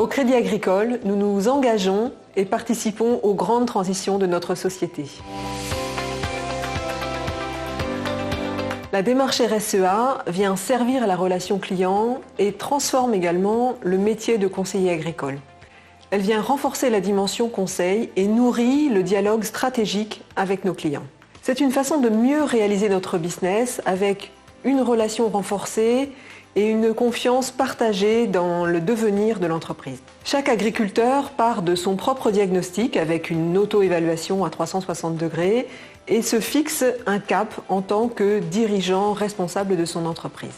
Au Crédit Agricole, nous nous engageons et participons aux grandes transitions de notre société. La démarche RSEA vient servir la relation client et transforme également le métier de conseiller agricole. Elle vient renforcer la dimension conseil et nourrit le dialogue stratégique avec nos clients. C'est une façon de mieux réaliser notre business avec une relation renforcée et une confiance partagée dans le devenir de l'entreprise. Chaque agriculteur part de son propre diagnostic avec une auto-évaluation à 360 degrés et se fixe un cap en tant que dirigeant responsable de son entreprise.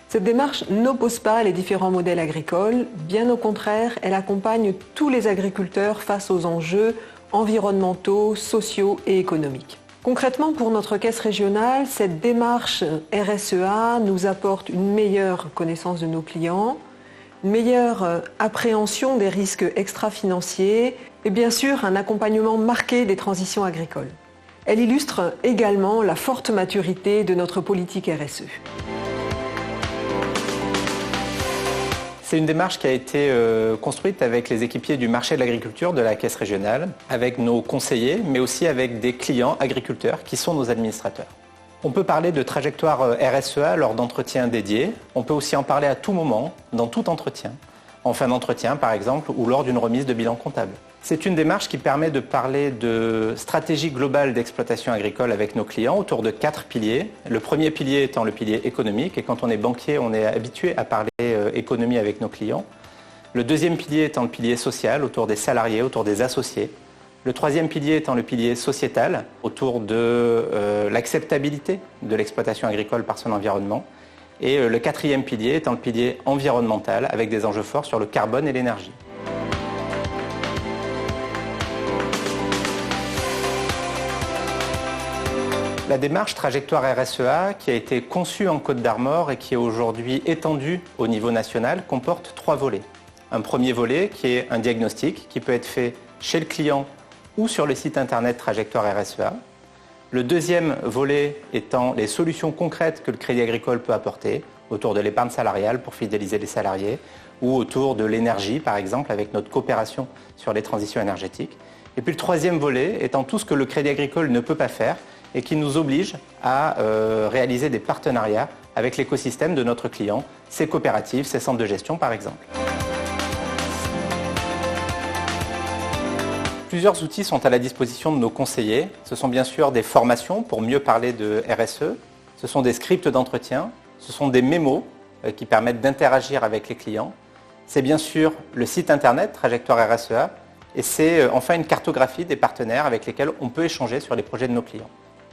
Cette démarche n'oppose pas les différents modèles agricoles, bien au contraire, elle accompagne tous les agriculteurs face aux enjeux environnementaux, sociaux et économiques. Concrètement, pour notre caisse régionale, cette démarche RSEA nous apporte une meilleure connaissance de nos clients, une meilleure appréhension des risques extra-financiers et bien sûr un accompagnement marqué des transitions agricoles. Elle illustre également la forte maturité de notre politique RSE. C'est une démarche qui a été construite avec les équipiers du marché de l'agriculture de la Caisse régionale, avec nos conseillers, mais aussi avec des clients agriculteurs qui sont nos administrateurs. On peut parler de trajectoire RSEA lors d'entretiens dédiés. On peut aussi en parler à tout moment, dans tout entretien, en fin d'entretien par exemple, ou lors d'une remise de bilan comptable. C'est une démarche qui permet de parler de stratégie globale d'exploitation agricole avec nos clients autour de 4 piliers. Le premier pilier étant le pilier économique, et quand on est banquier, on est habitué à parler économie avec nos clients. Le deuxième pilier étant le pilier social, autour des salariés, autour des associés. Le troisième pilier étant le pilier sociétal, autour de l'acceptabilité de l'exploitation agricole par son environnement. Et le quatrième pilier étant le pilier environnemental, avec des enjeux forts sur le carbone et l'énergie. La démarche Trajectoire RSEA, qui a été conçue en Côte d'Armor et qui est aujourd'hui étendue au niveau national, comporte 3 volets. Un premier volet qui est un diagnostic qui peut être fait chez le client ou sur le site internet Trajectoire RSEA. Le deuxième volet étant les solutions concrètes que le Crédit Agricole peut apporter autour de l'épargne salariale pour fidéliser les salariés ou autour de l'énergie par exemple avec notre coopération sur les transitions énergétiques. Et puis le troisième volet étant tout ce que le Crédit Agricole ne peut pas faire et qui nous oblige à réaliser des partenariats avec l'écosystème de notre client, ses coopératives, ses centres de gestion par exemple. Plusieurs outils sont à la disposition de nos conseillers. Ce sont bien sûr des formations pour mieux parler de RSE, ce sont des scripts d'entretien, ce sont des mémos qui permettent d'interagir avec les clients. C'est bien sûr le site internet Trajectoire RSEA et c'est enfin une cartographie des partenaires avec lesquels on peut échanger sur les projets de nos clients.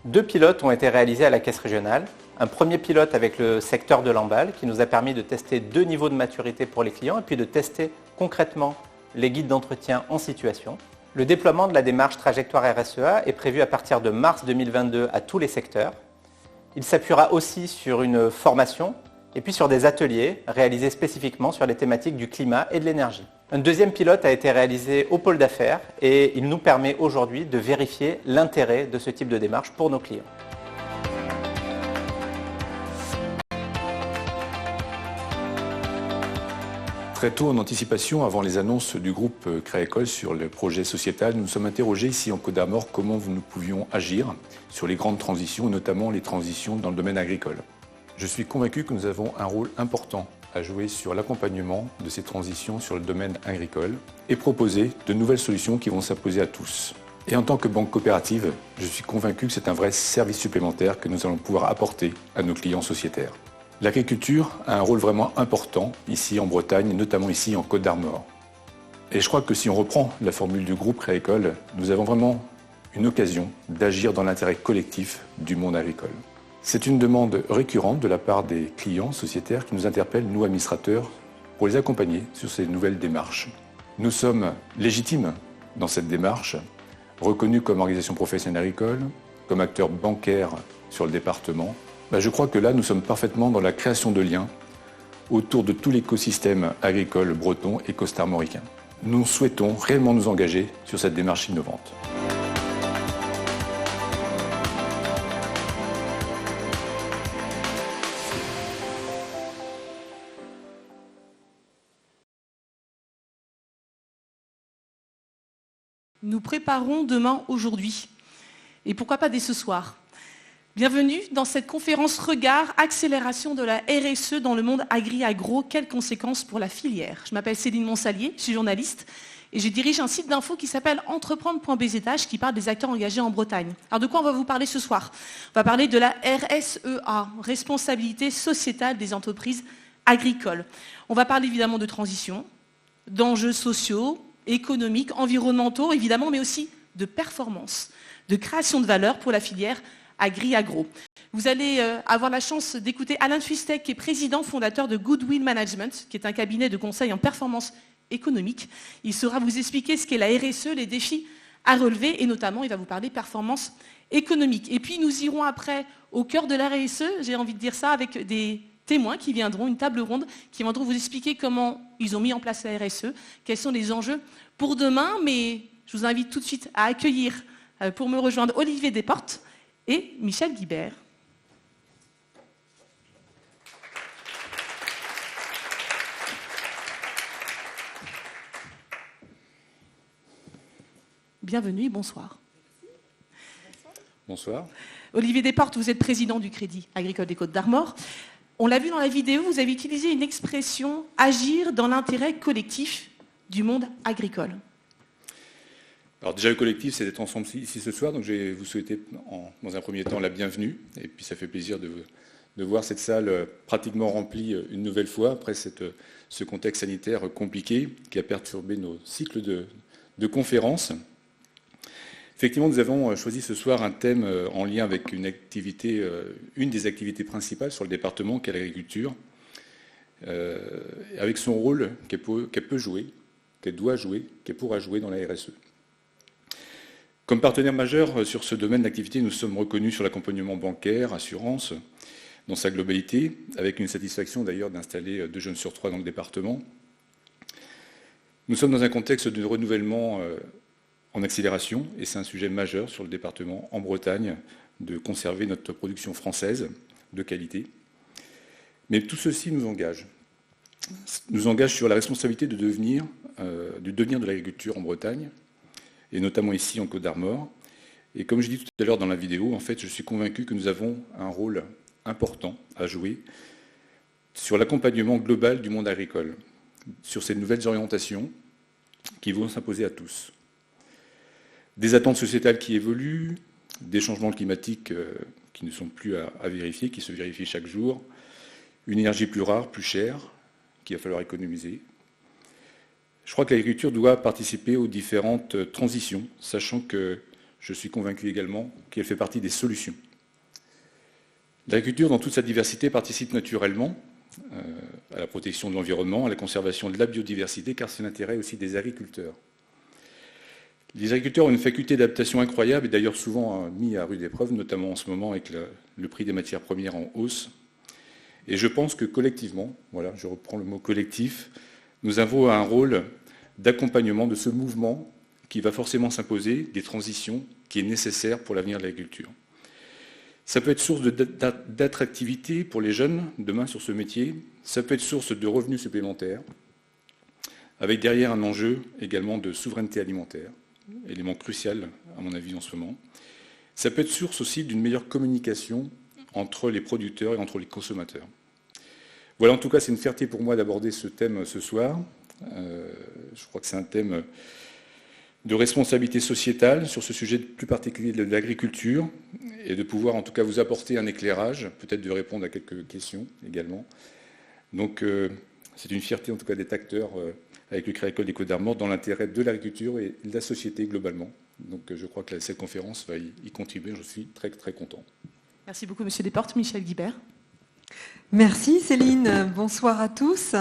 2 pilotes ont été réalisés à la Caisse régionale. Un premier pilote avec le secteur de l'emballe qui nous a permis de tester 2 niveaux de maturité pour les clients et puis de tester concrètement les guides d'entretien en situation. Le déploiement de la démarche Trajectoire RSEA est prévu à partir de mars 2022 à tous les secteurs. Il s'appuiera aussi sur une formation et puis sur des ateliers réalisés spécifiquement sur les thématiques du climat et de l'énergie. Un deuxième pilote a été réalisé au pôle d'affaires et il nous permet aujourd'hui de vérifier l'intérêt de ce type de démarche pour nos clients. Très tôt en anticipation, avant les annonces du groupe Créa-École sur le projet sociétal, nous nous sommes interrogés ici en Côte d'Armor comment nous pouvions agir sur les grandes transitions, notamment les transitions dans le domaine agricole. Je suis convaincu que nous avons un rôle important à jouer sur l'accompagnement de ces transitions sur le domaine agricole et proposer de nouvelles solutions qui vont s'imposer à tous. Et en tant que banque coopérative, je suis convaincu que c'est un vrai service supplémentaire que nous allons pouvoir apporter à nos clients sociétaires. L'agriculture a un rôle vraiment important ici en Bretagne, notamment ici en Côte d'Armor. Et je crois que si on reprend la formule du groupe Créa-École, nous avons vraiment une occasion d'agir dans l'intérêt collectif du monde agricole. C'est une demande récurrente de la part des clients sociétaires qui nous interpellent, nous administrateurs, pour les accompagner sur ces nouvelles démarches. Nous sommes légitimes dans cette démarche, reconnus comme organisation professionnelle agricole, comme acteurs bancaires sur le département. Je crois que là, nous sommes parfaitement dans la création de liens autour de tout l'écosystème agricole breton et costarmoricain. Nous souhaitons réellement nous engager sur cette démarche innovante. nous préparons demain, aujourd'hui. Et pourquoi pas dès ce soir? Bienvenue dans cette conférence Regard, accélération de la RSE dans le monde agri-agro. Quelles conséquences pour la filière? Je m'appelle Céline Monsalier, je suis journaliste et je dirige un site d'info qui s'appelle entreprendre.bzh qui parle des acteurs engagés en Bretagne. Alors de quoi on va vous parler ce soir? On va parler de la RSEA, responsabilité sociétale des entreprises agricoles. On va parler évidemment de transition, d'enjeux sociaux, économiques, environnementaux évidemment, mais aussi de performance, de création de valeur pour la filière agri-agro. Vous allez avoir la chance d'écouter Alain Fuistek, qui est président fondateur de Goodwill Management, qui est un cabinet de conseil en performance économique. Il saura vous expliquer ce qu'est la RSE, les défis à relever, et notamment, il va vous parler performance économique. Et puis, nous irons après au cœur de la RSE, j'ai envie de dire ça, avec des témoins qui viendront, une table ronde, qui viendront vous expliquer comment ils ont mis en place la RSE, quels sont les enjeux pour demain. Mais je vous invite tout de suite à accueillir, pour me rejoindre, Olivier Desportes et Michel Guibert. Bienvenue et bonsoir. Bonsoir. Olivier Desportes, vous êtes président du Crédit Agricole des Côtes-d'Armor. On l'a vu dans la vidéo, vous avez utilisé une expression « agir dans l'intérêt collectif du monde agricole ». Alors déjà, le collectif, c'est d'être ensemble ici ce soir, donc je vais vous souhaiter dans un premier temps la bienvenue, et puis ça fait plaisir de voir cette salle pratiquement remplie une nouvelle fois, après ce contexte sanitaire compliqué qui a perturbé nos cycles de conférences. Effectivement, nous avons choisi ce soir un thème en lien avec une des activités principales sur le département, qui est l'agriculture, avec son rôle qu'elle peut jouer, qu'elle doit jouer, qu'elle pourra jouer dans la RSE. Comme partenaire majeur sur ce domaine d'activité, nous sommes reconnus sur l'accompagnement bancaire, assurance, dans sa globalité, avec une satisfaction d'ailleurs d'installer 2 jeunes sur 3 dans le département. Nous sommes dans un contexte de renouvellement en accélération, et c'est un sujet majeur sur le département, en Bretagne, de conserver notre production française de qualité. Mais tout ceci nous engage sur la responsabilité du devenir de l'agriculture en Bretagne, et notamment ici en Côtes-d'Armor. Et comme je dis tout à l'heure dans la vidéo, en fait, je suis convaincu que nous avons un rôle important à jouer sur l'accompagnement global du monde agricole, sur ces nouvelles orientations qui vont s'imposer à tous. Des attentes sociétales qui évoluent, des changements climatiques qui ne sont plus à vérifier, qui se vérifient chaque jour, une énergie plus rare, plus chère, qu'il va falloir économiser. Je crois que l'agriculture doit participer aux différentes transitions, sachant que je suis convaincu également qu'elle fait partie des solutions. L'agriculture, dans toute sa diversité, participe naturellement à la protection de l'environnement, à la conservation de la biodiversité, car c'est l'intérêt aussi des agriculteurs. Les agriculteurs ont une faculté d'adaptation incroyable, et d'ailleurs souvent mis à rude épreuve, notamment en ce moment avec le prix des matières premières en hausse. Et je pense que collectivement, voilà, je reprends le mot collectif, nous avons un rôle d'accompagnement de ce mouvement qui va forcément s'imposer, des transitions qui est nécessaire pour l'avenir de l'agriculture. Ça peut être source d'attractivité pour les jeunes demain sur ce métier, ça peut être source de revenus supplémentaires, avec derrière un enjeu également de souveraineté alimentaire, élément crucial à mon avis en ce moment. Ça peut être source aussi d'une meilleure communication entre les producteurs et entre les consommateurs. Voilà, en tout cas, c'est une fierté pour moi d'aborder ce thème ce soir. Je crois que c'est un thème de responsabilité sociétale sur ce sujet plus particulier de l'agriculture, et de pouvoir en tout cas vous apporter un éclairage, peut-être de répondre à quelques questions également. Donc c'est une fierté en tout cas d'être acteur avec le Crédit Agricole des Côtes-d'Armor dans l'intérêt de l'agriculture et de la société globalement. Donc je crois que cette conférence va y contribuer, je suis très très content. Merci beaucoup Monsieur Desportes. Michel Guibert. Merci Céline, bonsoir à tous.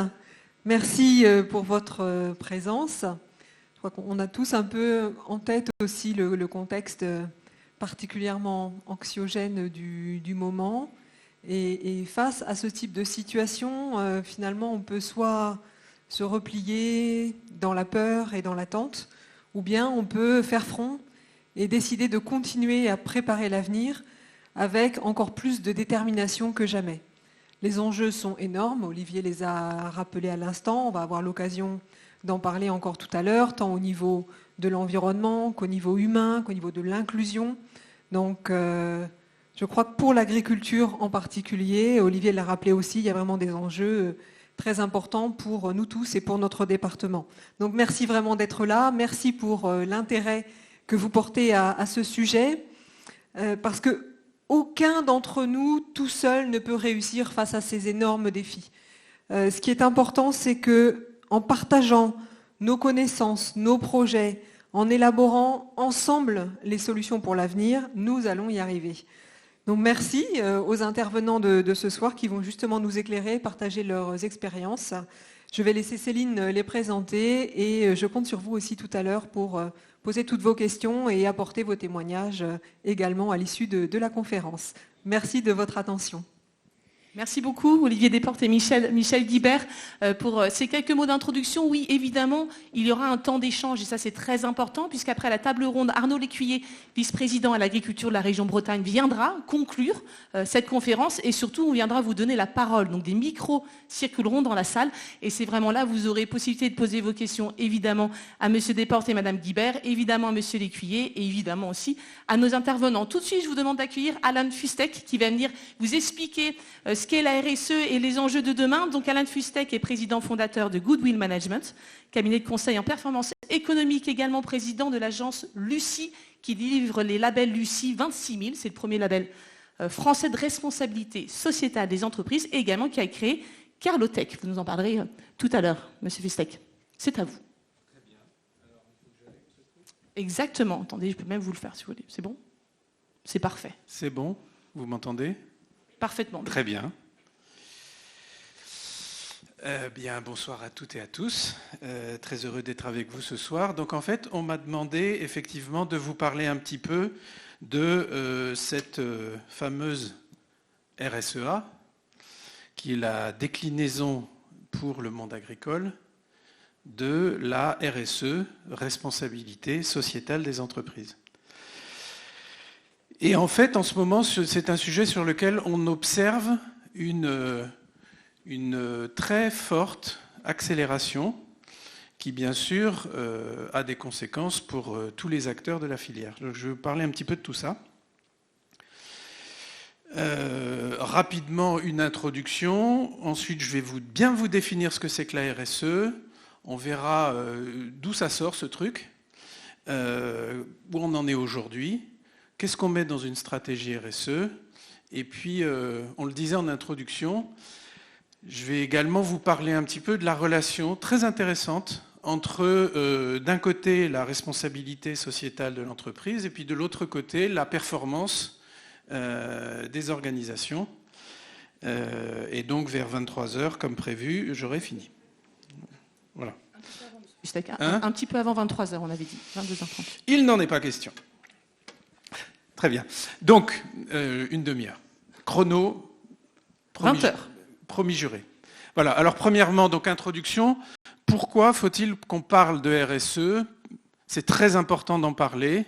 Merci pour votre présence. Je crois qu'on a tous un peu en tête aussi le contexte particulièrement anxiogène du moment. Et face à ce type de situation, finalement, on peut soit se replier dans la peur et dans l'attente, ou bien on peut faire front et décider de continuer à préparer l'avenir avec encore plus de détermination que jamais. Les enjeux sont énormes, Olivier les a rappelés à l'instant, on va avoir l'occasion d'en parler encore tout à l'heure, tant au niveau de l'environnement qu'au niveau humain, qu'au niveau de l'inclusion. Donc, je crois que pour l'agriculture en particulier, Olivier l'a rappelé aussi, il y a vraiment des enjeux très importants pour nous tous et pour notre département. Donc, merci vraiment d'être là. Merci pour l'intérêt que vous portez à ce sujet, parce que aucun d'entre nous, tout seul, ne peut réussir face à ces énormes défis. Ce qui est important, c'est que, en partageant nos connaissances, nos projets, en élaborant ensemble les solutions pour l'avenir, nous allons y arriver. Donc merci aux intervenants de ce soir qui vont justement nous éclairer, partager leurs expériences. Je vais laisser Céline les présenter et je compte sur vous aussi tout à l'heure pour poser toutes vos questions et apporter vos témoignages également à l'issue de la conférence. Merci de votre attention. Merci beaucoup Olivier Desportes et Michel Guibert pour ces quelques mots d'introduction. Oui, évidemment, il y aura un temps d'échange et ça c'est très important puisqu'après la table ronde, Arnaud Lécuyer, vice-président à l'agriculture de la région Bretagne, viendra conclure cette conférence et surtout on viendra vous donner la parole. Donc des micros circuleront dans la salle et c'est vraiment là vous aurez possibilité de poser vos questions évidemment à monsieur Desportes et madame Guibert, évidemment à monsieur Lécuyer et évidemment aussi à nos intervenants. Tout de suite, je vous demande d'accueillir Alan Fustek qui va venir vous expliquer ce qu'est la RSE et les enjeux de demain. Donc Alan Fustek est président fondateur de Goodwill Management, cabinet de conseil en performance économique, également président de l'agence Lucie qui délivre les labels Lucie 26 000, c'est le premier label français de responsabilité sociétale des entreprises et également qui a créé Carlotech. Vous nous en parlerez tout à l'heure, monsieur Fustek. C'est à vous. Très bien. Alors, il faut que j'arrête ce truc. Exactement. Attendez, je peux même vous le faire si vous voulez. C'est bon ? C'est parfait. C'est bon ? Vous m'entendez ? Parfaitement. Très bien. Bien, bonsoir à toutes et à tous. Très heureux d'être avec vous ce soir. Donc en fait, on m'a demandé effectivement de vous parler un petit peu de cette fameuse RSEA, qui est la déclinaison pour le monde agricole de la RSE, responsabilité sociétale des entreprises. Et en fait, en ce moment, c'est un sujet sur lequel on observe une très forte accélération qui, bien sûr, a des conséquences pour tous les acteurs de la filière. Donc, je vais vous parler un petit peu de tout ça. Rapidement, une introduction. Ensuite, je vais bien vous définir ce que c'est que la RSE. On verra d'où ça sort, ce truc, où on en est aujourd'hui. Qu'est-ce qu'on met dans une stratégie RSE? Et puis, on le disait en introduction, je vais également vous parler un petit peu de la relation très intéressante entre, d'un côté, la responsabilité sociétale de l'entreprise et puis de l'autre côté, la performance des organisations. Et donc, vers 23h, comme prévu, j'aurai fini. Voilà. Un petit peu avant 23h, on avait dit. 22h30. Il n'en est pas question. Très bien. Donc, une demi-heure. Chrono, 20h. Promis juré. Voilà. Alors, premièrement, donc, introduction. Pourquoi faut-il qu'on parle de RSE? C'est très important d'en parler.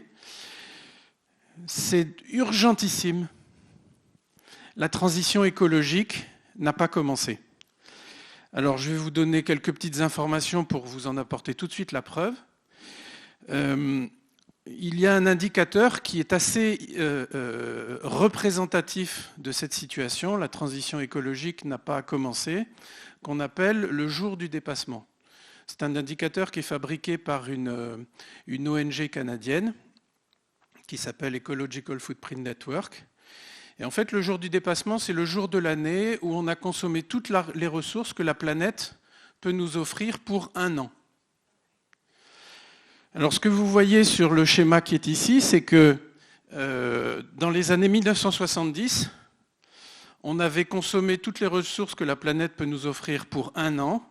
C'est urgentissime. La transition écologique n'a pas commencé. Alors, je vais vous donner quelques petites informations pour vous en apporter tout de suite la preuve. Il y a un indicateur qui est assez représentatif de cette situation, la transition écologique n'a pas commencé, qu'on appelle le jour du dépassement. C'est un indicateur qui est fabriqué par une ONG canadienne qui s'appelle Ecological Footprint Network. Et en fait, le jour du dépassement, c'est le jour de l'année où on a consommé toutes les ressources que la planète peut nous offrir pour un an. Alors, ce que vous voyez sur le schéma qui est ici, c'est que dans les années 1970, on avait consommé toutes les ressources que la planète peut nous offrir pour un an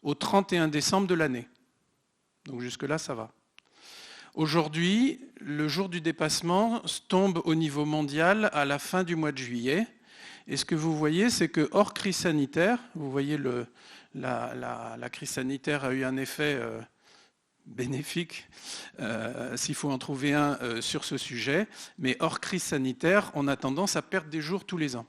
au 31 décembre de l'année. Donc jusque-là, ça va. Aujourd'hui, le jour du dépassement tombe au niveau mondial à la fin du mois de juillet. Et ce que vous voyez, c'est que hors crise sanitaire, vous voyez la crise sanitaire a eu un effet bénéfique, s'il faut en trouver un sur ce sujet, mais hors crise sanitaire, on a tendance à perdre des jours tous les ans.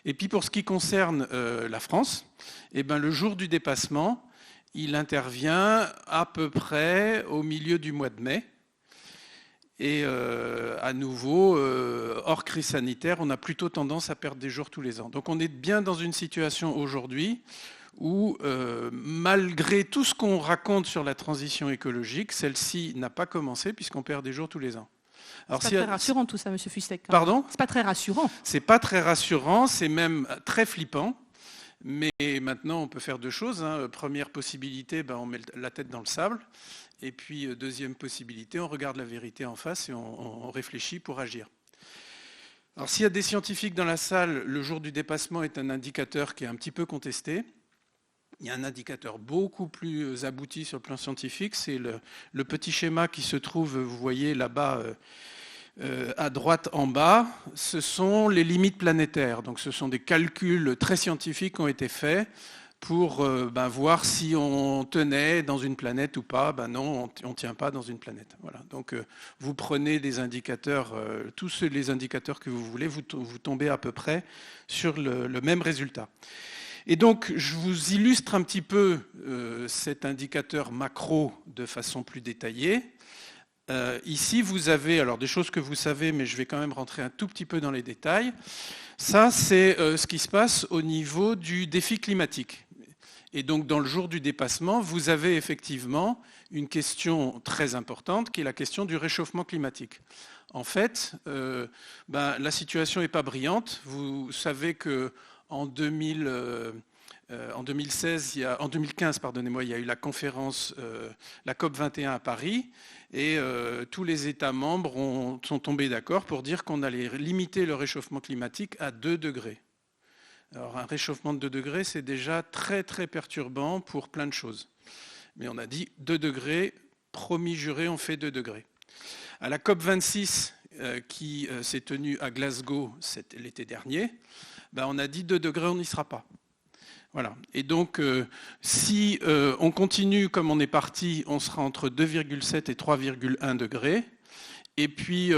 Et puis pour ce qui concerne la France, eh ben, le jour du dépassement, il intervient à peu près au milieu du mois de mai. Et à nouveau, hors crise sanitaire, on a plutôt tendance à perdre des jours tous les ans. Donc on est bien dans une situation aujourd'hui où, malgré tout ce qu'on raconte sur la transition écologique, celle-ci n'a pas commencé puisqu'on perd des jours tous les ans. C'est pas très rassurant tout ça, M. Fustek. Pardon ? C'est pas très rassurant. C'est pas très rassurant, c'est même très flippant. Mais maintenant, on peut faire deux choses. Première possibilité, on met la tête dans le sable. Et puis, deuxième possibilité, on regarde la vérité en face et on réfléchit pour agir. Alors, s'il y a des scientifiques dans la salle, le jour du dépassement est un indicateur qui est un petit peu contesté. Il y a un indicateur beaucoup plus abouti sur le plan scientifique. C'est le petit schéma qui se trouve, vous voyez là-bas, à droite en bas. Ce sont les limites planétaires. Donc, ce sont des calculs très scientifiques qui ont été faits pour voir si on tenait dans une planète ou pas. Non, on ne tient pas dans une planète. Voilà. Donc vous prenez des indicateurs, tous les indicateurs que vous voulez, vous tombez à peu près sur le même résultat. Et donc je vous illustre un petit peu cet indicateur macro de façon plus détaillée. Ici, vous avez alors des choses que vous savez, mais je vais quand même rentrer un tout petit peu dans les détails. Ça, c'est ce qui se passe au niveau du défi climatique. Et donc, dans le jour du dépassement, vous avez effectivement une question très importante qui est la question du réchauffement climatique. En fait, la situation n'est pas brillante. Vous savez qu'en 2015, il y a eu la conférence, la COP21 à Paris, et tous les États membres sont tombés d'accord pour dire qu'on allait limiter le réchauffement climatique à 2 degrés. Alors un réchauffement de 2 degrés, c'est déjà très très perturbant pour plein de choses. Mais on a dit 2 degrés, promis juré, on fait 2 degrés. À la COP26 qui s'est tenue à Glasgow l'été dernier, on a dit 2 degrés, on n'y sera pas. Voilà. Et donc, si on continue comme on est parti, on sera entre 2,7 et 3,1 degrés. Et puis,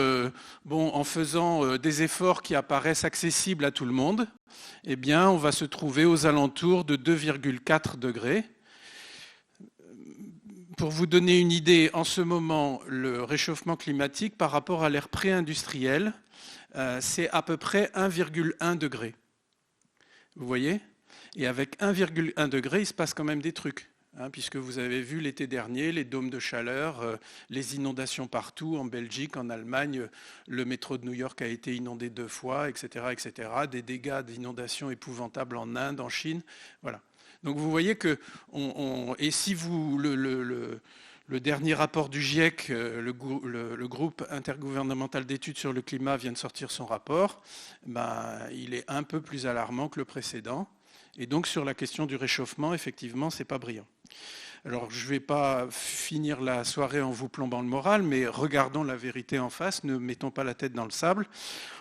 en faisant des efforts qui apparaissent accessibles à tout le monde, on va se trouver aux alentours de 2,4 degrés. Pour vous donner une idée, en ce moment, le réchauffement climatique par rapport à l'ère pré-industrielle, c'est à peu près 1,1 degré. Vous voyez ? Et avec 1,1 degré, il se passe quand même des trucs. Puisque vous avez vu l'été dernier les dômes de chaleur, les inondations partout, en Belgique, en Allemagne, le métro de New York a été inondé 2 fois, etc., etc., des dégâts d'inondations épouvantables en Inde, en Chine. Voilà. Donc vous voyez que, et si vous, le dernier rapport du GIEC, le groupe intergouvernemental d'études sur le climat vient de sortir son rapport, il est un peu plus alarmant que le précédent. Et donc sur la question du réchauffement, effectivement, c'est pas brillant. Alors je ne vais pas finir la soirée en vous plombant le moral, mais regardons la vérité en face, ne mettons pas la tête dans le sable.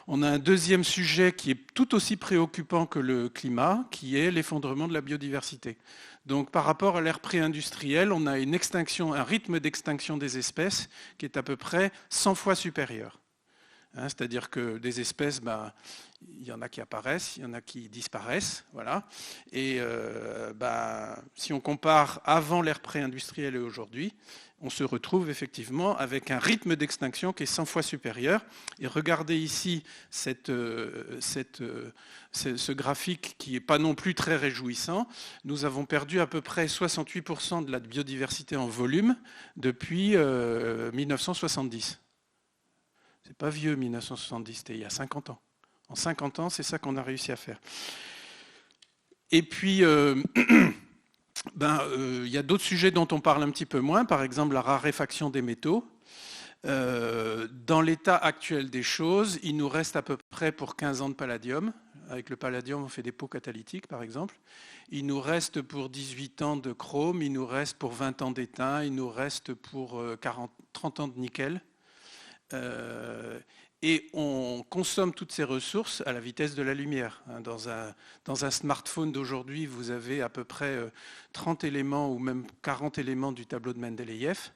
On a un deuxième sujet qui est tout aussi préoccupant que le climat, qui est l'effondrement de la biodiversité. Donc par rapport à l'ère pré-industrielle, on a un rythme d'extinction des espèces qui est à peu près 100 fois supérieur. C'est-à-dire que des espèces, il y en a qui apparaissent, il y en a qui disparaissent, voilà. Et si on compare avant l'ère pré-industrielle et aujourd'hui, on se retrouve effectivement avec un rythme d'extinction qui est 100 fois supérieur. Et regardez ici ce graphique qui n'est pas non plus très réjouissant. Nous avons perdu à peu près 68% de la biodiversité en volume depuis 1970. C'est pas vieux 1970, c'était il y a 50 ans. En 50 ans, c'est ça qu'on a réussi à faire. Et puis, il y a d'autres sujets dont on parle un petit peu moins, par exemple la raréfaction des métaux. Dans l'état actuel des choses, il nous reste à peu près pour 15 ans de palladium. Avec le palladium, on fait des pots catalytiques, par exemple. Il nous reste pour 18 ans de chrome, il nous reste pour 20 ans d'étain, il nous reste pour 30 ans de nickel. Et on consomme toutes ces ressources à la vitesse de la lumière. Dans un smartphone d'aujourd'hui, vous avez à peu près 30 éléments ou même 40 éléments du tableau de Mendeleïev.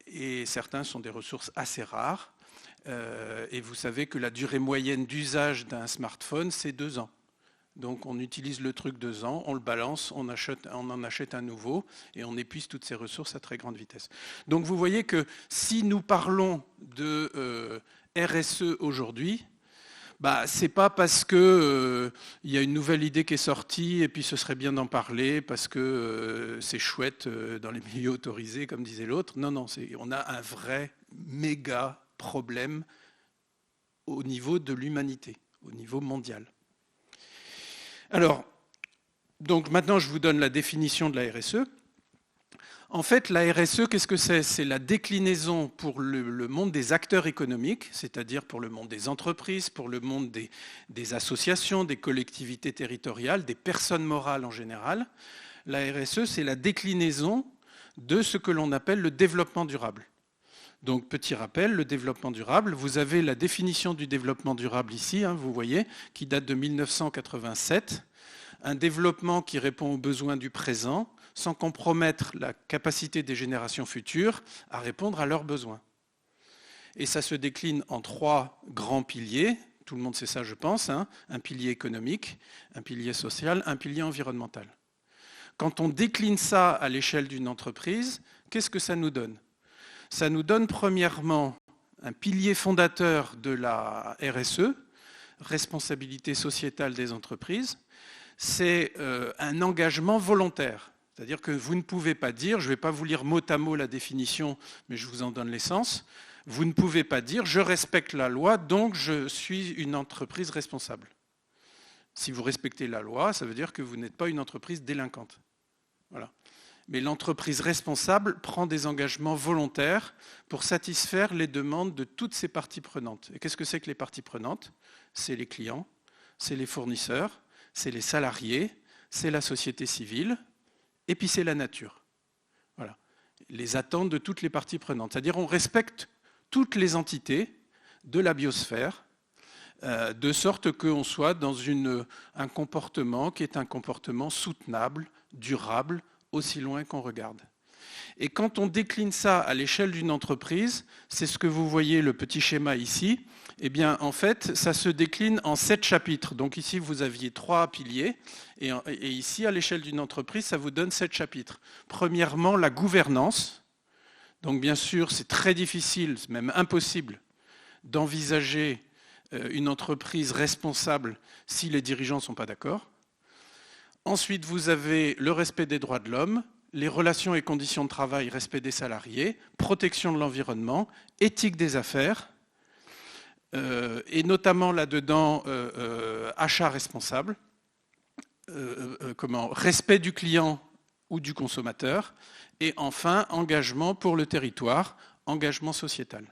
Et certains sont des ressources assez rares. Et vous savez que la durée moyenne d'usage d'un smartphone, c'est 2 ans. Donc on utilise le truc 2 ans, on le balance, on en achète un nouveau et on épuise toutes ces ressources à très grande vitesse. Donc vous voyez que si nous parlons de RSE aujourd'hui, c'est pas parce que y a une nouvelle idée qui est sortie et puis ce serait bien d'en parler parce que c'est chouette dans les milieux autorisés, comme disait l'autre. Non, on a un vrai méga problème au niveau de l'humanité, au niveau mondial. Alors, donc maintenant je vous donne la définition de la RSE. En fait, la RSE, qu'est-ce que c'est ? C'est la déclinaison pour le monde des acteurs économiques, c'est-à-dire pour le monde des entreprises, pour le monde des associations, des collectivités territoriales, des personnes morales en général. La RSE, c'est la déclinaison de ce que l'on appelle le développement durable. Donc, petit rappel, le développement durable, vous avez la définition du développement durable ici, vous voyez, qui date de 1987. Un développement qui répond aux besoins du présent, sans compromettre la capacité des générations futures à répondre à leurs besoins. Et ça se décline en 3 grands piliers, tout le monde sait ça je pense, un pilier économique, un pilier social, un pilier environnemental. Quand on décline ça à l'échelle d'une entreprise, qu'est-ce que ça nous donne ? Ça nous donne premièrement un pilier fondateur de la RSE, responsabilité sociétale des entreprises, c'est un engagement volontaire. C'est-à-dire que vous ne pouvez pas dire, je ne vais pas vous lire mot à mot la définition, mais je vous en donne l'essence, vous ne pouvez pas dire je respecte la loi, donc je suis une entreprise responsable. Si vous respectez la loi, ça veut dire que vous n'êtes pas une entreprise délinquante. Voilà. Mais l'entreprise responsable prend des engagements volontaires pour satisfaire les demandes de toutes ces parties prenantes. Et qu'est-ce que c'est que les parties prenantes ? C'est les clients, c'est les fournisseurs, c'est les salariés, c'est la société civile, et puis c'est la nature. Voilà. Les attentes de toutes les parties prenantes. C'est-à-dire on respecte toutes les entités de la biosphère, de sorte qu'on soit dans un comportement qui est un comportement soutenable, durable, aussi loin qu'on regarde. Et quand on décline ça à l'échelle d'une entreprise, c'est ce que vous voyez, le petit schéma ici, eh bien, en fait, ça se décline en 7 chapitres. Donc ici, vous aviez 3 piliers, et ici, à l'échelle d'une entreprise, ça vous donne 7 chapitres. Premièrement, la gouvernance. Donc bien sûr, c'est très difficile, c'est même impossible, d'envisager une entreprise responsable si les dirigeants ne sont pas d'accord. Ensuite, vous avez le respect des droits de l'homme, les relations et conditions de travail, respect des salariés, protection de l'environnement, éthique des affaires, et notamment là-dedans, achat responsable, respect du client ou du consommateur, et enfin, engagement pour le territoire, engagement sociétal.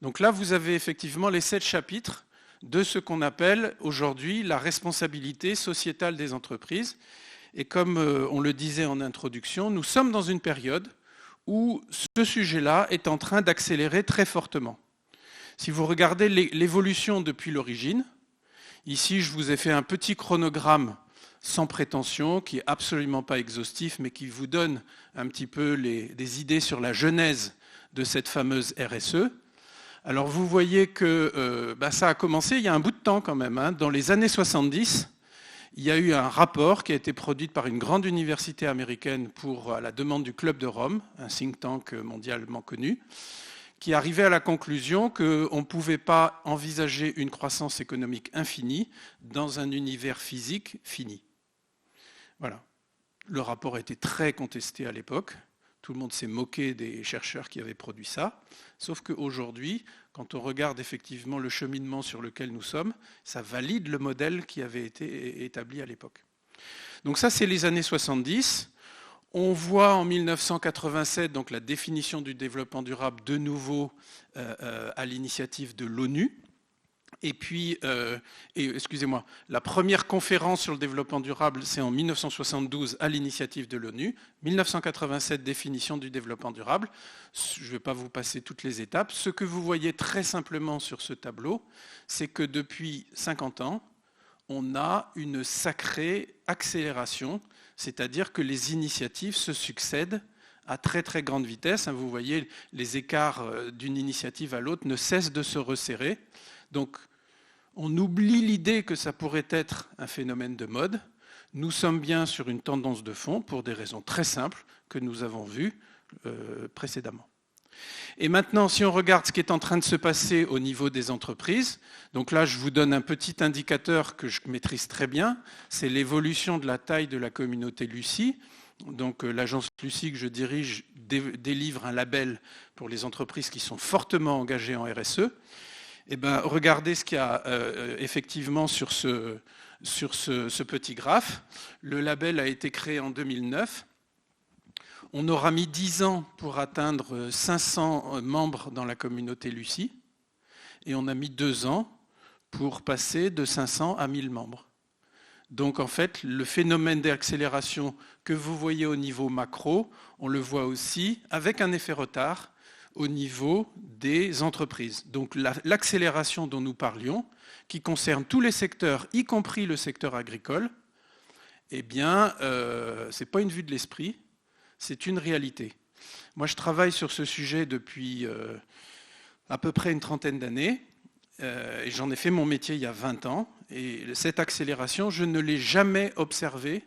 Donc là, vous avez effectivement les 7 chapitres de ce qu'on appelle aujourd'hui la responsabilité sociétale des entreprises. Et comme on le disait en introduction, nous sommes dans une période où ce sujet-là est en train d'accélérer très fortement. Si vous regardez l'évolution depuis l'origine, ici je vous ai fait un petit chronogramme sans prétention, qui n'est absolument pas exhaustif, mais qui vous donne un petit peu des idées sur la genèse de cette fameuse RSE. Alors vous voyez que ça a commencé il y a un bout de temps quand même. Dans les années 70, il y a eu un rapport qui a été produit par une grande université américaine à la demande du Club de Rome, un think tank mondialement connu, qui arrivait à la conclusion qu'on ne pouvait pas envisager une croissance économique infinie dans un univers physique fini. Voilà. Le rapport a été très contesté à l'époque. Tout le monde s'est moqué des chercheurs qui avaient produit ça. Sauf qu'aujourd'hui, quand on regarde effectivement le cheminement sur lequel nous sommes, ça valide le modèle qui avait été établi à l'époque. Donc ça, c'est les années 70. On voit en 1987 donc, la définition du développement durable de nouveau à l'initiative de l'ONU. Et puis, excusez-moi, la première conférence sur le développement durable, c'est en 1972 à l'initiative de l'ONU. 1987, définition du développement durable. Je ne vais pas vous passer toutes les étapes. Ce que vous voyez très simplement sur ce tableau, c'est que depuis 50 ans, on a une sacrée accélération, c'est-à-dire que les initiatives se succèdent à très très grande vitesse. Vous voyez, les écarts d'une initiative à l'autre ne cessent de se resserrer. Donc, On oublie l'idée que ça pourrait être un phénomène de mode. Nous sommes bien sur une tendance de fond pour des raisons très simples que nous avons vues précédemment. Et maintenant, si on regarde ce qui est en train de se passer au niveau des entreprises, donc là, je vous donne un petit indicateur que je maîtrise très bien, c'est l'évolution de la taille de la communauté Lucie. Donc l'agence Lucie que je dirige délivre un label pour les entreprises qui sont fortement engagées en RSE. Et ben, regardez ce qu'il y a effectivement sur ce petit graphe. Le label a été créé en 2009. On aura mis 10 ans pour atteindre 500 membres dans la communauté Lucie. Et on a mis 2 ans pour passer de 500 à 1000 membres. Donc en fait, le phénomène d'accélération que vous voyez au niveau macro, on le voit aussi avec un effet retard au niveau des entreprises. Donc l'accélération dont nous parlions, qui concerne tous les secteurs, y compris le secteur agricole, eh bien, ce n'est pas une vue de l'esprit, c'est une réalité. Moi, je travaille sur ce sujet depuis à peu près une trentaine d'années, et j'en ai fait mon métier il y a 20 ans, et cette accélération, je ne l'ai jamais observée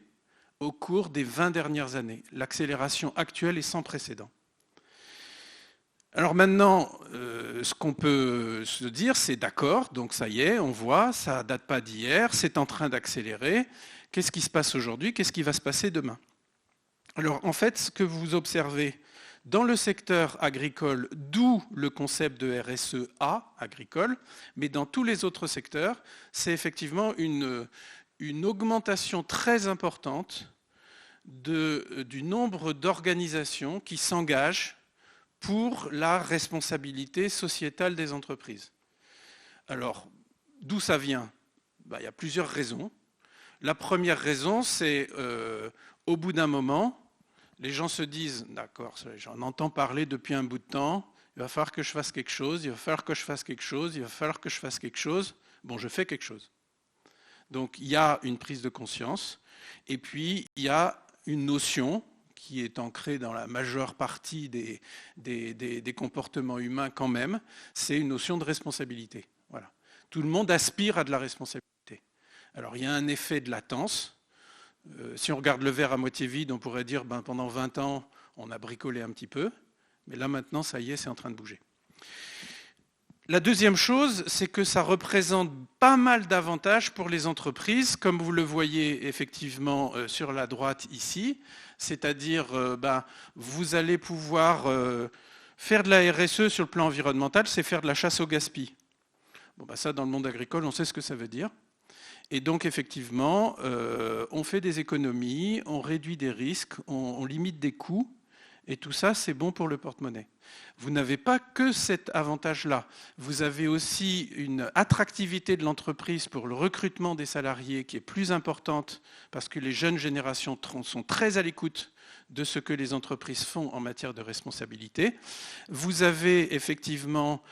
au cours des 20 dernières années. L'accélération actuelle est sans précédent. Alors maintenant, ce qu'on peut se dire, c'est d'accord, donc ça y est, on voit, ça ne date pas d'hier, c'est en train d'accélérer. Qu'est-ce qui se passe aujourd'hui? Qu'est-ce qui va se passer demain? Alors en fait, ce que vous observez dans le secteur agricole, d'où le concept de RSE-A agricole, mais dans tous les autres secteurs, c'est effectivement une augmentation très importante du nombre d'organisations qui s'engagent pour la responsabilité sociétale des entreprises. Alors, d'où ça vient? Il y a plusieurs raisons. La première raison, c'est au bout d'un moment, les gens se disent, d'accord, j'en entends parler depuis un bout de temps, il va falloir que je fasse quelque chose, il va falloir que je fasse quelque chose, il va falloir que je fasse quelque chose. Bon, je fais quelque chose. Donc, il y a une prise de conscience, et puis il y a une notion qui est ancrée dans la majeure partie des comportements humains quand même, c'est une notion de responsabilité. Voilà. Tout le monde aspire à de la responsabilité. Alors, il y a un effet de latence. Si on regarde le verre à moitié vide, on pourrait dire pendant 20 ans, on a bricolé un petit peu, mais là maintenant, ça y est, c'est en train de bouger. La deuxième chose, c'est que ça représente pas mal d'avantages pour les entreprises, comme vous le voyez effectivement sur la droite ici, c'est-à-dire vous allez pouvoir faire de la RSE sur le plan environnemental, c'est faire de la chasse au gaspillage. Bon, ça, dans le monde agricole, on sait ce que ça veut dire. Et donc, effectivement, on fait des économies, on réduit des risques, on limite des coûts, et tout ça, c'est bon pour le porte-monnaie. Vous n'avez pas que cet avantage-là. Vous avez aussi une attractivité de l'entreprise pour le recrutement des salariés qui est plus importante, parce que les jeunes générations sont très à l'écoute de ce que les entreprises font en matière de responsabilité. Vous avez effectivement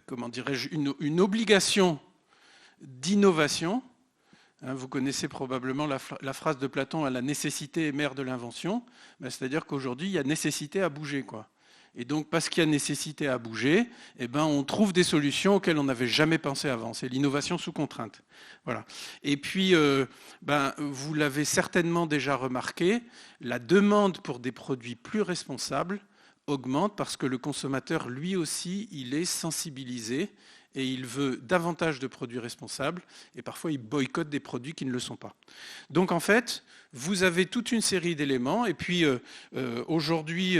comment dirais-je, une obligation d'innovation. Vous connaissez probablement la phrase de Platon, la nécessité est mère de l'invention. C'est-à-dire qu'aujourd'hui, il y a nécessité à bouger, quoi. Et donc, parce qu'il y a nécessité à bouger, on trouve des solutions auxquelles on n'avait jamais pensé avant. C'est l'innovation sous contrainte. Voilà. Et puis, vous l'avez certainement déjà remarqué, la demande pour des produits plus responsables augmente parce que le consommateur, lui aussi, il est sensibilisé et il veut davantage de produits responsables et parfois il boycotte des produits qui ne le sont pas. Donc en fait, vous avez toute une série d'éléments et puis aujourd'hui,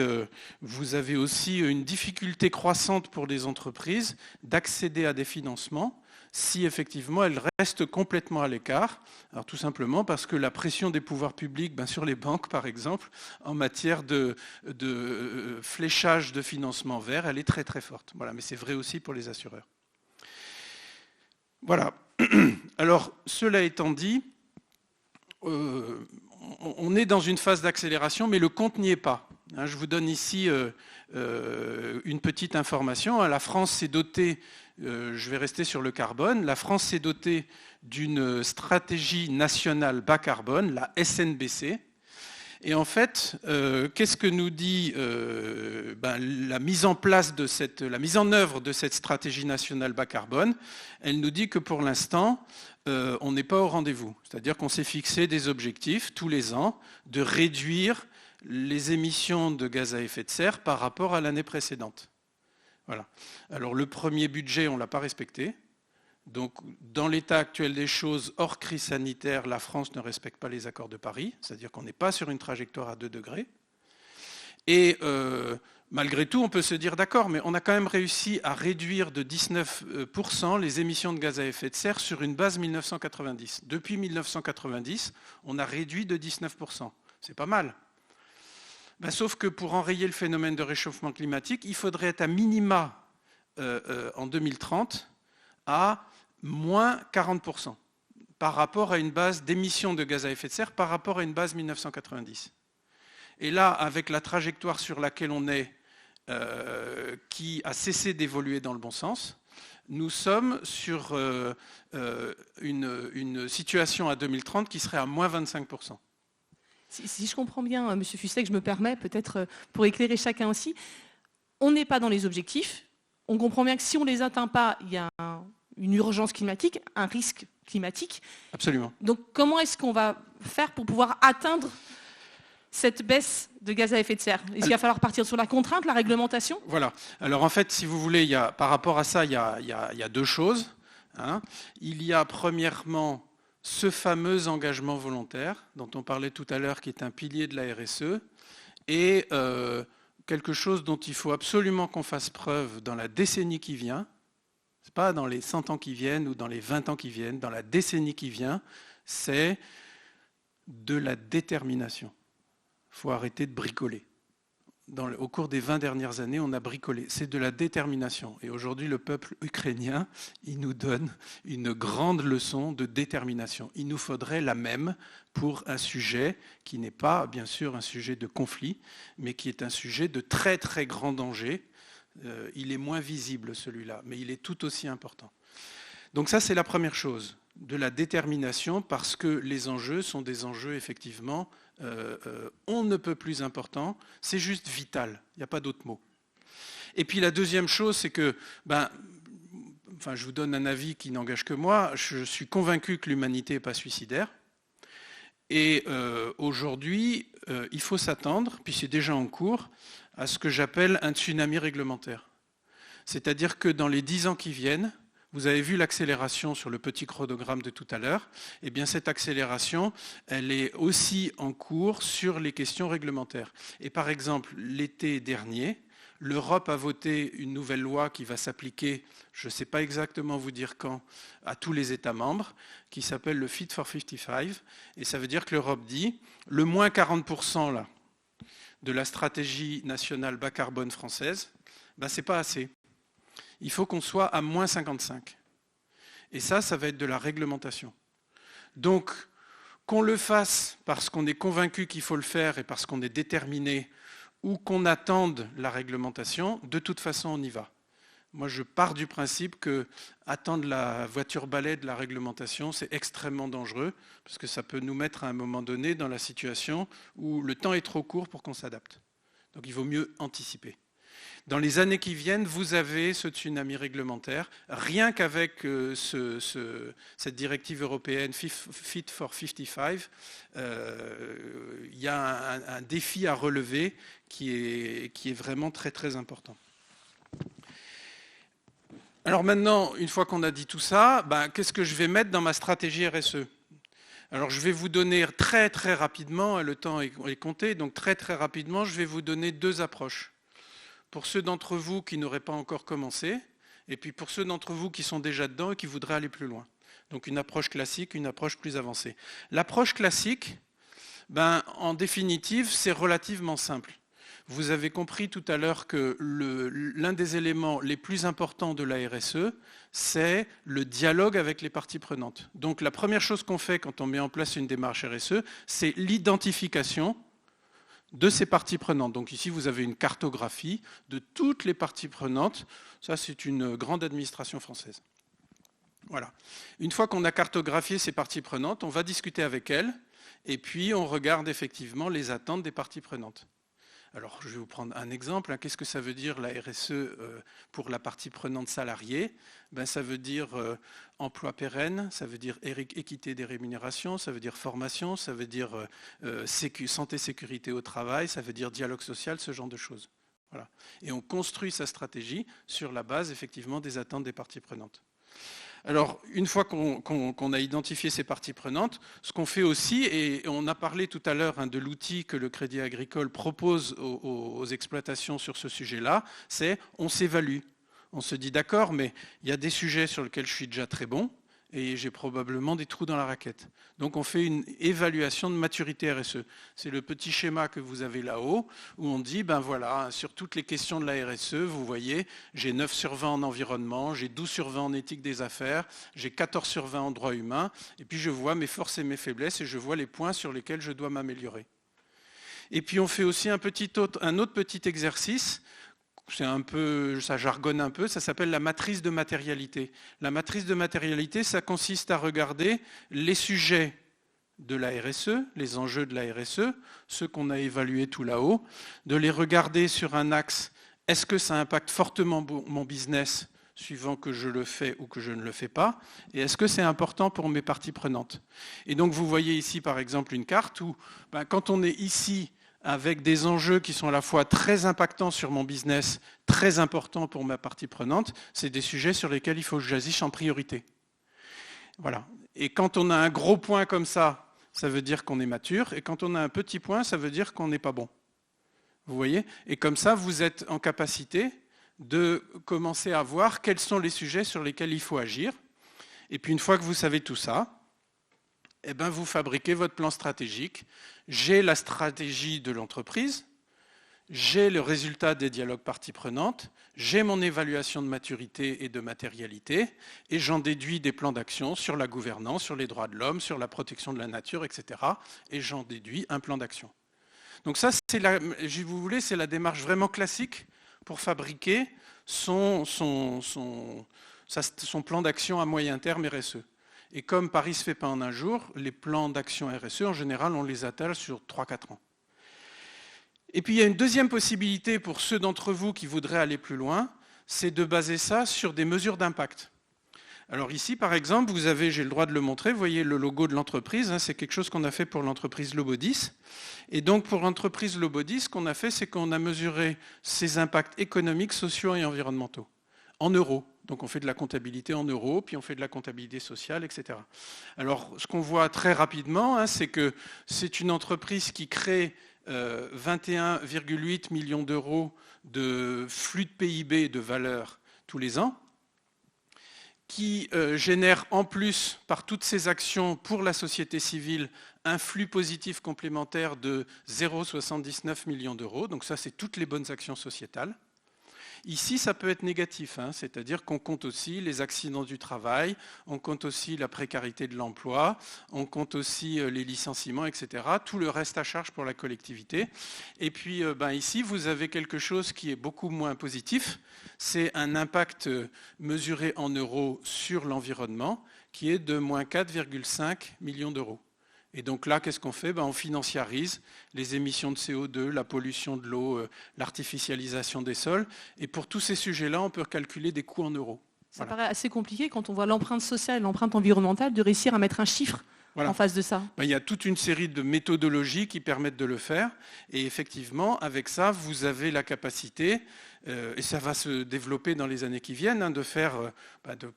vous avez aussi une difficulté croissante pour les entreprises d'accéder à des financements si effectivement elles restent complètement à l'écart. Alors tout simplement parce que la pression des pouvoirs publics, sur les banques par exemple, en matière de fléchage de financement vert, elle est très très forte. Voilà, mais c'est vrai aussi pour les assureurs. Voilà. Alors, cela étant dit, on est dans une phase d'accélération, mais le compte n'y est pas. Je vous donne ici une petite information. La France s'est dotée, je vais rester sur le carbone, la France s'est dotée d'une stratégie nationale bas carbone, la SNBC. Et en fait, qu'est-ce que nous dit la mise en œuvre de cette stratégie nationale bas carbone? Elle nous dit que pour l'instant, on n'est pas au rendez-vous. C'est-à-dire qu'on s'est fixé des objectifs tous les ans de réduire les émissions de gaz à effet de serre par rapport à l'année précédente. Voilà. Alors le premier budget, on ne l'a pas respecté. Donc, dans l'état actuel des choses, hors crise sanitaire, la France ne respecte pas les accords de Paris, c'est-à-dire qu'on n'est pas sur une trajectoire à 2 degrés. Et malgré tout, on peut se dire d'accord, mais on a quand même réussi à réduire de 19% les émissions de gaz à effet de serre sur une base 1990. Depuis 1990, on a réduit de 19%. C'est pas mal. Sauf que pour enrayer le phénomène de réchauffement climatique, il faudrait être à minima en 2030 à moins 40% par rapport à une base d'émissions de gaz à effet de serre par rapport à une base 1990. Et là, avec la trajectoire sur laquelle on est, qui a cessé d'évoluer dans le bon sens, nous sommes sur une situation à 2030 qui serait à moins 25%. Si je comprends bien, M. Fustek, je me permets, peut-être pour éclairer chacun aussi, on n'est pas dans les objectifs. On comprend bien que si on ne les atteint pas, il y a une urgence climatique, un risque climatique. Absolument. Donc comment est-ce qu'on va faire pour pouvoir atteindre cette baisse de gaz à effet de serre? Est-ce qu'il va falloir partir sur la contrainte, la réglementation? Voilà. Alors en fait, si vous voulez, par rapport à ça, il y a deux choses. Il y a premièrement ce fameux engagement volontaire dont on parlait tout à l'heure, qui est un pilier de la RSE, et quelque chose dont il faut absolument qu'on fasse preuve dans la décennie qui vient. Ce n'est pas dans les 100 ans qui viennent ou dans les 20 ans qui viennent, dans la décennie qui vient, c'est de la détermination. Il faut arrêter de bricoler. Au cours des 20 dernières années, on a bricolé. C'est de la détermination. Et aujourd'hui, le peuple ukrainien, il nous donne une grande leçon de détermination. Il nous faudrait la même pour un sujet qui n'est pas, bien sûr, un sujet de conflit, mais qui est un sujet de très, très grand danger. Il est moins visible, celui-là, mais il est tout aussi important. Donc ça, c'est la première chose, de la détermination, parce que les enjeux sont des enjeux, effectivement, on ne peut plus importants, c'est juste vital, il n'y a pas d'autre mot. Et puis la deuxième chose, c'est que, je vous donne un avis qui n'engage que moi, je suis convaincu que l'humanité n'est pas suicidaire. Et aujourd'hui, il faut s'attendre, puis c'est déjà en cours, à ce que j'appelle un tsunami réglementaire. C'est-à-dire que dans les 10 ans qui viennent, vous avez vu l'accélération sur le petit chronogramme de tout à l'heure, eh bien cette accélération, elle est aussi en cours sur les questions réglementaires. Et par exemple, l'été dernier, l'Europe a voté une nouvelle loi qui va s'appliquer, je ne sais pas exactement vous dire quand, à tous les États membres, qui s'appelle le Fit for 55. Et ça veut dire que l'Europe dit, le moins 40% là, de la stratégie nationale bas carbone française, ce n'est pas assez. Il faut qu'on soit à moins 55. Et ça va être de la réglementation. Donc, qu'on le fasse parce qu'on est convaincu qu'il faut le faire et parce qu'on est déterminé, ou qu'on attende la réglementation, de toute façon, on y va. Moi, je pars du principe que attendre la voiture balai de la réglementation, c'est extrêmement dangereux, parce que ça peut nous mettre à un moment donné dans la situation où le temps est trop court pour qu'on s'adapte. Donc il vaut mieux anticiper. Dans les années qui viennent, vous avez ce tsunami réglementaire, rien qu'avec cette directive européenne Fit for 55, il y a un défi à relever qui est vraiment très très important. Alors maintenant, une fois qu'on a dit tout ça, qu'est-ce que je vais mettre dans ma stratégie RSE ? Alors je vais vous donner très très rapidement, le temps est compté, donc très très rapidement, je vais vous donner deux approches. Pour ceux d'entre vous qui n'auraient pas encore commencé, et puis pour ceux d'entre vous qui sont déjà dedans et qui voudraient aller plus loin. Donc une approche classique, une approche plus avancée. L'approche classique, en définitive, c'est relativement simple. Vous avez compris tout à l'heure que l'un des éléments les plus importants de la RSE, c'est le dialogue avec les parties prenantes. Donc la première chose qu'on fait quand on met en place une démarche RSE, c'est l'identification de ces parties prenantes. Donc ici, vous avez une cartographie de toutes les parties prenantes. Ça, c'est une grande administration française. Voilà. Une fois qu'on a cartographié ces parties prenantes, on va discuter avec elles Et puis, on regarde effectivement les attentes des parties prenantes. Alors, je vais vous prendre un exemple. Qu'est-ce que ça veut dire la RSE pour la partie prenante salariée ? Ça veut dire emploi pérenne, ça veut dire équité des rémunérations, ça veut dire formation, ça veut dire santé, sécurité au travail, ça veut dire dialogue social, ce genre de choses. Voilà. Et on construit sa stratégie sur la base, effectivement, des attentes des parties prenantes. Alors, une fois qu'on a identifié ces parties prenantes, ce qu'on fait aussi, et on a parlé tout à l'heure de l'outil que le Crédit Agricole propose aux exploitations sur ce sujet-là, c'est on s'évalue. On se dit d'accord, mais il y a des sujets sur lesquels je suis déjà très bon et j'ai probablement des trous dans la raquette. Donc on fait une évaluation de maturité RSE. C'est le petit schéma que vous avez là-haut où on dit, voilà, sur toutes les questions de la RSE, vous voyez, j'ai 9 sur 20 en environnement, j'ai 12 sur 20 en éthique des affaires, j'ai 14 sur 20 en droit humain, et puis je vois mes forces et mes faiblesses et je vois les points sur lesquels je dois m'améliorer. Et puis on fait aussi un autre petit exercice. Ça jargonne un peu, ça s'appelle la matrice de matérialité. La matrice de matérialité, ça consiste à regarder les sujets de la RSE, les enjeux de la RSE, ceux qu'on a évalués tout là-haut, de les regarder sur un axe, est-ce que ça impacte fortement mon business suivant que je le fais ou que je ne le fais pas, et est-ce que c'est important pour mes parties prenantes. Et donc vous voyez ici par exemple une carte où quand on est ici avec des enjeux qui sont à la fois très impactants sur mon business, très importants pour ma partie prenante, c'est des sujets sur lesquels il faut que j'agisse en priorité. Voilà. Et quand on a un gros point comme ça, ça veut dire qu'on est mature, et quand on a un petit point, ça veut dire qu'on n'est pas bon. Vous voyez ? Et comme ça, vous êtes en capacité de commencer à voir quels sont les sujets sur lesquels il faut agir. Et puis une fois que vous savez tout ça, vous fabriquez votre plan stratégique. J'ai la stratégie de l'entreprise, j'ai le résultat des dialogues parties prenantes, j'ai mon évaluation de maturité et de matérialité, et j'en déduis des plans d'action sur la gouvernance, sur les droits de l'homme, sur la protection de la nature, etc. Et j'en déduis un plan d'action. Donc ça, c'est la démarche vraiment classique pour fabriquer son plan d'action à moyen terme RSE. Et comme Paris ne se fait pas en un jour, les plans d'action RSE, en général, on les attelle sur 3-4 ans. Et puis il y a une deuxième possibilité pour ceux d'entre vous qui voudraient aller plus loin, c'est de baser ça sur des mesures d'impact. Alors ici, par exemple, vous avez, j'ai le droit de le montrer, vous voyez le logo de l'entreprise, c'est quelque chose qu'on a fait pour l'entreprise Lobodis. Et donc pour l'entreprise Lobodis, ce qu'on a fait, c'est qu'on a mesuré ses impacts économiques, sociaux et environnementaux en euros. Donc on fait de la comptabilité en euros, puis on fait de la comptabilité sociale, etc. Alors ce qu'on voit très rapidement, c'est que c'est une entreprise qui crée 21,8 millions d'euros de flux de PIB de valeur tous les ans, qui génère en plus, par toutes ces actions pour la société civile, un flux positif complémentaire de 0,79 millions d'euros. Donc ça, c'est toutes les bonnes actions sociétales. Ici, ça peut être négatif, c'est-à-dire qu'on compte aussi les accidents du travail, on compte aussi la précarité de l'emploi, on compte aussi les licenciements, etc. Tout le reste à charge pour la collectivité. Et puis ici, vous avez quelque chose qui est beaucoup moins positif, c'est un impact mesuré en euros sur l'environnement qui est de moins 4,5 millions d'euros. Et donc là, qu'est-ce qu'on fait ? On financiarise les émissions de CO2, la pollution de l'eau, l'artificialisation des sols. Et pour tous ces sujets-là, on peut calculer des coûts en euros. Ça paraît assez compliqué quand on voit l'empreinte sociale et l'empreinte environnementale de réussir à mettre un chiffre en face de ça. Il y a toute une série de méthodologies qui permettent de le faire. Et effectivement, avec ça, vous avez la capacité, et ça va se développer dans les années qui viennent, de faire,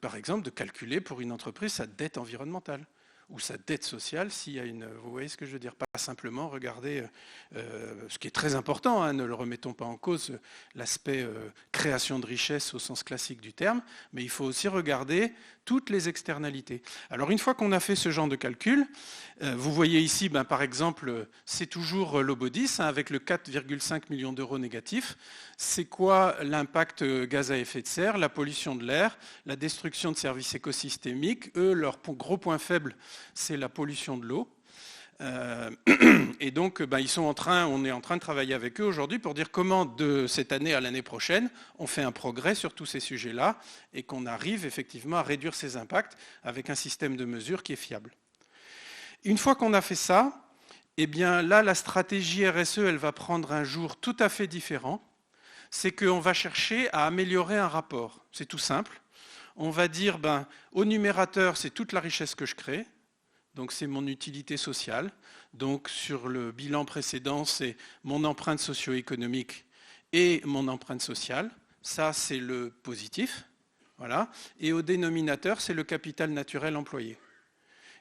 par exemple, de calculer pour une entreprise sa dette environnementale ou sa dette sociale, s'il y a une... Vous voyez ce que je veux dire ? Pas simplement regarder ce qui est très important, ne le remettons pas en cause, l'aspect création de richesse au sens classique du terme, mais il faut aussi regarder toutes les externalités. Alors une fois qu'on a fait ce genre de calcul, vous voyez ici, par exemple, c'est toujours Lobodis, avec le 4,5 millions d'euros négatifs. C'est quoi l'impact gaz à effet de serre, la pollution de l'air, la destruction de services écosystémiques. Eux, leur gros point faible, c'est la pollution de l'eau. Et donc, on est en train de travailler avec eux aujourd'hui pour dire comment, de cette année à l'année prochaine, on fait un progrès sur tous ces sujets-là et qu'on arrive effectivement à réduire ces impacts avec un système de mesure qui est fiable. Une fois qu'on a fait ça, Eh bien là, la stratégie RSE, elle va prendre un jour tout à fait différent. C'est qu'on va chercher à améliorer un rapport. C'est tout simple. On va dire, au numérateur, c'est toute la richesse que je crée. Donc c'est mon utilité sociale. Donc sur le bilan précédent, c'est mon empreinte socio-économique et mon empreinte sociale. Ça, c'est le positif. Voilà. Et au dénominateur, c'est le capital naturel employé.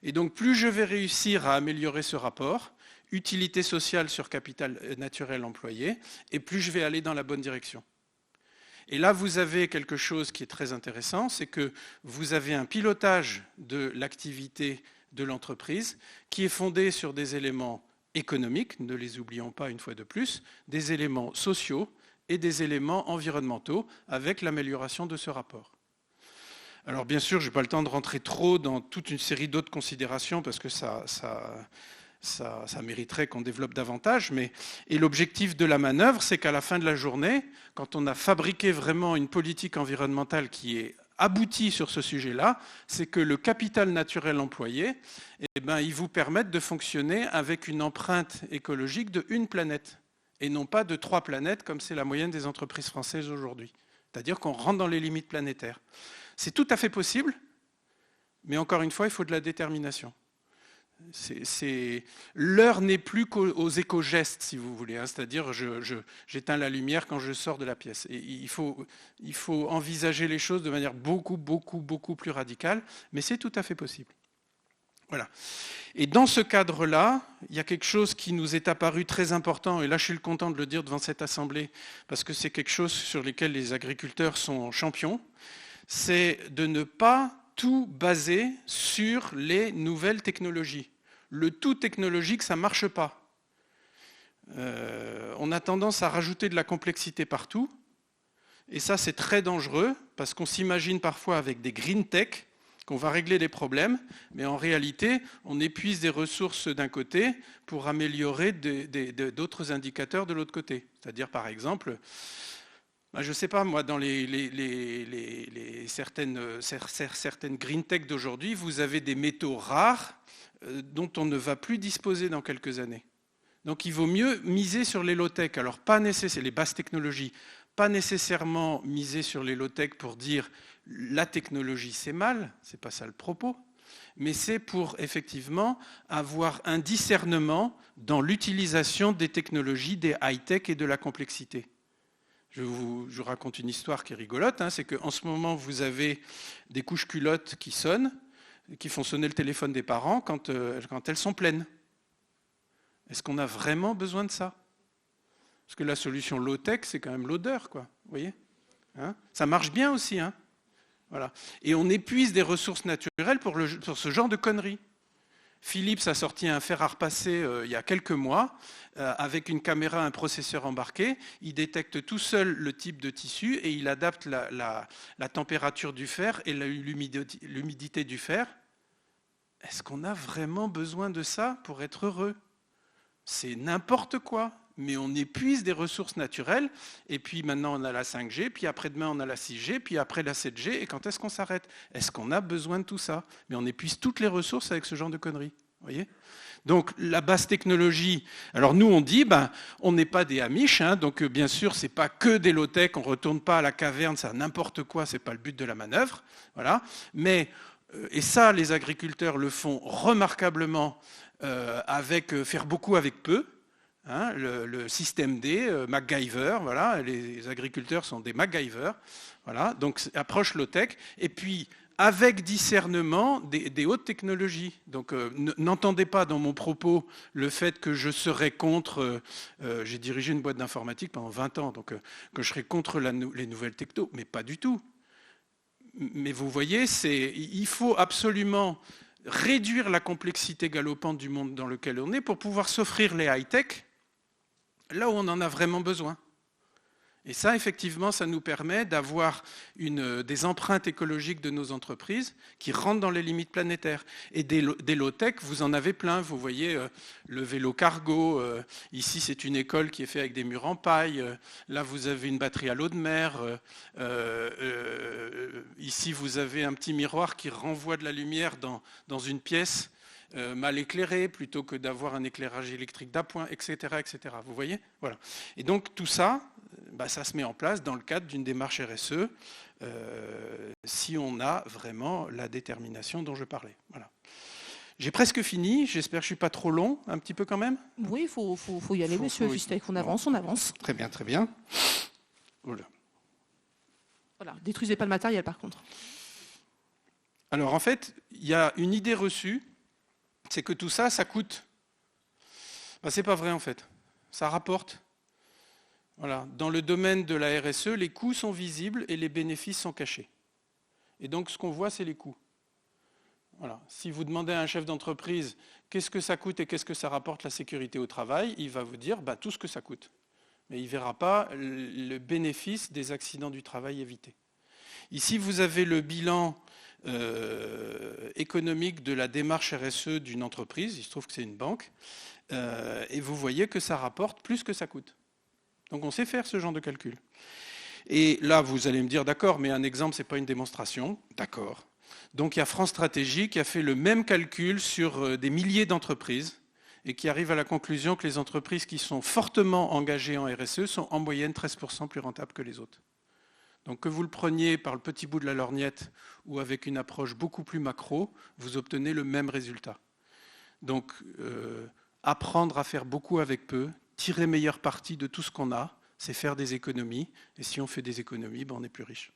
Et donc plus je vais réussir à améliorer ce rapport, utilité sociale sur capital naturel employé, et plus je vais aller dans la bonne direction. Et là, vous avez quelque chose qui est très intéressant, c'est que vous avez un pilotage de l'activité de l'entreprise qui est fondé sur des éléments économiques, ne les oublions pas une fois de plus, des éléments sociaux et des éléments environnementaux avec l'amélioration de ce rapport. Alors bien sûr, je n'ai pas le temps de rentrer trop dans toute une série d'autres considérations parce que ça mériterait qu'on développe davantage. Et l'objectif de la manœuvre, c'est qu'à la fin de la journée, quand on a fabriqué vraiment une politique environnementale qui est aboutie sur ce sujet-là, c'est que le capital naturel employé, il vous permette de fonctionner avec une empreinte écologique de une planète et non pas de 3 planètes comme c'est la moyenne des entreprises françaises aujourd'hui. C'est-à-dire qu'on rentre dans les limites planétaires. C'est tout à fait possible, mais encore une fois, il faut de la détermination. L'heure n'est plus qu'aux éco-gestes, si vous voulez, c'est-à-dire j'éteins la lumière quand je sors de la pièce. Et il faut envisager les choses de manière beaucoup plus radicale, mais c'est tout à fait possible. Voilà. Et dans ce cadre-là, il y a quelque chose qui nous est apparu très important, et là je suis content de le dire devant cette assemblée, parce que c'est quelque chose sur lequel les agriculteurs sont champions, c'est de ne pas tout baser sur les nouvelles technologies. Le tout technologique, ça ne marche pas. On a tendance à rajouter de la complexité partout, et ça c'est très dangereux, parce qu'on s'imagine parfois avec des green tech, qu'on va régler les problèmes, mais en réalité, on épuise des ressources d'un côté pour améliorer d'autres indicateurs de l'autre côté. C'est-à-dire, par exemple, je ne sais pas, moi, dans certaines green tech d'aujourd'hui, vous avez des métaux rares dont on ne va plus disposer dans quelques années. Donc il vaut mieux miser sur les low-tech. Alors, pas nécessairement les basses technologies, pas nécessairement miser sur les low-tech pour dire la technologie c'est mal, c'est pas ça le propos, mais c'est pour effectivement avoir un discernement dans l'utilisation des technologies, des high-tech et de la complexité. Je vous raconte une histoire qui est rigolote, c'est qu'en ce moment vous avez des couches culottes qui sonnent, qui font sonner le téléphone des parents quand elles sont pleines. Est-ce qu'on a vraiment besoin de ça ? Parce que la solution low-tech, c'est quand même l'odeur, quoi. Vous voyez ? Ça marche bien aussi, Voilà. Et on épuise des ressources naturelles pour ce genre de conneries. Philips a sorti un fer à repasser il y a quelques mois, avec une caméra, un processeur embarqué. Il détecte tout seul le type de tissu et il adapte la température du fer et l'humidité du fer. Est-ce qu'on a vraiment besoin de ça pour être heureux ? C'est n'importe quoi. Mais on épuise des ressources naturelles, et puis maintenant on a la 5G, puis après-demain on a la 6G, puis après la 7G, et quand est-ce qu'on s'arrête ? Est-ce qu'on a besoin de tout ça ? Mais on épuise toutes les ressources avec ce genre de conneries. Voyez ? Donc la basse technologie, alors nous on dit, on n'est pas des Amish, donc bien sûr c'est pas que des low-tech, on ne retourne pas à la caverne, ça n'importe quoi, c'est pas le but de la manœuvre, voilà. Mais, et ça les agriculteurs le font remarquablement, faire beaucoup avec peu. Le système D, MacGyver, voilà, les agriculteurs sont des MacGyver, voilà, donc approche low-tech, et puis avec discernement des hautes technologies. Donc n'entendez pas dans mon propos le fait que je serais contre, j'ai dirigé une boîte d'informatique pendant 20 ans, donc que je serais contre les nouvelles techno, mais pas du tout. Mais vous voyez, il faut absolument réduire la complexité galopante du monde dans lequel on est pour pouvoir s'offrir les high-tech là où on en a vraiment besoin. Et ça, effectivement, ça nous permet d'avoir des empreintes écologiques de nos entreprises qui rentrent dans les limites planétaires. Et des low-tech, vous en avez plein. Vous voyez le vélo cargo. Ici, c'est une école qui est faite avec des murs en paille. Là, vous avez une batterie à l'eau de mer. Ici, vous avez un petit miroir qui renvoie de la lumière dans une pièce. mal éclairé plutôt que d'avoir un éclairage électrique d'appoint, etc., etc. Vous voyez ? Voilà. Et donc tout ça, ça se met en place dans le cadre d'une démarche RSE si on a vraiment la détermination dont je parlais. Voilà. J'ai presque fini, j'espère que je ne suis pas trop long, un petit peu quand même. Oui, il faut y aller, monsieur Fustek, on avance. Très bien, très bien. Voilà. Voilà, détruisez pas le matériel par contre. Alors en fait, il y a une idée reçue, c'est que tout ça, ça coûte. C'est pas vrai en fait, ça rapporte. Voilà. Dans le domaine de la RSE, les coûts sont visibles et les bénéfices sont cachés. Et donc ce qu'on voit, c'est les coûts. Voilà. Si vous demandez à un chef d'entreprise qu'est-ce que ça coûte et qu'est-ce que ça rapporte la sécurité au travail, il va vous dire tout ce que ça coûte. Mais il ne verra pas le bénéfice des accidents du travail évités. Ici, vous avez le bilan économique de la démarche RSE d'une entreprise, il se trouve que c'est une banque, et vous voyez que ça rapporte plus que ça coûte. Donc on sait faire ce genre de calcul. Et là, vous allez me dire, d'accord, mais un exemple, ce n'est pas une démonstration. D'accord. Donc il y a France Stratégie qui a fait le même calcul sur des milliers d'entreprises et qui arrive à la conclusion que les entreprises qui sont fortement engagées en RSE sont en moyenne 13% plus rentables que les autres. Donc que vous le preniez par le petit bout de la lorgnette ou avec une approche beaucoup plus macro, vous obtenez le même résultat. Donc apprendre à faire beaucoup avec peu, tirer meilleure partie de tout ce qu'on a, c'est faire des économies. Et si on fait des économies, on est plus riche.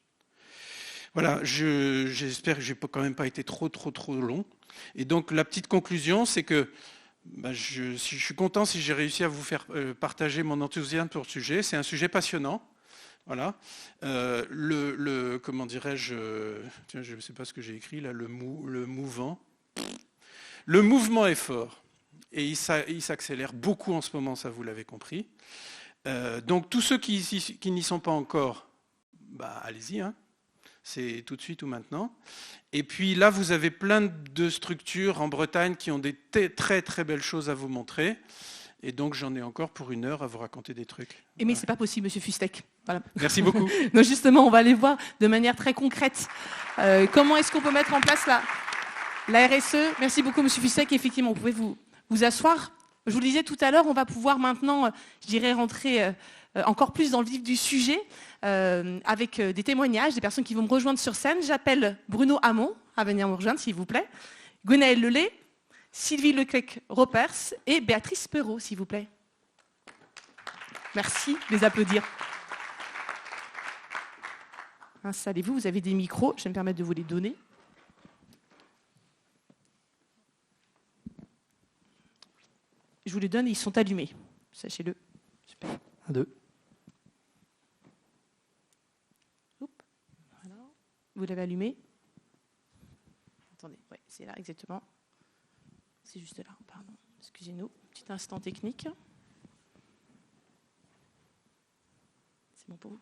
Voilà, j'espère que je n'ai quand même pas été trop long. Et donc la petite conclusion, c'est que je suis content si j'ai réussi à vous faire partager mon enthousiasme pour le sujet. C'est un sujet passionnant. Voilà. Comment dirais-je, tiens, je ne sais pas ce que j'ai écrit là, le mouvement. Le mouvement est fort et il s'accélère beaucoup en ce moment, ça vous l'avez compris. Donc tous ceux qui n'y sont pas encore, allez-y, hein. C'est tout de suite ou maintenant. Et puis là, vous avez plein de structures en Bretagne qui ont des très très belles choses à vous montrer. Et donc j'en ai encore pour 1 heure à vous raconter des trucs. Mais c'est pas possible, monsieur Fustek. Voilà. Merci beaucoup. Donc justement, on va aller voir de manière très concrète comment est-ce qu'on peut mettre en place la RSE. Merci beaucoup, monsieur Fustek. Effectivement, vous pouvez vous asseoir. Je vous le disais tout à l'heure, on va pouvoir maintenant, je dirais, rentrer encore plus dans le vif du sujet avec des témoignages, des personnes qui vont me rejoindre sur scène. J'appelle Bruno Hamon à venir me rejoindre, s'il vous plaît. Gwenaëlle Lelay, Sylvie Leclerc-Ropers et Béatrice Perrault, s'il vous plaît. Merci de les applaudir. Installez-vous, vous avez des micros, je vais me permettre de vous les donner. Je vous les donne et ils sont allumés, sachez-le. Super. 1, 2. Voilà. Vous l'avez allumé? Attendez, oui, c'est là exactement. C'est juste là, pardon. Excusez-nous, petit instant technique. C'est bon pour vous?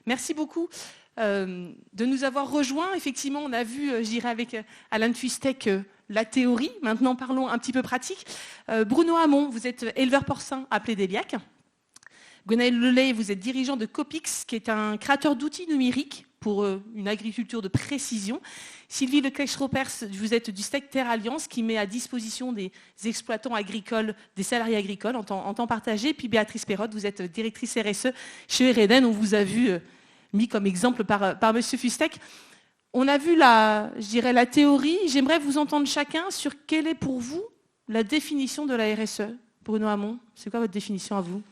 Merci beaucoup de nous avoir rejoints. Effectivement, on a vu, je dirais avec Alain Fustek, la théorie. Maintenant, parlons un petit peu pratique. Bruno Hamon, vous êtes éleveur porcin à Plédéliac. Gwenaëlle Lelay, vous êtes dirigeant de Copix, qui est un créateur d'outils numériques pour une agriculture de précision. Sylvie Leclerc-Ropers, vous êtes du STEC Terre Alliance, qui met à disposition des exploitants agricoles, des salariés agricoles en temps partagé. Puis Béatrice Perrault, vous êtes directrice RSE chez Ereden. On vous a vu mis comme exemple par monsieur Fustek. On a vu la théorie. J'aimerais vous entendre chacun sur quelle est pour vous la définition de la RSE. Bruno Hamon, c'est quoi votre définition à vous?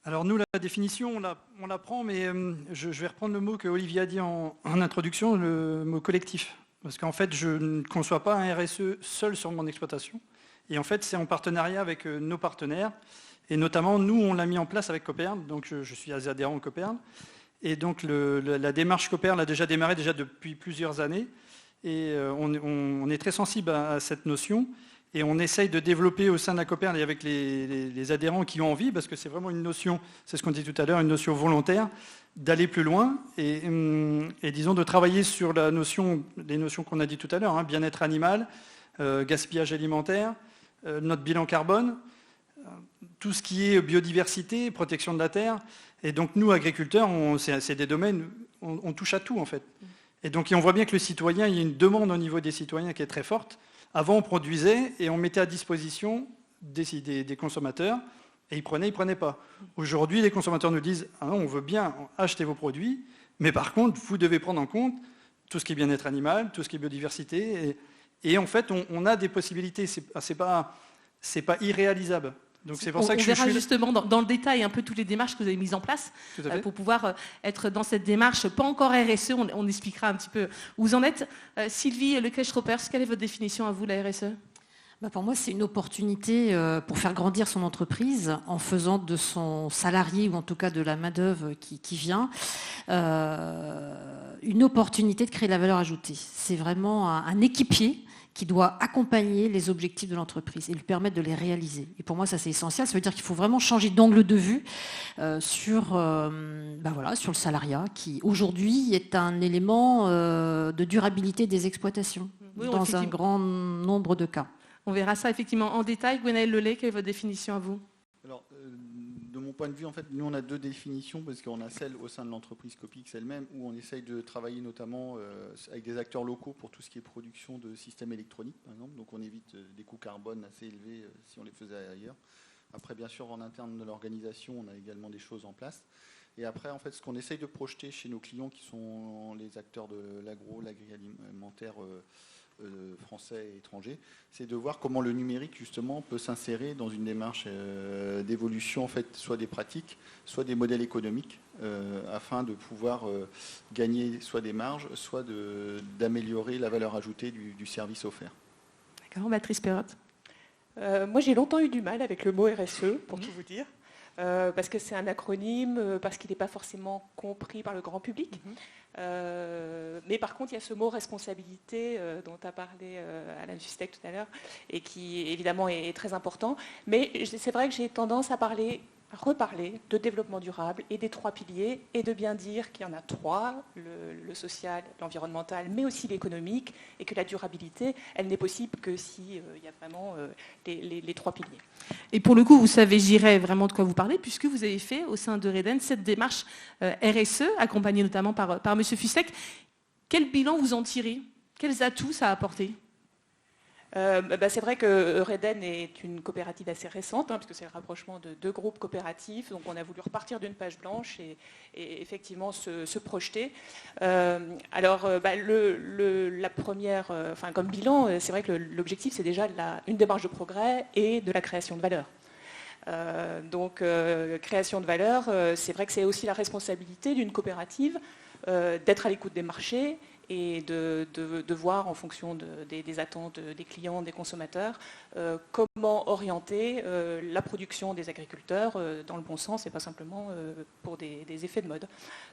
Alors nous, la définition, on la prend, mais je vais reprendre le mot que Olivier a dit en introduction, le mot collectif. Parce qu'en fait, je ne conçois pas un RSE seul sur mon exploitation. Et en fait, c'est en partenariat avec nos partenaires. Et notamment, nous, on l'a mis en place avec Copern. Donc je suis adhérent au Copern. Et donc la démarche Copern a déjà démarré depuis plusieurs années. Et on est très sensible à cette notion. Et on essaye de développer au sein de la Copern et avec les adhérents qui ont envie, parce que c'est vraiment une notion, c'est ce qu'on dit tout à l'heure, une notion volontaire, d'aller plus loin et disons de travailler sur les notions qu'on a dit tout à l'heure, hein, bien-être animal, gaspillage alimentaire, notre bilan carbone, tout ce qui est biodiversité, protection de la terre. Et donc nous, agriculteurs, c'est des domaines, on touche à tout en fait. Et donc on voit bien que le citoyen, il y a une demande au niveau des citoyens qui est très forte. Avant, on produisait et on mettait à disposition des consommateurs, et ils prenaient pas. Aujourd'hui, les consommateurs nous disent « Ah non, on veut bien acheter vos produits, mais par contre, vous devez prendre en compte tout ce qui est bien-être animal, tout ce qui est biodiversité. » Et en fait, on a des possibilités, c'est pas irréalisable. Donc c'est pour ça que on verra justement dans le détail un peu toutes les démarches que vous avez mises en place pour pouvoir être dans cette démarche, pas encore RSE, on expliquera un petit peu où vous en êtes. Sylvie Leclerc-Schroppers, quelle est votre définition à vous, la RSE ? Pour moi, c'est une opportunité pour faire grandir son entreprise en faisant de son salarié, ou en tout cas de la main-d'œuvre qui vient, une opportunité de créer de la valeur ajoutée. C'est vraiment un équipier qui doit accompagner les objectifs de l'entreprise et lui permettre de les réaliser. Et pour moi, ça c'est essentiel. Ça veut dire qu'il faut vraiment changer d'angle de vue sur le salariat, qui aujourd'hui est un élément de durabilité des exploitations dans un grand nombre de cas. On verra ça effectivement en détail. Gwenaëlle Lelay, quelle est votre définition à vous ? Alors, de mon point de vue, en fait, nous on a deux définitions, parce qu'on a celle au sein de l'entreprise Copix elle-même, où on essaye de travailler notamment avec des acteurs locaux pour tout ce qui est production de systèmes électroniques, par exemple. Donc on évite des coûts carbone assez élevés si on les faisait ailleurs. Après, bien sûr, en interne de l'organisation, on a également des choses en place. Et après, en fait, ce qu'on essaye de projeter chez nos clients, qui sont les acteurs de l'agro, l'agroalimentaire français et étrangers, c'est de voir comment le numérique justement peut s'insérer dans une démarche d'évolution, en fait, soit des pratiques, soit des modèles économiques, afin de pouvoir gagner soit des marges, soit d'améliorer la valeur ajoutée du service offert. D'accord, Béatrice Perrotte. Moi, j'ai longtemps eu du mal avec le mot RSE, pour tout vous dire. Parce que c'est un acronyme, parce qu'il n'est pas forcément compris par le grand public. Mais par contre, il y a ce mot responsabilité dont a parlé Alain Fustek tout à l'heure, et qui évidemment est très important. Mais c'est vrai que j'ai tendance à reparler de développement durable et des 3 piliers, et de bien dire qu'il y en a 3, le social, l'environnemental, mais aussi l'économique, et que la durabilité, elle n'est possible que s'il y a vraiment les 3 piliers. Et pour le coup, vous savez, j'irai vraiment de quoi vous parlez, puisque vous avez fait au sein de Reden cette démarche RSE, accompagnée notamment par M. Fustek. Quel bilan vous en tirez ? Quels atouts ça a apporté ? C'est vrai que Reden est une coopérative assez récente, puisque c'est le rapprochement de 2 groupes coopératifs. Donc on a voulu repartir d'une page blanche et effectivement se projeter. La première, comme bilan, c'est vrai que l'objectif, c'est déjà une démarche de progrès et de la création de valeur. Création de valeur, c'est vrai que c'est aussi la responsabilité d'une coopérative d'être à l'écoute des marchés et de voir en fonction des attentes des clients, des consommateurs, comment orienter la production des agriculteurs dans le bon sens et pas simplement pour des effets de mode.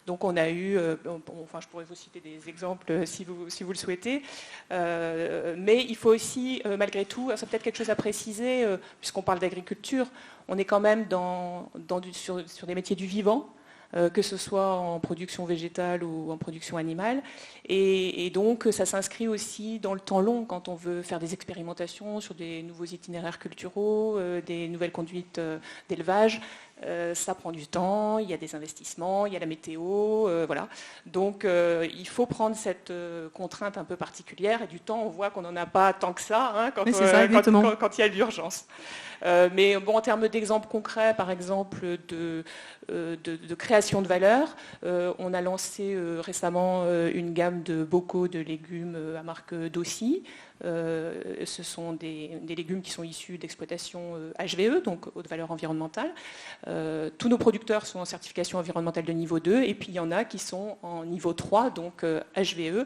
Donc on a eu, je pourrais vous citer des exemples si vous le souhaitez, mais il faut aussi, malgré tout, c'est peut-être quelque chose à préciser, puisqu'on parle d'agriculture, on est quand même sur des métiers du vivant, que ce soit en production végétale ou en production animale. Et donc, ça s'inscrit aussi dans le temps long quand on veut faire des expérimentations sur des nouveaux itinéraires culturaux, des nouvelles conduites d'élevage. Ça prend du temps, il y a des investissements, il y a la météo, voilà. Donc, il faut prendre cette contrainte un peu particulière. Et du temps, on voit qu'on n'en a pas tant que ça, quand il y a de l'urgence. Mais bon, en termes d'exemples concrets, par exemple, de création de valeur, on a lancé récemment une gamme de bocaux de légumes à marque Dossi. Ce sont des légumes qui sont issus d'exploitation HVE, donc haute valeur environnementale. Tous nos producteurs sont en certification environnementale de niveau 2, et puis il y en a qui sont en niveau 3, donc HVE.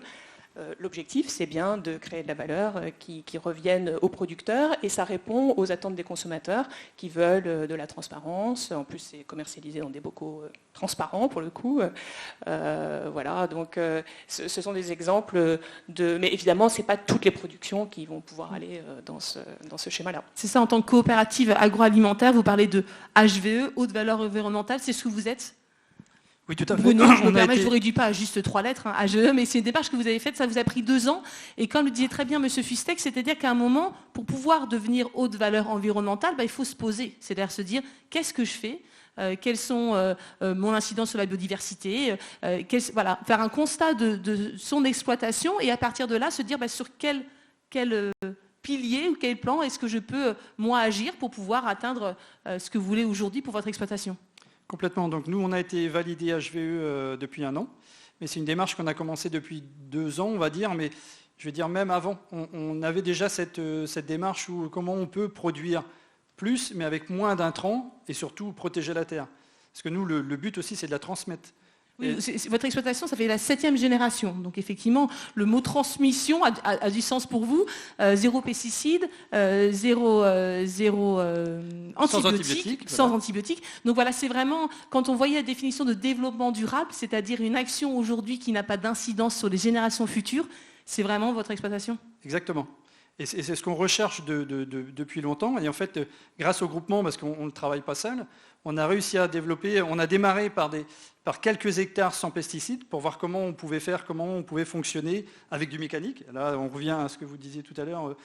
L'objectif, c'est bien de créer de la valeur qui revienne aux producteurs, et ça répond aux attentes des consommateurs qui veulent de la transparence. En plus, c'est commercialisé dans des bocaux transparents pour le coup. Voilà, donc ce sont des exemples mais évidemment, ce n'est pas toutes les productions qui vont pouvoir aller dans ce schéma-là. C'est ça, en tant que coopérative agroalimentaire, vous parlez de HVE, haute valeur environnementale, c'est ce que vous êtes ? Oui, tout à fait. Bruno, je vous réduis pas à juste 3 lettres, HVE, mais c'est une démarche que vous avez faite, ça vous a pris 2 ans. Et comme le disait très bien M. Fustek, c'est-à-dire qu'à un moment, pour pouvoir devenir haute valeur environnementale, il faut se poser. C'est-à-dire se dire, qu'est-ce que je fais ? Quelles sont mon incidence sur la biodiversité, faire un constat de son exploitation, et à partir de là, se dire sur quelle piliers ou quel plan est-ce que je peux, moi, agir pour pouvoir atteindre ce que vous voulez aujourd'hui pour votre exploitation? Complètement. Donc nous, on a été validé HVE depuis 1 an, mais c'est une démarche qu'on a commencée depuis 2 ans, on va dire, mais je vais dire même avant. On avait déjà cette démarche où comment on peut produire plus, mais avec moins d'intrants, et surtout protéger la terre. Parce que nous, le but aussi, c'est de la transmettre. Oui, votre exploitation, ça fait la 7e génération. Donc effectivement, le mot transmission a du sens pour vous. 0 pesticides, 0 antibiotiques, sans antibiotiques. Donc voilà, c'est vraiment, quand on voyait la définition de développement durable, c'est-à-dire une action aujourd'hui qui n'a pas d'incidence sur les générations futures, c'est vraiment votre exploitation? Exactement. Et c'est ce qu'on recherche depuis longtemps. Et en fait, grâce au groupement, parce qu'on ne travaille pas seul, on a réussi à développer, on a démarré par quelques hectares sans pesticides pour voir comment on pouvait faire, comment on pouvait fonctionner avec du mécanique. Là, on revient à ce que vous disiez tout à l'heure,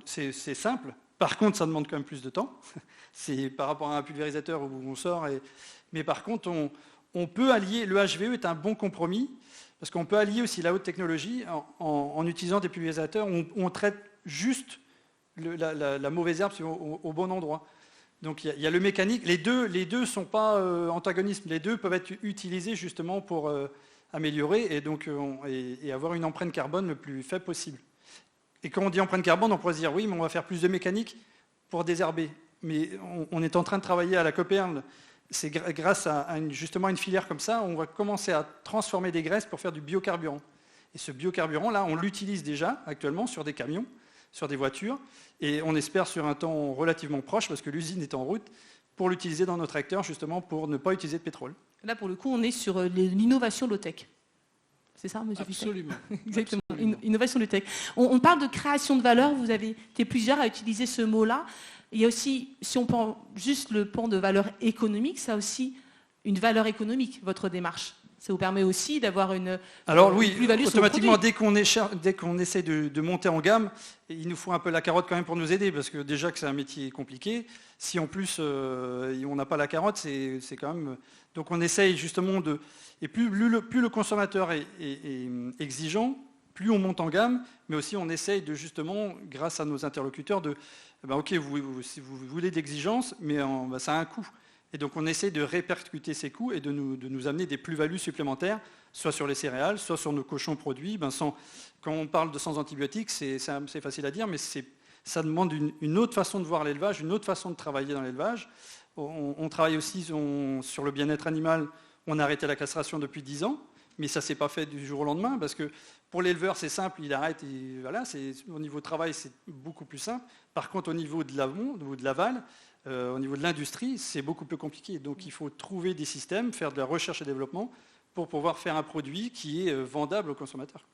c'est simple. Par contre, ça demande quand même plus de temps. C'est par rapport à un pulvérisateur où on sort. Mais par contre, on peut allier, le HVE est un bon compromis, parce qu'on peut allier aussi la haute technologie en utilisant des pulvérisateurs où on traite juste la mauvaise herbe au bon endroit. Donc il y a le mécanique. Les deux ne sont pas antagonistes. Les deux peuvent être utilisés justement pour améliorer et avoir une empreinte carbone le plus faible possible. Et quand on dit empreinte carbone, on pourrait se dire oui, mais on va faire plus de mécanique pour désherber. Mais on est en train de travailler à la Coperne. C'est grâce à justement une filière comme ça, on va commencer à transformer des graisses pour faire du biocarburant. Et ce biocarburant-là, on l'utilise déjà actuellement sur des camions, sur des voitures, et on espère sur un temps relativement proche, parce que l'usine est en route, pour l'utiliser dans nos tracteurs, justement pour ne pas utiliser de pétrole. Là, pour le coup, on est sur l'innovation low-tech. C'est ça, monsieur Fischer? Absolument. Exactement, Absolument. Innovation low-tech. On parle de création de valeur, vous avez été plusieurs à utiliser ce mot-là. Il y a aussi, si on prend juste le pan de valeur économique, ça a aussi une valeur économique, votre démarche. Ça vous permet aussi d'avoir une plus-value automatiquement, dès qu'on essaie de monter en gamme, il nous faut un peu la carotte quand même pour nous aider, parce que déjà que c'est un métier compliqué, si en plus on n'a pas la carotte, c'est quand même... Donc on essaye justement de... Et plus le consommateur est exigeant, plus on monte en gamme, mais aussi on essaye de justement, grâce à nos interlocuteurs, ok, si vous voulez d'exigence, mais ça a un coût. Et donc on essaie de répercuter ces coûts et de nous amener des plus-values supplémentaires, soit sur les céréales, soit sur nos cochons produits. Quand on parle de sans antibiotiques, c'est facile à dire, mais ça demande une autre façon de voir l'élevage, une autre façon de travailler dans l'élevage. On travaille aussi sur le bien-être animal. On a arrêté la castration depuis 10 ans, mais ça ne s'est pas fait du jour au lendemain, parce que pour l'éleveur, c'est simple, il arrête, et voilà, au niveau travail, c'est beaucoup plus simple. Par contre, au niveau de l'amont, au niveau de l'aval, au niveau de l'industrie, c'est beaucoup plus compliqué. Donc il faut trouver des systèmes, faire de la recherche et développement pour pouvoir faire un produit qui est vendable aux consommateurs.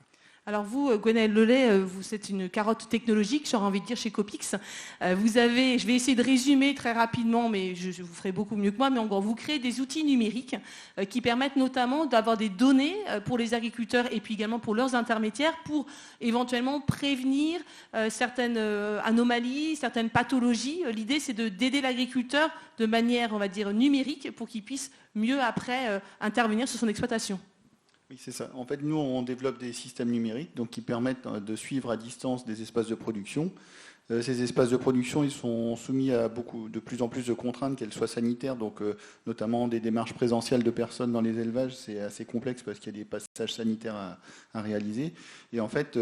Alors vous, Gwenaëlle Lelay, vous êtes une carotte technologique, j'aurais envie de dire, chez Copix. Je vais essayer de résumer très rapidement, mais je vous ferai beaucoup mieux que moi, mais en gros, vous créez des outils numériques qui permettent notamment d'avoir des données pour les agriculteurs et puis également pour leurs intermédiaires pour éventuellement prévenir certaines anomalies, certaines pathologies. L'idée, c'est d'aider l'agriculteur de manière, on va dire, numérique pour qu'il puisse mieux après intervenir sur son exploitation. Oui, c'est ça. En fait, nous, on développe des systèmes numériques donc, qui permettent de suivre à distance des espaces de production. Ces espaces de production, ils sont soumis à de plus en plus de contraintes, qu'elles soient sanitaires, donc notamment des démarches présentielles de personnes dans les élevages, c'est assez complexe parce qu'il y a des passages sanitaires à réaliser. Et en fait,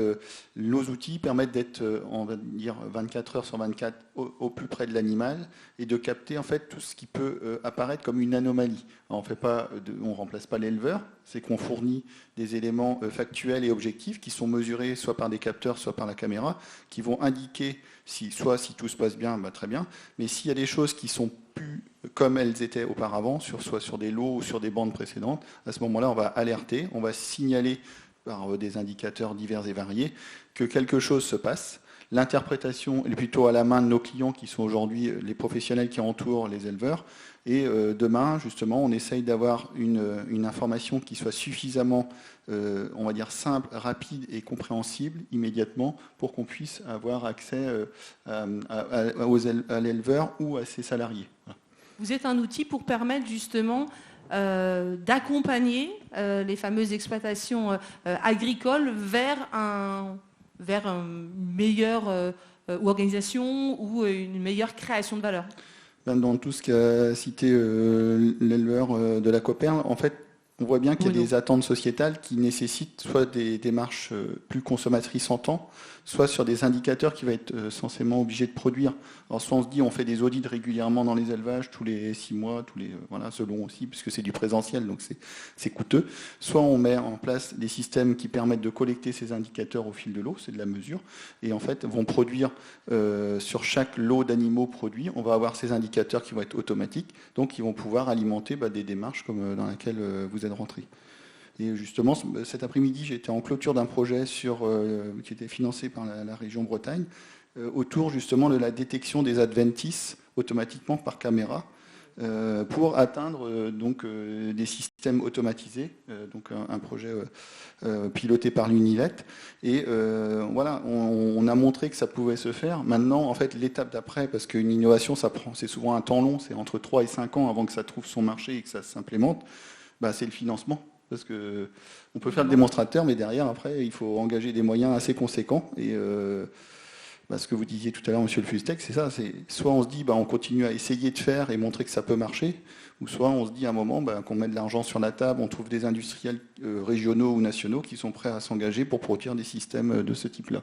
nos outils permettent d'être, on va dire, 24 heures sur 24 au plus près de l'animal et de capter en fait tout ce qui peut apparaître comme une anomalie. Alors, on ne remplace pas l'éleveur, c'est qu'on fournit des éléments factuels et objectifs qui sont mesurés soit par des capteurs, soit par la caméra, qui vont indiquer si tout se passe bien, très bien, mais s'il y a des choses qui sont plus comme elles étaient auparavant, soit sur des lots ou sur des bandes précédentes, à ce moment-là, on va alerter, on va signaler par des indicateurs divers et variés que quelque chose se passe. L'interprétation est plutôt à la main de nos clients qui sont aujourd'hui les professionnels qui entourent les éleveurs. Et demain, justement, on essaye d'avoir une information qui soit suffisamment, on va dire, simple, rapide et compréhensible immédiatement pour qu'on puisse avoir accès à l'éleveur ou à ses salariés. Vous êtes un outil pour permettre justement d'accompagner les fameuses exploitations agricoles vers vers une meilleure organisation ou une meilleure création de valeur? Dans tout ce qu'a cité l'éleveur de la Copperle, en fait, on voit bien qu'il y a des attentes sociétales qui nécessitent soit des démarches plus consommatrices en temps, soit sur des indicateurs qui vont être censément obligés de produire. Alors soit on se dit on fait des audits régulièrement dans les élevages tous les 6 mois, selon aussi, puisque c'est du présentiel, donc c'est coûteux. Soit on met en place des systèmes qui permettent de collecter ces indicateurs au fil de l'eau, c'est de la mesure, et en fait vont produire sur chaque lot d'animaux produits, on va avoir ces indicateurs qui vont être automatiques, donc ils vont pouvoir alimenter des démarches comme dans laquelle vous êtes rentré. Et justement, cet après-midi, j'étais en clôture d'un projet qui était financé par la région Bretagne, autour justement de la détection des adventices automatiquement par caméra, pour atteindre des systèmes automatisés, donc un projet piloté par l'Unilet. Et voilà, on a montré que ça pouvait se faire. Maintenant, en fait, l'étape d'après, parce qu'une innovation, c'est souvent un temps long, c'est entre 3 et 5 ans avant que ça trouve son marché et que ça s'implémente, c'est le financement. Parce qu'on peut faire le démonstrateur, mais derrière, après, il faut engager des moyens assez conséquents. Et ce que vous disiez tout à l'heure, monsieur le Fustec, c'est ça. C'est soit on se dit, on continue à essayer de faire et montrer que ça peut marcher, ou soit on se dit à un moment qu'on met de l'argent sur la table, on trouve des industriels régionaux ou nationaux qui sont prêts à s'engager pour produire des systèmes de ce type-là.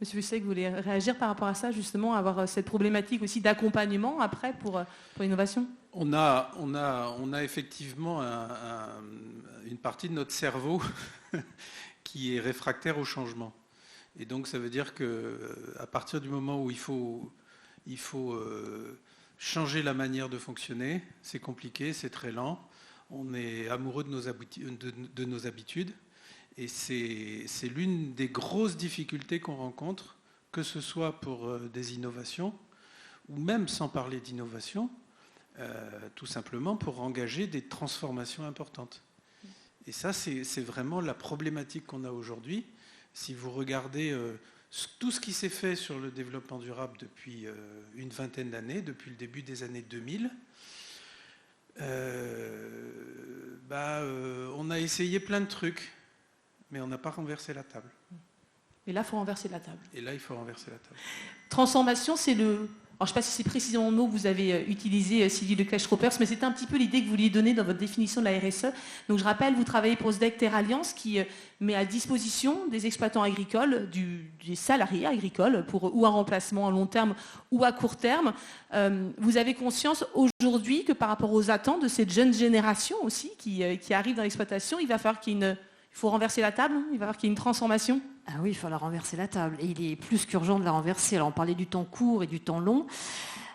Monsieur Fustec, vous voulez réagir par rapport à ça, justement, avoir cette problématique aussi d'accompagnement après pour l'innovation? On a effectivement une partie de notre cerveau qui est réfractaire au changement. Et donc ça veut dire qu'à partir du moment où il faut changer la manière de fonctionner, c'est compliqué, c'est très lent, on est amoureux de nos habitudes. Et c'est l'une des grosses difficultés qu'on rencontre, que ce soit pour des innovations, ou même sans parler d'innovation, tout simplement pour engager des transformations importantes. Et ça, c'est vraiment la problématique qu'on a aujourd'hui. Si vous regardez tout ce qui s'est fait sur le développement durable depuis une vingtaine d'années, depuis le début des années 2000, on a essayé plein de trucs, mais on n'a pas renversé la table. Et là, il faut renverser la table. Transformation, c'est le... Alors, je ne sais pas si c'est précisément le mot que vous avez utilisé, Sylvie Leclerc-Schroppers, mais c'était un petit peu l'idée que vous vouliez donner dans votre définition de la RSE. Donc, je rappelle, vous travaillez pour SDEC Terre Alliance, qui met à disposition des exploitants agricoles, des salariés agricoles, pour ou un remplacement à long terme ou à court terme. Vous avez conscience aujourd'hui que par rapport aux attentes de cette jeune génération aussi, qui arrive dans l'exploitation, il va falloir il faut renverser la table, il va falloir qu'il y ait une transformation? Ah oui, il faut la renverser la table. Et il est plus qu'urgent de la renverser. Alors on parlait du temps court et du temps long.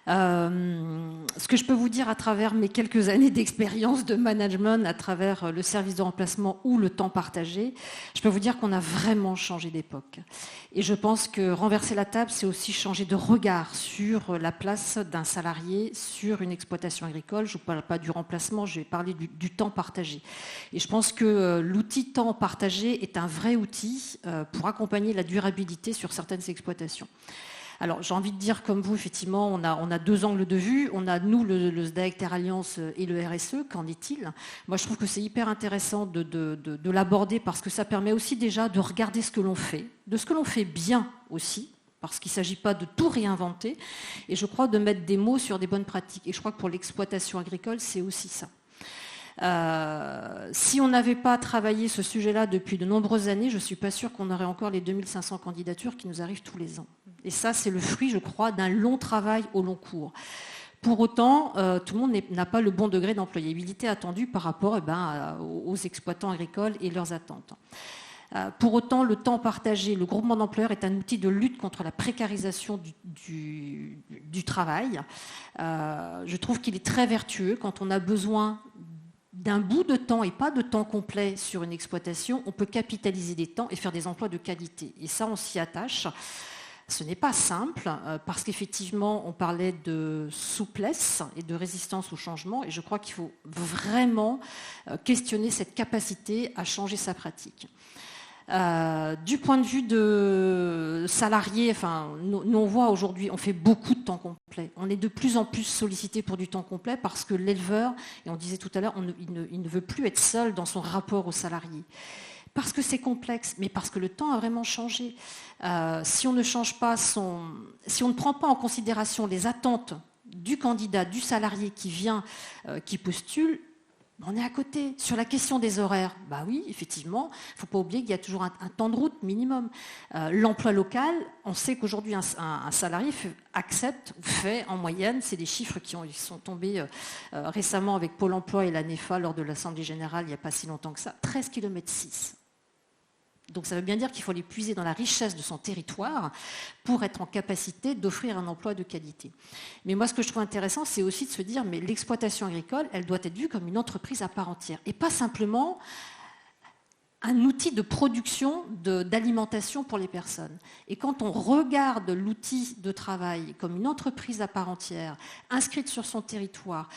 Ce que je peux vous dire à travers mes quelques années d'expérience de management, à travers le service de remplacement ou le temps partagé, je peux vous dire qu'on a vraiment changé d'époque. Et je pense que renverser la table, c'est aussi changer de regard sur la place d'un salarié sur une exploitation agricole. Je ne parle pas du remplacement, je vais parler du temps partagé. Et je pense que l'outil temps partagé est un vrai outil pour accompagner la durabilité sur certaines exploitations. Alors, j'ai envie de dire, comme vous, effectivement, on a deux angles de vue. On a, nous, le SDEC Terre Alliance et le RSE. Qu'en est-il? Moi, je trouve que c'est hyper intéressant de l'aborder parce que ça permet aussi déjà de regarder ce que l'on fait, de ce que l'on fait bien aussi, parce qu'il ne s'agit pas de tout réinventer. Et je crois de mettre des mots sur des bonnes pratiques. Et je crois que pour l'exploitation agricole, c'est aussi ça. Si on n'avait pas travaillé ce sujet-là depuis de nombreuses années, je ne suis pas sûre qu'on aurait encore les 2500 candidatures qui nous arrivent tous les ans. Et ça, c'est le fruit, je crois, d'un long travail au long cours. Pour autant, tout le monde n'a pas le bon degré d'employabilité attendu par rapport aux exploitants agricoles et leurs attentes. Pour autant, le temps partagé, le groupement d'employeurs est un outil de lutte contre la précarisation du travail. Je trouve qu'il est très vertueux quand on a besoin d'un bout de temps et pas de temps complet sur une exploitation. On peut capitaliser des temps et faire des emplois de qualité. Et ça, on s'y attache. Ce n'est pas simple parce qu'effectivement, on parlait de souplesse et de résistance au changement. Et je crois qu'il faut vraiment questionner cette capacité à changer sa pratique. Du point de vue de salariés, nous on voit aujourd'hui, on fait beaucoup de temps complet. On est de plus en plus sollicité pour du temps complet parce que l'éleveur, et on disait tout à l'heure, il ne veut plus être seul dans son rapport aux salariés. Parce que c'est complexe, mais parce que le temps a vraiment changé. Si on ne change pas si on ne prend pas en considération les attentes du candidat, du salarié qui vient, qui postule, on est à côté. Sur la question des horaires, bah oui, effectivement, il ne faut pas oublier qu'il y a toujours un temps de route minimum. L'emploi local, on sait qu'aujourd'hui un salarié accepte ou fait en moyenne, c'est des chiffres qui sont tombés récemment avec Pôle emploi et la NEFA lors de l'Assemblée générale il n'y a pas si longtemps que ça, 13,6 km. Donc ça veut bien dire qu'il faut les puiser dans la richesse de son territoire pour être en capacité d'offrir un emploi de qualité. Mais moi, ce que je trouve intéressant, c'est aussi de se dire, mais l'exploitation agricole, elle doit être vue comme une entreprise à part entière et pas simplement un outil de production d'alimentation pour les personnes. Et quand on regarde l'outil de travail comme une entreprise à part entière, inscrite sur son territoire,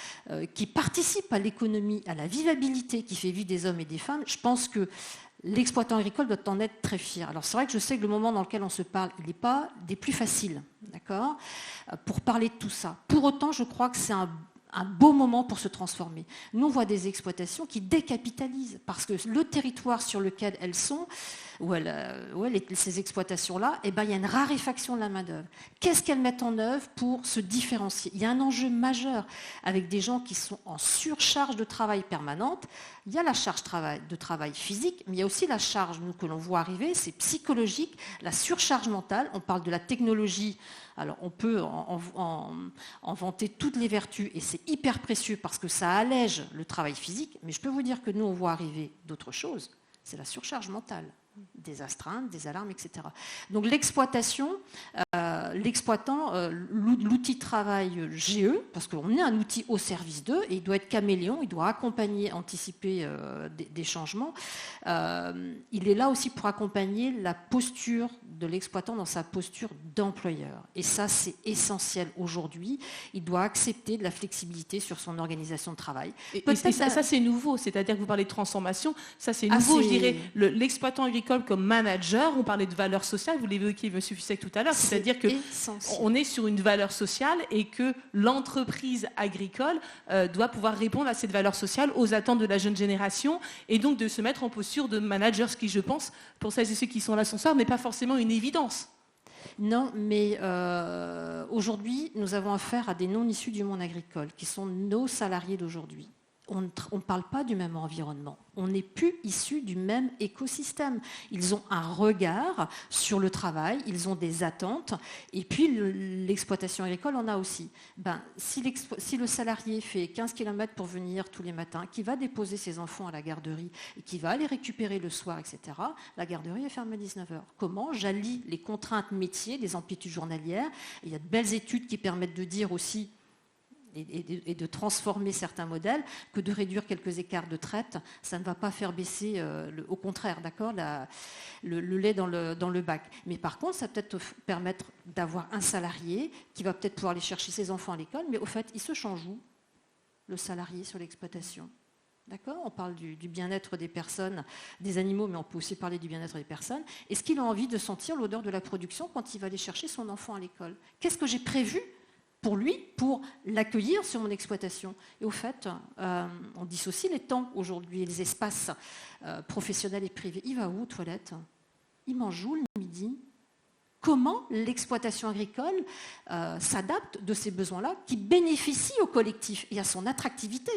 qui participe à l'économie, à la vivabilité, qui fait vivre des hommes et des femmes, je pense que l'exploitant agricole doit en être très fier. Alors c'est vrai que je sais que le moment dans lequel on se parle, il n'est pas des plus faciles, d'accord, pour parler de tout ça. Pour autant, je crois que c'est un beau moment pour se transformer. Nous, on voit des exploitations qui décapitalisent parce que le territoire sur lequel elles sont, ces exploitations-là, il y a une raréfaction de la main-d'œuvre. Qu'est-ce qu'elles mettent en œuvre pour se différencier ? Il y a un enjeu majeur avec des gens qui sont en surcharge de travail permanente. Il y a la charge de travail physique, mais il y a aussi la charge que l'on voit arriver, c'est psychologique, la surcharge mentale. On parle de la technologie. Alors, on peut en vanter toutes les vertus et c'est hyper précieux parce que ça allège le travail physique, mais je peux vous dire que nous, on voit arriver d'autres choses. C'est la surcharge mentale, des astreintes, des alarmes, etc. Donc l'exploitant, l'outil de travail GE, parce qu'on est un outil au service d'eux, et il doit être caméléon, il doit accompagner, anticiper des changements. Il est là aussi pour accompagner la posture de l'exploitant dans sa posture d'employeur. Et ça, c'est essentiel aujourd'hui. Il doit accepter de la flexibilité sur son organisation de travail. Et ça, c'est nouveau. C'est-à-dire que vous parlez de transformation. Ça, c'est nouveau, je dirais. L'exploitant agricole comme manager, on parlait de valeur sociale, vous l'évoquiez, M. Fissek, tout à l'heure. C'est-à-dire qu'on est sur une valeur sociale et que l'entreprise agricole doit pouvoir répondre à cette valeur sociale, aux attentes de la jeune génération, et donc de se mettre en posture de manager, ce qui, je pense, pour celles et ceux qui sont à l'ascenseur, n'est pas forcément une évidence. Non, mais aujourd'hui, nous avons affaire à des non-issus du monde agricole, qui sont nos salariés d'aujourd'hui. On ne parle pas du même environnement. On n'est plus issus du même écosystème. Ils ont un regard sur le travail, ils ont des attentes, et puis l'exploitation agricole en a aussi. Si le salarié fait 15 km pour venir tous les matins, qui va déposer ses enfants à la garderie, et qui va les récupérer le soir, etc., la garderie est fermée à 19h. Comment j'allie les contraintes métiers, les amplitudes journalières ? Il y a de belles études qui permettent de dire aussi, et de transformer certains modèles, que de réduire quelques écarts de traite, ça ne va pas faire baisser, au contraire, d'accord, le lait dans le bac. Mais par contre, ça peut peut-être permettre d'avoir un salarié qui va peut-être pouvoir aller chercher ses enfants à l'école, mais au fait, il se change où, le salarié sur l'exploitation ? D'accord ? On parle du bien-être des personnes, des animaux, mais on peut aussi parler du bien-être des personnes. Est-ce qu'il a envie de sentir l'odeur de la production quand il va aller chercher son enfant à l'école ? Qu'est-ce que j'ai prévu pour lui, pour l'accueillir sur mon exploitation? Et au fait, on dissocie les temps aujourd'hui, les espaces professionnels et privés. Il va où aux toilettes ? Il mange où le midi ? Comment l'exploitation agricole s'adapte de ces besoins-là, qui bénéficient au collectif et à son attractivité ?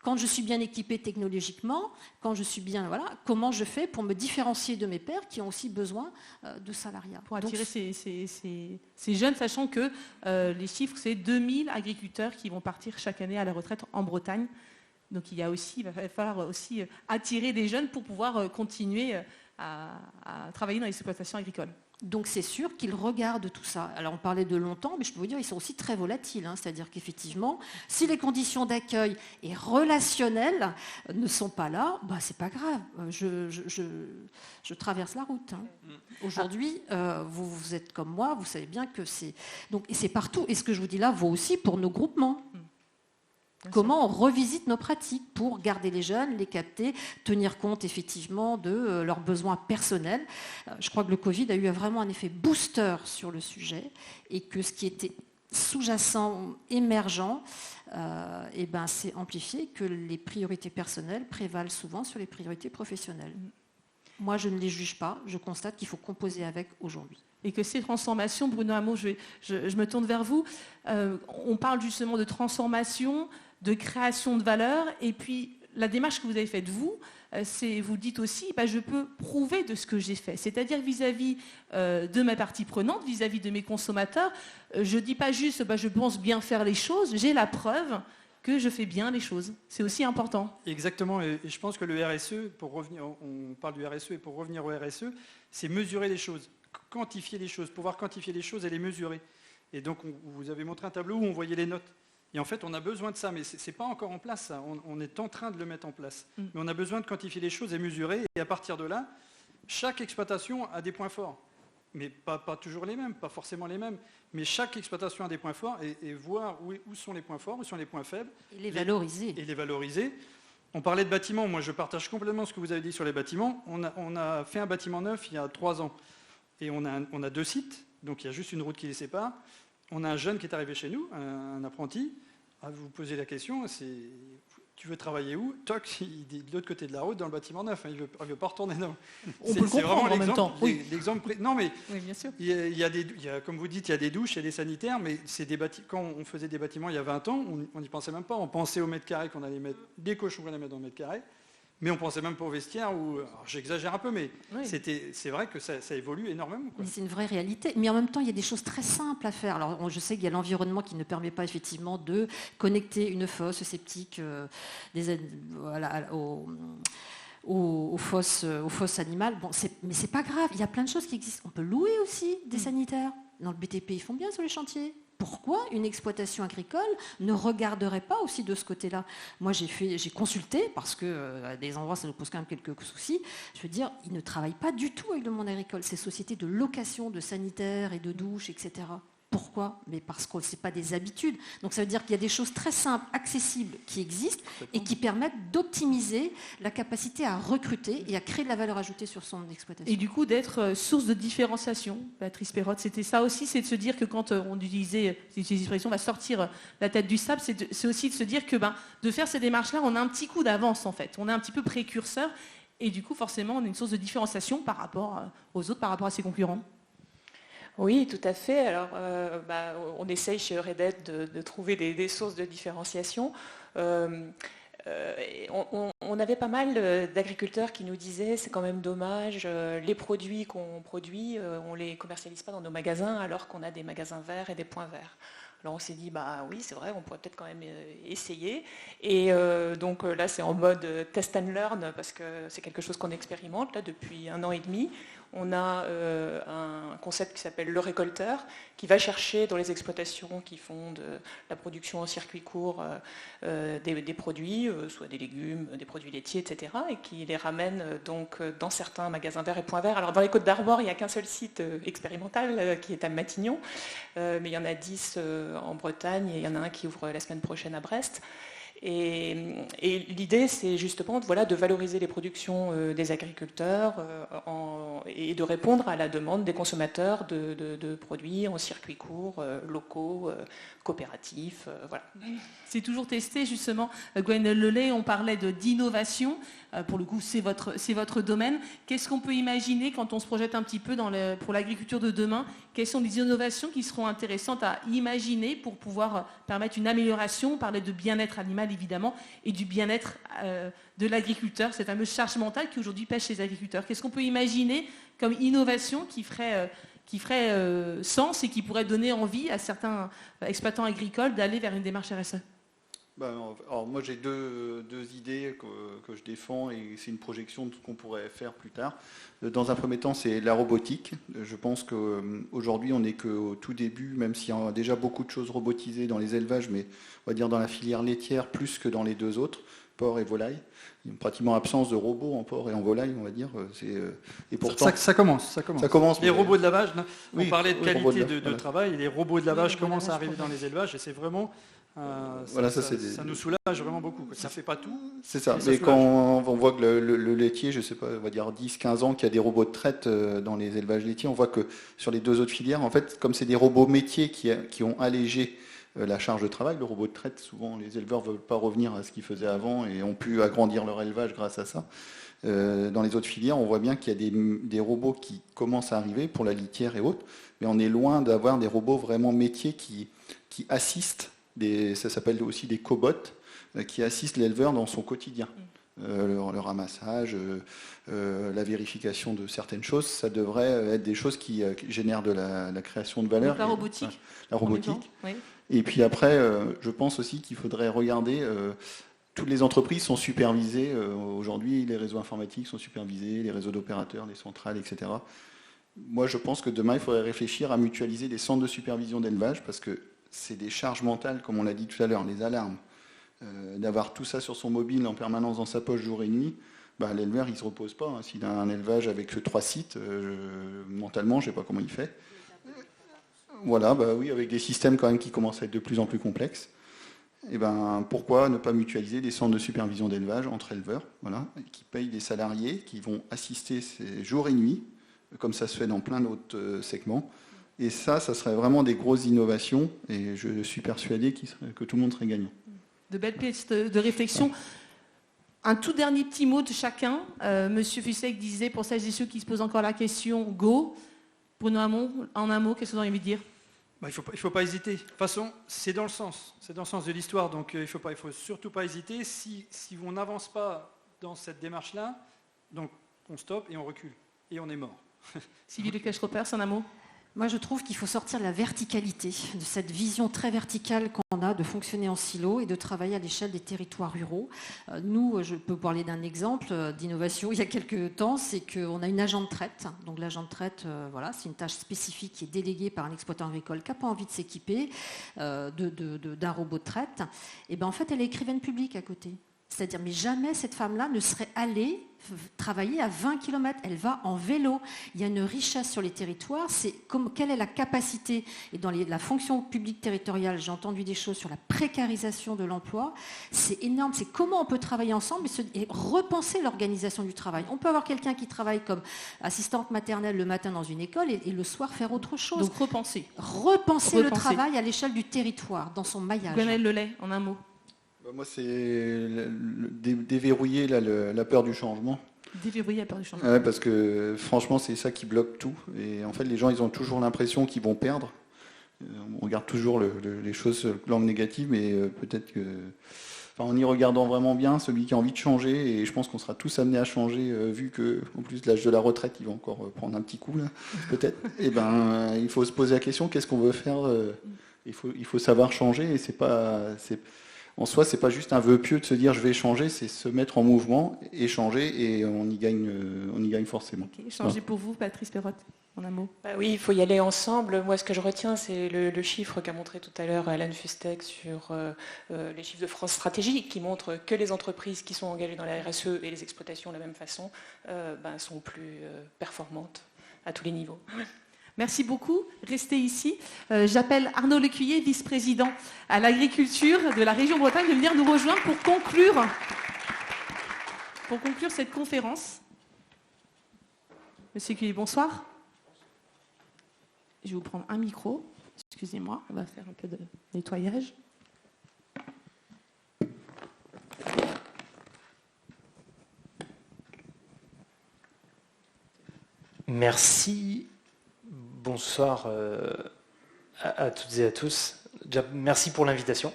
Quand je suis bien équipée technologiquement, quand je suis bien, comment je fais pour me différencier de mes pairs qui ont aussi besoin de salariat. Pour attirer ces jeunes, sachant que les chiffres, c'est 2000 agriculteurs qui vont partir chaque année à la retraite en Bretagne. Donc il va falloir aussi attirer des jeunes pour pouvoir continuer à travailler dans les exploitations agricoles. Donc c'est sûr qu'ils regardent tout ça. Alors on parlait de longtemps, mais je peux vous dire qu'ils sont aussi très volatiles. C'est-à-dire qu'effectivement, si les conditions d'accueil et relationnelles ne sont pas là, c'est pas grave. Je traverse la route. Aujourd'hui, vous êtes comme moi, vous savez bien que c'est... Donc, et c'est partout. Et ce que je vous dis là vaut aussi pour nos groupements. Comment on revisite nos pratiques pour garder les jeunes, les capter, tenir compte effectivement de leurs besoins personnels. Je crois que le Covid a eu vraiment un effet booster sur le sujet et que ce qui était sous-jacent, émergent, c'est amplifié que les priorités personnelles prévalent souvent sur les priorités professionnelles. Moi, je ne les juge pas, je constate qu'il faut composer avec aujourd'hui. Et que ces transformations, Bruno Hameau, je me tourne vers vous, on parle justement de transformation, de création de valeur, et puis la démarche que vous avez faite, vous dites aussi, je peux prouver de ce que j'ai fait. C'est-à-dire vis-à-vis de ma partie prenante, vis-à-vis de mes consommateurs, je ne dis pas juste, je pense bien faire les choses, j'ai la preuve que je fais bien les choses. C'est aussi important. Exactement, et je pense que le RSE, on parle du RSE, et pour revenir au RSE, c'est mesurer les choses, quantifier les choses, pouvoir quantifier les choses et les mesurer. Et donc, vous avez montré un tableau où on voyait les notes. Et en fait, on a besoin de ça, mais ce n'est pas encore en place, ça. On est en train de le mettre en place. Mais on a besoin de quantifier les choses et mesurer, et à partir de là, chaque exploitation a des points forts. Mais pas toujours les mêmes, pas forcément les mêmes, mais chaque exploitation a des points forts et voir où sont les points forts, où sont les points faibles. Et les valoriser. Et les valoriser. On parlait de bâtiments, moi je partage complètement ce que vous avez dit sur les bâtiments. On a fait un bâtiment neuf il y a 3 ans et on a 2 sites, donc il y a juste une route qui les sépare. On a un jeune qui est arrivé chez nous, un apprenti. Vous posez la question, tu veux travailler où? Toc, il dit de l'autre côté de la route, dans le bâtiment neuf. Il veut pas retourner dans. On peut le comprendre en même temps. Oui. L'exemple. Non, mais oui, bien sûr. Comme vous dites, il y a des douches, il y a des sanitaires, mais quand on faisait des bâtiments il y a 20 ans, on n'y pensait même pas. On pensait au mètre carré qu'on allait mettre, des cochons qu'on allait mettre dans le mètre carré, mais on pensait même pas au vestiaire. J'exagère un peu, mais oui. C'est vrai que ça évolue énormément. C'est une vraie réalité. Mais en même temps, il y a des choses très simples à faire. Alors, je sais qu'il y a l'environnement qui ne permet pas effectivement de connecter une fosse septique aux fosses animales. Mais c'est pas grave. Il y a plein de choses qui existent. On peut louer aussi des sanitaires. Dans le BTP, ils font bien sur les chantiers. Pourquoi une exploitation agricole ne regarderait pas aussi de ce côté-là? Moi, j'ai consulté, parce qu'à des endroits, ça nous pose quand même quelques soucis. Je veux dire, ils ne travaillent pas du tout avec le monde agricole. Ces sociétés de location de sanitaires et de douches, etc. Pourquoi? Mais parce que ce n'est pas des habitudes. Donc ça veut dire qu'il y a des choses très simples, accessibles, qui existent et qui permettent d'optimiser la capacité à recruter et à créer de la valeur ajoutée sur son exploitation. Et du coup, d'être source de différenciation. Patrice Perrotte, c'était ça aussi, c'est de se dire que quand on utilisait ces expressions, on va sortir la tête du sable, c'est aussi de se dire que de faire ces démarches-là, on a un petit coup d'avance en fait. On est un petit peu précurseur et du coup, forcément, on a une source de différenciation par rapport aux autres, par rapport à ses concurrents. Oui, tout à fait. Alors, on essaye chez Euredet de trouver des sources de différenciation. On avait pas mal d'agriculteurs qui nous disaient c'est quand même dommage, les produits qu'on produit, on ne les commercialise pas dans nos magasins alors qu'on a des magasins verts et des points verts. Alors on s'est dit, oui, c'est vrai, on pourrait peut-être quand même essayer. Et donc là, c'est en mode test and learn, parce que c'est quelque chose qu'on expérimente là, depuis 1 an et demi. On a un concept qui s'appelle le récolteur, qui va chercher dans les exploitations qui font de la production en circuit court des produits, soit des légumes, des produits laitiers, etc., et qui les ramène donc dans certains magasins verts et points verts. Alors dans les Côtes-d'Armor, il n'y a qu'un seul site expérimental qui est à Matignon, mais il y en a 10 en Bretagne et il y en a un qui ouvre la semaine prochaine à Brest. Et l'idée, c'est justement de valoriser les productions des agriculteurs et de répondre à la demande des consommateurs de produits en circuit court, locaux, coopératifs. Voilà. C'est toujours testé, justement. Gwenaëlle Lelay, on parlait d'innovation. Pour le coup, c'est votre domaine. Qu'est-ce qu'on peut imaginer quand on se projette un petit peu pour l'agriculture de demain? Quelles sont les innovations qui seront intéressantes à imaginer pour pouvoir permettre une amélioration? On parlait de bien-être animal, évidemment, et du bien-être de l'agriculteur, cette fameuse charge mentale qui aujourd'hui pèse chez les agriculteurs. Qu'est-ce qu'on peut imaginer comme innovation qui ferait sens et qui pourrait donner envie à certains exploitants agricoles d'aller vers une démarche RSE? Alors moi j'ai deux idées que je défends et c'est une projection de ce qu'on pourrait faire plus tard. Dans un premier temps, c'est la robotique. Je pense qu'aujourd'hui on n'est qu'au tout début, même s'il y a déjà beaucoup de choses robotisées dans les élevages, mais on va dire dans la filière laitière plus que dans les 2 autres, porc et volaille. Il y a une pratiquement absence de robots en porc et en volaille, on va dire. Et pourtant, ça commence. Les robots de lavage, on parlait de qualité de travail, et les robots de lavage commencent à arriver dans les élevages et c'est vraiment Voilà, ça nous soulage vraiment beaucoup. Ça ne fait pas tout. C'est ça. Mais mais quand on voit que le laitier, je ne sais pas, on va dire 10-15 ans, qu'il y a des robots de traite dans les élevages laitiers, on voit que sur les deux autres filières, en fait, comme c'est des robots métiers qui ont allégé la charge de travail, le robot de traite, souvent les éleveurs ne veulent pas revenir à ce qu'ils faisaient avant et ont pu agrandir leur élevage grâce à ça. Dans les autres filières, on voit bien qu'il y a des robots qui commencent à arriver pour la litière et autres, mais on est loin d'avoir des robots vraiment métiers qui assistent, ça s'appelle aussi des cobots, qui assistent l'éleveur dans son quotidien. Le ramassage, la vérification de certaines choses, ça devrait être des choses qui génèrent de la création de valeur. Donc la robotique. La robotique. Oui. Et puis après, je pense aussi qu'il faudrait regarder... toutes les entreprises sont supervisées. Aujourd'hui, les réseaux informatiques sont supervisés, les réseaux d'opérateurs, les centrales, etc. Moi, je pense que demain, il faudrait réfléchir à mutualiser les centres de supervision d'élevage parce que c'est des charges mentales, comme on l'a dit tout à l'heure, les alarmes. D'avoir tout ça sur son mobile en permanence dans sa poche jour et nuit, l'éleveur, il ne se repose pas. S'il a un élevage avec 3 sites, mentalement, je ne sais pas comment il fait. Voilà, oui, avec des systèmes quand même qui commencent à être de plus en plus complexes. Et pourquoi ne pas mutualiser des centres de supervision d'élevage entre éleveurs, voilà, qui payent des salariés, qui vont assister ces jours et nuits, comme ça se fait dans plein d'autres segments. Et ça serait vraiment des grosses innovations, et je suis persuadé que tout le monde serait gagnant. De belles pistes de réflexion. Un tout dernier petit mot de chacun. Monsieur Fussek disait, pour celles et ceux qui se posent encore la question, go. Bruno Hamon, en un mot, qu'est-ce que vous avez envie de dire ? Il ne faut pas hésiter. De toute façon, c'est dans le sens de l'histoire, donc il ne faut surtout pas hésiter. Si on n'avance pas dans cette démarche-là, donc on stoppe et on recule, et on est mort. Sylvie Leclerc-Schropper, c'est un mot ? Moi, je trouve qu'il faut sortir de la verticalité, de cette vision très verticale qu'on a de fonctionner en silo et de travailler à l'échelle des territoires ruraux. Nous, je peux parler d'un exemple d'innovation il y a quelques temps, c'est qu'on a une agent de traite. Donc l'agent de traite, c'est une tâche spécifique qui est déléguée par un exploitant agricole qui n'a pas envie de s'équiper d'un robot de traite. Et en fait, elle est écrivaine publique à côté. C'est-à-dire, mais jamais cette femme-là ne serait allée travailler à 20 km. Elle va en vélo. Il y a une richesse sur les territoires. C'est quelle est la capacité. Et dans la fonction publique territoriale, j'ai entendu des choses sur la précarisation de l'emploi. C'est énorme. C'est comment on peut travailler ensemble et repenser l'organisation du travail. On peut avoir quelqu'un qui travaille comme assistante maternelle le matin dans une école et le soir faire autre chose. Donc repenser. Repenser le travail à l'échelle du territoire, dans son maillage. Gwenaëlle Lelay, en un mot. Moi, c'est déverrouiller la peur du changement. Déverrouiller la peur du changement. Ouais, parce que franchement, c'est ça qui bloque tout. Et en fait, les gens, ils ont toujours l'impression qu'ils vont perdre. On regarde toujours les choses sur le plan négatif, mais peut-être que... en y regardant vraiment bien, celui qui a envie de changer, et je pense qu'on sera tous amenés à changer, vu que, en plus, l'âge de la retraite, il va encore prendre un petit coup, là, peut-être. Il faut se poser la question, qu'est-ce qu'on veut faire il faut savoir changer, et en soi, c'est pas juste un vœu pieux de se dire je vais changer, c'est se mettre en mouvement et changer, et on y gagne forcément. Okay. Changer pour vous, Patrice Perrotte, en un mot. Oui, il faut y aller ensemble. Moi, ce que je retiens, c'est le chiffre qu'a montré tout à l'heure Alan Fustek sur les chiffres de France Stratégie, qui montrent que les entreprises qui sont engagées dans la RSE et les exploitations de la même façon sont plus performantes à tous les niveaux. Merci beaucoup. Restez ici. J'appelle Arnaud Lecuyer, vice-président à l'agriculture de la région Bretagne, de venir nous rejoindre pour conclure cette conférence. Monsieur Lecuyer, bonsoir. Je vais vous prendre un micro. Excusez-moi, on va faire un peu de nettoyage. Merci. Bonsoir à toutes et à tous. Déjà, merci pour l'invitation.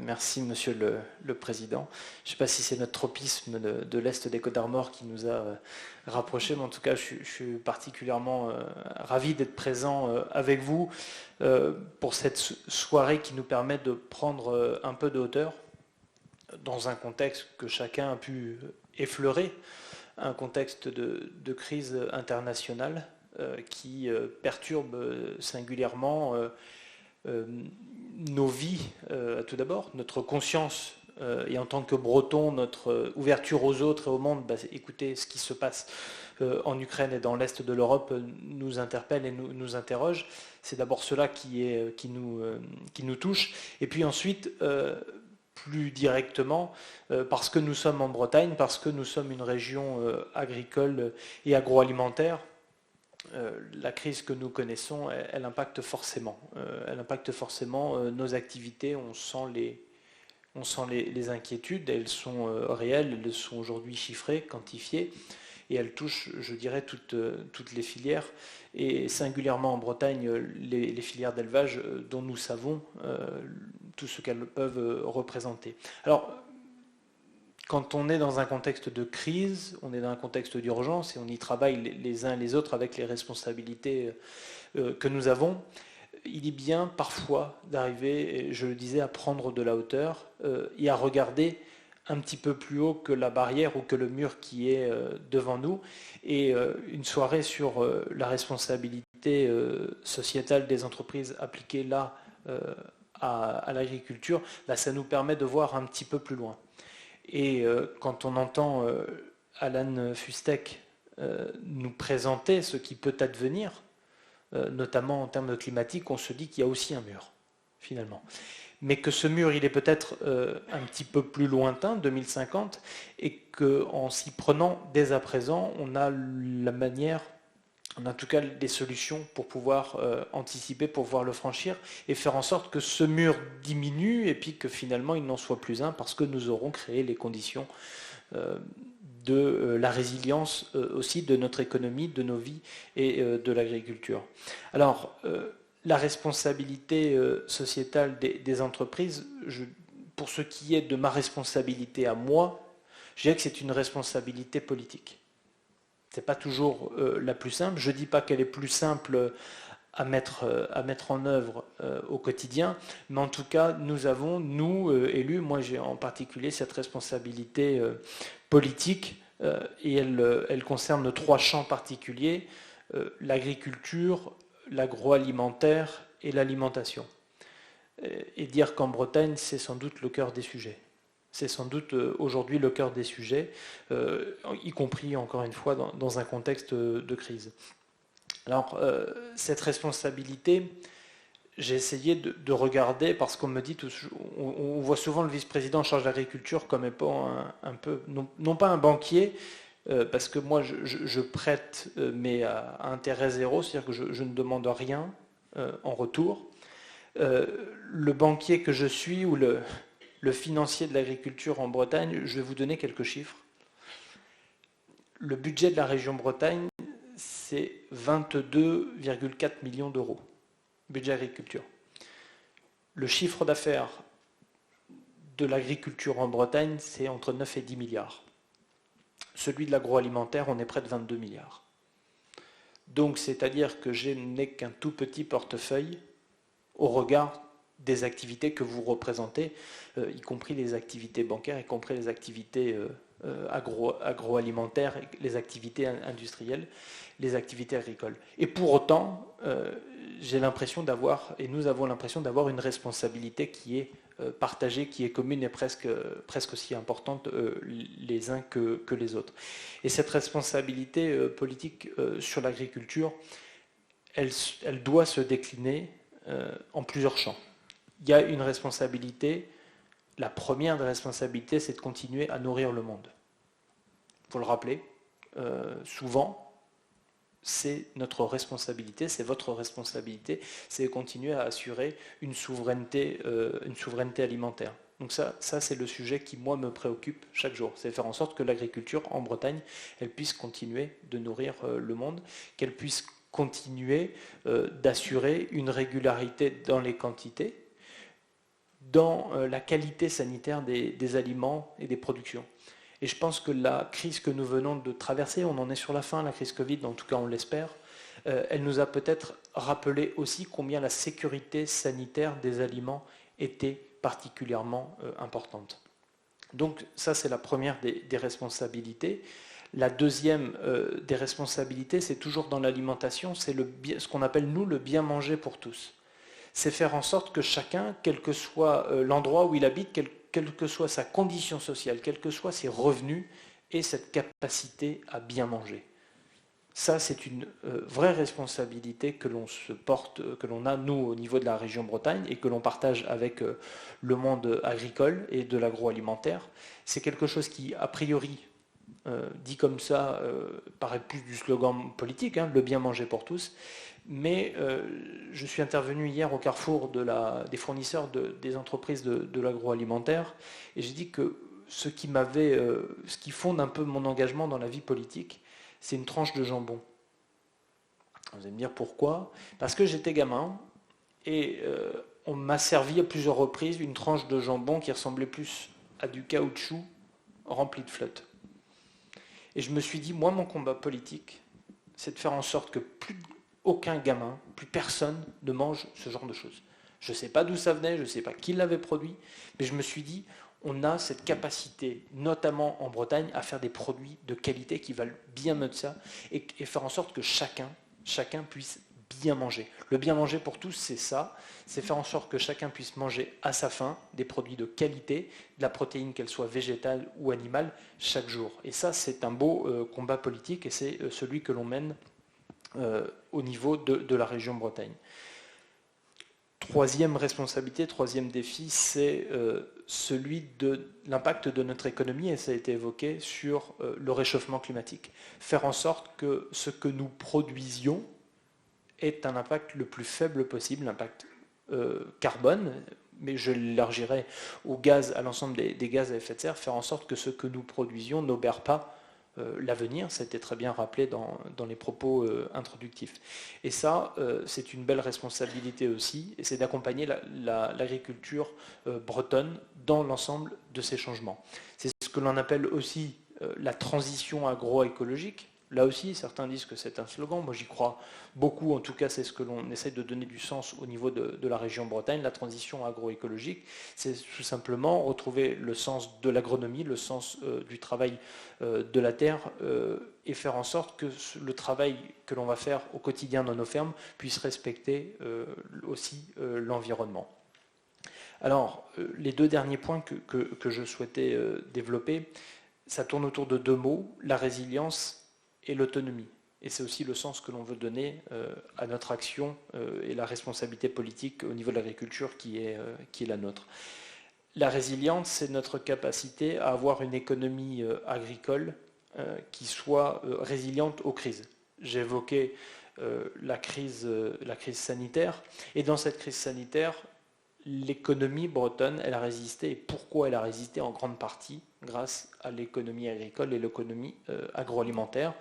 Merci, Monsieur le Président. Je ne sais pas si c'est notre tropisme de l'Est des Côtes-d'Armor qui nous a rapprochés, mais en tout cas, je suis particulièrement ravi d'être présent avec vous pour cette soirée qui nous permet de prendre un peu de hauteur dans un contexte que chacun a pu effleurer, un contexte de crise internationale qui perturbe singulièrement nos vies, tout d'abord, notre conscience et en tant que Breton, notre ouverture aux autres et au monde, écoutez, ce qui se passe en Ukraine et dans l'Est de l'Europe nous interpelle et nous interroge. C'est d'abord cela qui nous touche. Et puis ensuite, plus directement, parce que nous sommes en Bretagne, parce que nous sommes une région agricole et agroalimentaire, la crise que nous connaissons, elle impacte forcément. Elle impacte forcément nos activités. On sent les inquiétudes, elles sont réelles, elles sont aujourd'hui chiffrées, quantifiées, et elles touchent, je dirais, toutes les filières, et singulièrement en Bretagne, les filières d'élevage dont nous savons tout ce qu'elles peuvent représenter. Alors, quand on est dans un contexte de crise, on est dans un contexte d'urgence et on y travaille les uns les autres avec les responsabilités que nous avons, il est bien parfois d'arriver, je le disais, à prendre de la hauteur et à regarder un petit peu plus haut que la barrière ou que le mur qui est devant nous. Et une soirée sur la responsabilité sociétale des entreprises appliquée là à l'agriculture, ça nous permet de voir un petit peu plus loin. Et quand on entend Alan Fustek nous présenter ce qui peut advenir, notamment en termes climatiques, on se dit qu'il y a aussi un mur, finalement. Mais que ce mur, il est peut-être un petit peu plus lointain, 2050, et qu'en s'y prenant dès à présent, on a la manière, on a en tout cas des solutions pour pouvoir anticiper, pour pouvoir le franchir, et faire en sorte que ce mur diminue, et puis que finalement il n'en soit plus un, parce que nous aurons créé les conditions de la résilience aussi de notre économie, de nos vies et de l'agriculture. Alors, la responsabilité sociétale des entreprises, pour ce qui est de ma responsabilité à moi, je dirais que c'est une responsabilité politique. Ce n'est pas toujours la plus simple. Je ne dis pas qu'elle est plus simple à mettre en œuvre au quotidien, mais en tout cas, nous avons, nous, élus, moi j'ai en particulier cette responsabilité politique, et elle concerne 3 champs particuliers, l'agriculture, l'agroalimentaire et l'alimentation. Et dire qu'en Bretagne, c'est sans doute le cœur des sujets. C'est sans doute aujourd'hui le cœur des sujets, y compris, encore une fois, dans un contexte de crise. Alors, cette responsabilité, j'ai essayé de regarder, parce qu'on me dit, on voit souvent le vice-président en charge de l'agriculture comme étant un peu, non pas un banquier, parce que moi je prête, mais à intérêt zéro, c'est-à-dire que je ne demande rien en retour. Le banquier que je suis, ou le financier de l'agriculture en Bretagne, je vais vous donner quelques chiffres. Le budget de la région Bretagne, c'est 22,4 millions d'euros, budget agriculture. Le chiffre d'affaires de l'agriculture en Bretagne, c'est entre 9 et 10 milliards. Celui de l'agroalimentaire, on est près de 22 milliards. Donc, c'est-à-dire que je n'ai qu'un tout petit portefeuille au regard des activités que vous représentez, y compris les activités bancaires, y compris les activités agroalimentaires, les activités industrielles, les activités agricoles. Et pour autant, j'ai l'impression d'avoir, et nous avons l'impression d'avoir une responsabilité qui est partagée, qui est commune et presque aussi importante les uns que les autres. Et cette responsabilité politique sur l'agriculture, elle doit se décliner en plusieurs champs. Il y a une responsabilité, la première des responsabilités, c'est de continuer à nourrir le monde. Il faut le rappeler, souvent, c'est notre responsabilité, c'est votre responsabilité, c'est de continuer à assurer une souveraineté alimentaire. Donc ça c'est le sujet qui, moi, me préoccupe chaque jour. C'est faire en sorte que l'agriculture en Bretagne, elle puisse continuer de nourrir le monde, qu'elle puisse continuer d'assurer une régularité dans les quantités, dans la qualité sanitaire des aliments et des productions. Et je pense que la crise que nous venons de traverser, on en est sur la fin, la crise Covid, en tout cas on l'espère, elle nous a peut-être rappelé aussi combien la sécurité sanitaire des aliments était particulièrement importante. Donc ça, c'est la première des responsabilités. La deuxième des responsabilités, c'est toujours dans l'alimentation, c'est ce qu'on appelle, nous, le bien manger pour tous. c'est faire en sorte que chacun, quel que soit l'endroit où il habite, quelle que soit sa condition sociale, quels que soient ses revenus, ait cette capacité à bien manger. Ça, c'est une vraie responsabilité que l'on se porte, que l'on a, nous, au niveau de la région Bretagne, et que l'on partage avec le monde agricole et de l'agroalimentaire. C'est quelque chose qui, a priori, dit comme ça, paraît plus du slogan politique, hein, le bien manger pour tous. Mais je suis intervenu hier au carrefour des fournisseurs des entreprises de l'agroalimentaire, et j'ai dit que ce qui fonde un peu mon engagement dans la vie politique, c'est une tranche de jambon. Vous allez me dire pourquoi? Parce que j'étais gamin et on m'a servi à plusieurs reprises une tranche de jambon qui ressemblait plus à du caoutchouc rempli de flotte. Et je me suis dit, moi, mon combat politique, c'est de faire en sorte que plus aucun gamin, plus personne ne mange ce genre de choses. Je ne sais pas d'où ça venait, je ne sais pas qui l'avait produit, mais je me suis dit, on a cette capacité, notamment en Bretagne, à faire des produits de qualité qui valent bien mieux de ça et faire en sorte que chacun puisse bien manger. Le bien manger pour tous, c'est ça, c'est faire en sorte que chacun puisse manger à sa faim des produits de qualité, de la protéine, qu'elle soit végétale ou animale, chaque jour. Et ça, c'est un beau combat politique et c'est celui que l'on mène au niveau de la région Bretagne. Troisième responsabilité, troisième défi, c'est celui de l'impact de notre économie, et ça a été évoqué, sur le réchauffement climatique. Faire en sorte que ce que nous produisions ait un impact le plus faible possible, l'impact carbone, mais je l'élargirai au gaz, à l'ensemble des gaz à effet de serre, faire en sorte que ce que nous produisions n'obère pas l'avenir, ça a été très bien rappelé dans les propos introductifs. Et ça, c'est une belle responsabilité aussi, et c'est d'accompagner l'agriculture bretonne dans l'ensemble de ces changements. C'est ce que l'on appelle aussi la transition agroécologique. Là aussi, certains disent que c'est un slogan, moi j'y crois beaucoup, en tout cas c'est ce que l'on essaie de donner du sens au niveau de la région Bretagne. La transition agroécologique, c'est tout simplement retrouver le sens de l'agronomie, le sens du travail de la terre, et faire en sorte que le travail que l'on va faire au quotidien dans nos fermes puisse respecter aussi l'environnement. Alors, les deux derniers points que je souhaitais développer, ça tourne autour de deux mots, la résilience et l'autonomie. Et c'est aussi le sens que l'on veut donner à notre action et la responsabilité politique au niveau de l'agriculture qui est la nôtre. La résilience, c'est notre capacité à avoir une économie agricole qui soit résiliente aux crises. J'ai évoqué la crise sanitaire, et dans cette crise sanitaire, l'économie bretonne, elle a résisté. Et pourquoi elle a résisté? En grande partie grâce à l'économie agricole et l'économie agroalimentaire.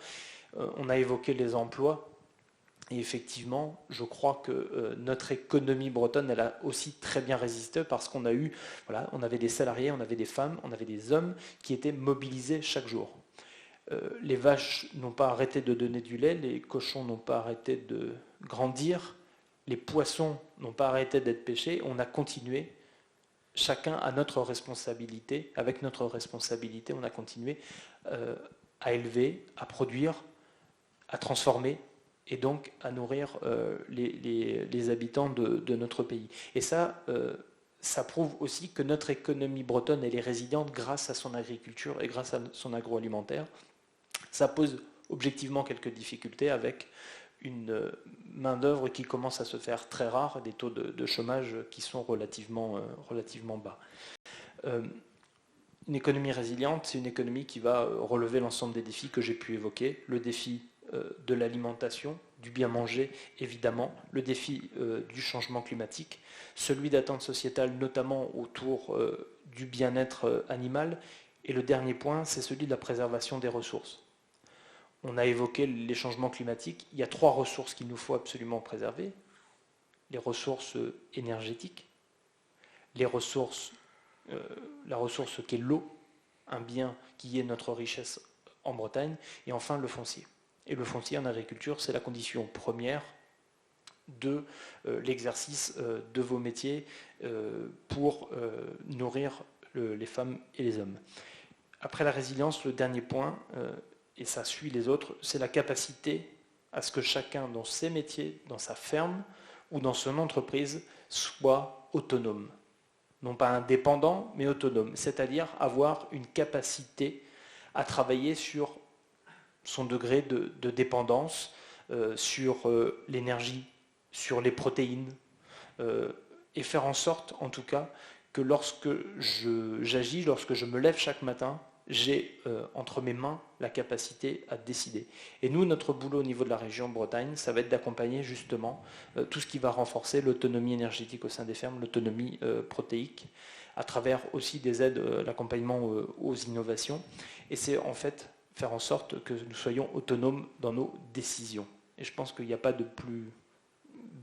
On a évoqué les emplois, et effectivement, je crois que notre économie bretonne, elle a aussi très bien résisté parce qu'on a eu, voilà, on avait des salariés, on avait des femmes, on avait des hommes qui étaient mobilisés chaque jour. Les vaches n'ont pas arrêté de donner du lait, les cochons n'ont pas arrêté de grandir, les poissons n'ont pas arrêté d'être pêchés, on a continué, chacun à notre responsabilité, avec notre responsabilité, on a continué à élever, à produire, à transformer, et donc à nourrir les habitants de notre pays. Et ça, ça prouve aussi que notre économie bretonne, elle est résiliente grâce à son agriculture et grâce à son agroalimentaire. Ça pose objectivement quelques difficultés avec une main-d'œuvre qui commence à se faire très rare, des taux de chômage qui sont relativement bas. Une économie résiliente, c'est une économie qui va relever l'ensemble des défis que j'ai pu évoquer. Le défi de l'alimentation, du bien manger, évidemment, le défi du changement climatique, celui d'attente sociétale, notamment autour du bien-être animal, et le dernier point, c'est celui de la préservation des ressources. On a évoqué les changements climatiques. Il y a 3 ressources qu'il nous faut absolument préserver. Les ressources énergétiques, la ressource qui est l'eau, un bien qui est notre richesse en Bretagne, et enfin le foncier. Et le foncier en agriculture, c'est la condition première de l'exercice de vos métiers pour nourrir les femmes et les hommes. Après la résilience, le dernier point, et ça suit les autres, c'est la capacité à ce que chacun dans ses métiers, dans sa ferme, ou dans son entreprise soit autonome. Non pas indépendant, mais autonome. C'est-à-dire avoir une capacité à travailler sur son degré de dépendance, sur l'énergie, sur les protéines, et faire en sorte, en tout cas, que lorsque j'agis, lorsque je me lève chaque matin, j'ai entre mes mains la capacité à décider. Et nous, notre boulot au niveau de la région Bretagne, ça va être d'accompagner justement tout ce qui va renforcer l'autonomie énergétique au sein des fermes, l'autonomie protéique, à travers aussi des aides, l'accompagnement aux innovations. Et c'est en fait faire en sorte que nous soyons autonomes dans nos décisions. Et je pense qu'il n'y a pas de plus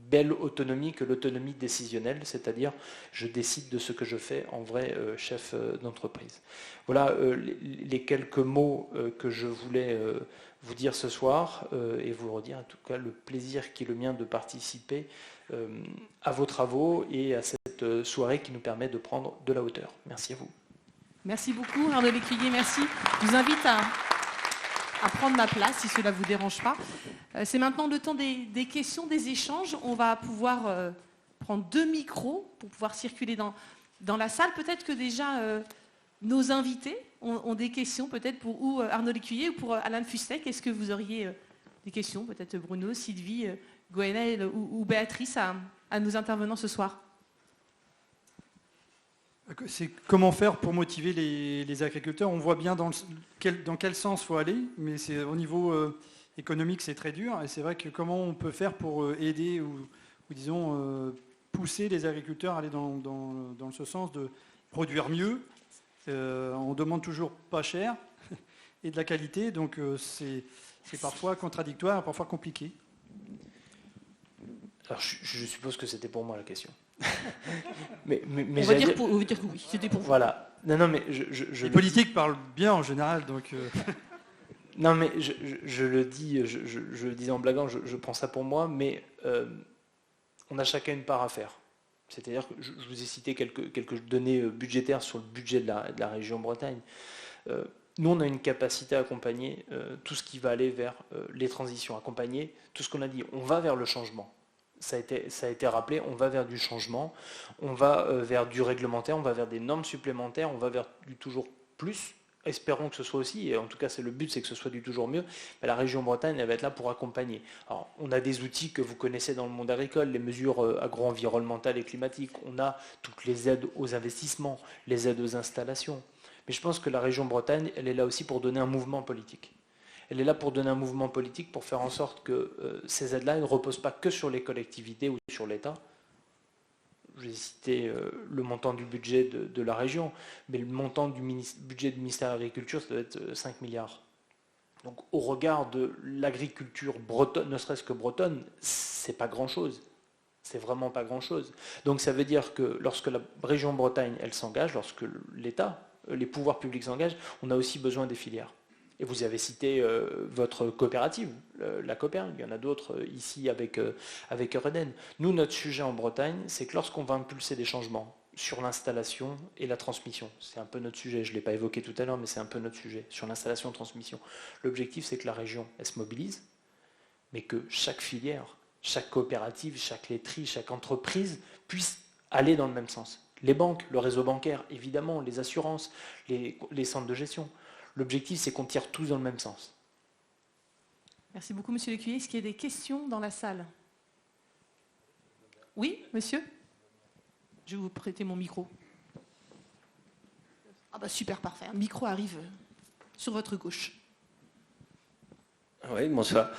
belle autonomie que l'autonomie décisionnelle, c'est-à-dire je décide de ce que je fais en vrai chef d'entreprise. Voilà les quelques mots que je voulais vous dire ce soir et vous redire en tout cas le plaisir qui est le mien de participer à vos travaux et à cette soirée qui nous permet de prendre de la hauteur. Merci à vous. Merci beaucoup Arnaud Lécuyer, merci. Je vous invite à prendre ma place si cela ne vous dérange pas. C'est maintenant le temps des questions, des échanges. On va pouvoir prendre 2 micros pour pouvoir circuler dans la salle. Peut-être que déjà nos invités ont des questions, peut-être pour ou Arnaud Lécuyer ou pour Alain Fustec. Est-ce que vous auriez des questions, peut-être Bruno, Sylvie, Goënel ou Béatrice à nos intervenants ce soir? C'est comment faire pour motiver les agriculteurs. On voit bien dans quel sens il faut aller, mais c'est, au niveau économique, c'est très dur. Et c'est vrai que comment on peut faire pour aider ou disons, pousser les agriculteurs à aller dans ce sens de produire mieux. On demande toujours pas cher et de la qualité, donc c'est parfois contradictoire, parfois compliqué. Alors je suppose que c'était pour moi la question. mais on va dire que oui, c'était pour vous. Voilà. Non, mais les politiques parlent bien en général, donc. Non, mais je le dis, je le dis en blaguant, je prends ça pour moi, mais on a chacun une part à faire. C'est-à-dire que je vous ai cité quelques données budgétaires sur le budget de la région Bretagne. Nous, on a une capacité à accompagner tout ce qui va aller vers les transitions, accompagner tout ce qu'on a dit. On va vers le changement. Ça a été rappelé, on va vers du changement, on va vers du réglementaire, on va vers des normes supplémentaires, on va vers du toujours plus. Espérons que ce soit aussi, et en tout cas c'est le but, c'est que ce soit du toujours mieux. Mais la région Bretagne, elle va être là pour accompagner. Alors, on a des outils que vous connaissez dans le monde agricole, les mesures agro-environnementales et climatiques, on a toutes les aides aux investissements, les aides aux installations. Mais je pense que la région Bretagne, elle est là aussi pour donner un mouvement politique. Elle est là pour donner un mouvement politique, pour faire en sorte que ces aides-là ne reposent pas que sur les collectivités ou sur l'État. J'ai cité le montant du budget de la région, mais le montant du budget du ministère de l'Agriculture, ça doit être 5 milliards. Donc au regard de l'agriculture bretonne, ne serait-ce que bretonne, c'est pas grand-chose. C'est vraiment pas grand-chose. Donc ça veut dire que lorsque la région Bretagne, elle s'engage, lorsque l'État, les pouvoirs publics s'engagent, on a aussi besoin des filières. Et vous avez cité votre coopérative, la Copernic. Il y en a d'autres ici avec Eureden. Nous, notre sujet en Bretagne, c'est que lorsqu'on va impulser des changements sur l'installation et la transmission, c'est un peu notre sujet, je ne l'ai pas évoqué tout à l'heure, mais c'est un peu notre sujet, sur l'installation et la transmission. L'objectif, c'est que la région, elle se mobilise, mais que chaque filière, chaque coopérative, chaque laiterie, chaque entreprise puisse aller dans le même sens. Les banques, le réseau bancaire, évidemment, les assurances, les centres de gestion. L'objectif, c'est qu'on tire tous dans le même sens. Merci beaucoup, Monsieur Lécuyer. Est-ce qu'il y a des questions dans la salle? Oui, monsieur? Je vais vous prêter mon micro. Ah bah super, parfait. Un micro arrive sur votre gauche. Oui, bonsoir.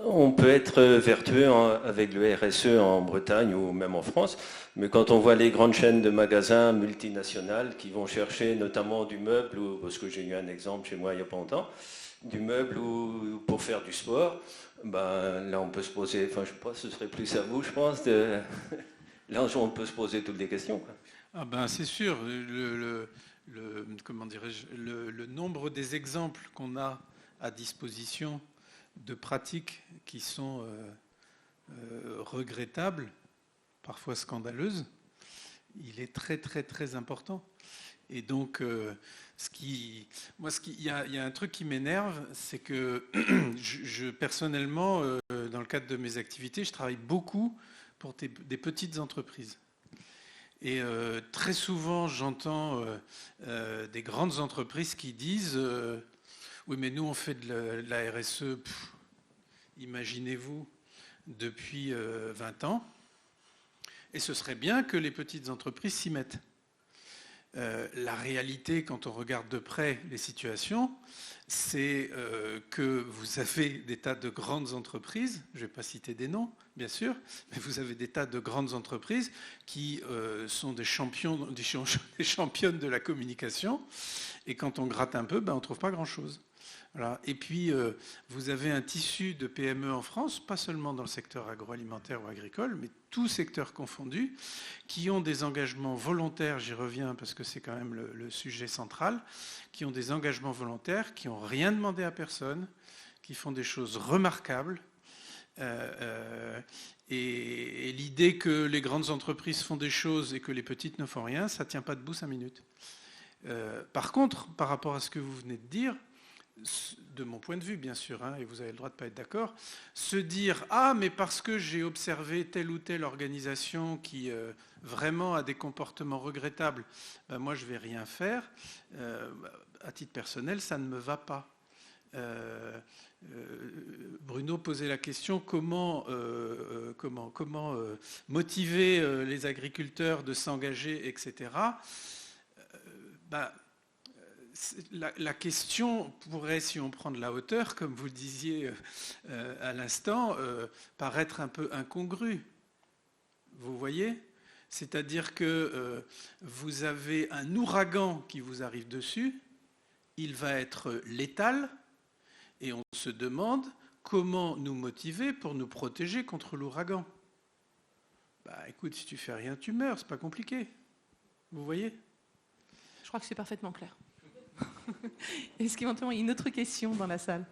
On peut être vertueux avec le RSE en Bretagne ou même en France, mais quand on voit les grandes chaînes de magasins multinationales qui vont chercher notamment du meuble, parce que j'ai eu un exemple chez moi il n'y a pas longtemps, du meuble ou pour faire du sport, ben, là on peut se poser, enfin je sais pas, ce serait plus à vous je pense, là on peut se poser toutes les questions. Quoi. Ah ben c'est sûr, comment dirais-je, le nombre des exemples qu'on a à disposition de pratiques qui sont regrettables, parfois scandaleuses, il est très très très important. Et donc, il y a un truc qui m'énerve, c'est que personnellement, dans le cadre de mes activités, je travaille beaucoup pour des petites entreprises. Et très souvent, j'entends des grandes entreprises qui disent oui, mais nous, on fait de la RSE, imaginez-vous, depuis 20 ans. Et ce serait bien que les petites entreprises s'y mettent. La réalité, quand on regarde de près les situations, c'est que vous avez des tas de grandes entreprises, je ne vais pas citer des noms, bien sûr, mais vous avez des tas de grandes entreprises qui sont des championnes de la communication, et quand on gratte un peu, on ne trouve pas grand-chose. Voilà. Et puis, vous avez un tissu de PME en France, pas seulement dans le secteur agroalimentaire ou agricole, mais tout secteur confondu, qui ont des engagements volontaires, j'y reviens parce que c'est quand même le sujet central, qui ont des engagements volontaires, qui n'ont rien demandé à personne, qui font des choses remarquables. Et l'idée que les grandes entreprises font des choses et que les petites ne font rien, ça ne tient pas debout 5 minutes. Par contre, par rapport à ce que vous venez de dire, de mon point de vue bien sûr, et vous avez le droit de ne pas être d'accord, se dire « Ah, mais parce que j'ai observé telle ou telle organisation qui vraiment a des comportements regrettables, moi je ne vais rien faire », à titre personnel, ça ne me va pas. Bruno posait la question comment motiver les agriculteurs de s'engager, etc. La question pourrait, si on prend de la hauteur, comme vous le disiez à l'instant, paraître un peu incongrue. Vous voyez ? C'est-à-dire que vous avez un ouragan qui vous arrive dessus, il va être létal, et on se demande comment nous motiver pour nous protéger contre l'ouragan. Écoute, si tu fais rien, tu meurs, c'est pas compliqué. Vous voyez ? Je crois que c'est parfaitement clair. Est-ce qu'éventuellement il y a une autre question dans la salle ?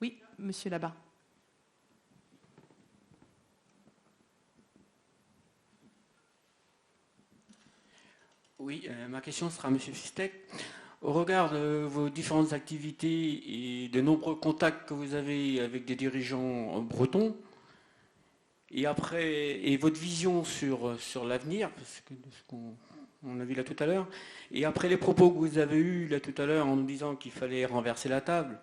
Oui, monsieur là-bas. Oui, ma question sera à monsieur Fistek. Au regard de vos différentes activités et de nombreux contacts que vous avez avec des dirigeants bretons, et votre vision sur l'avenir, parce que de ce qu'on a vu là tout à l'heure, et après les propos que vous avez eus là tout à l'heure en nous disant qu'il fallait renverser la table,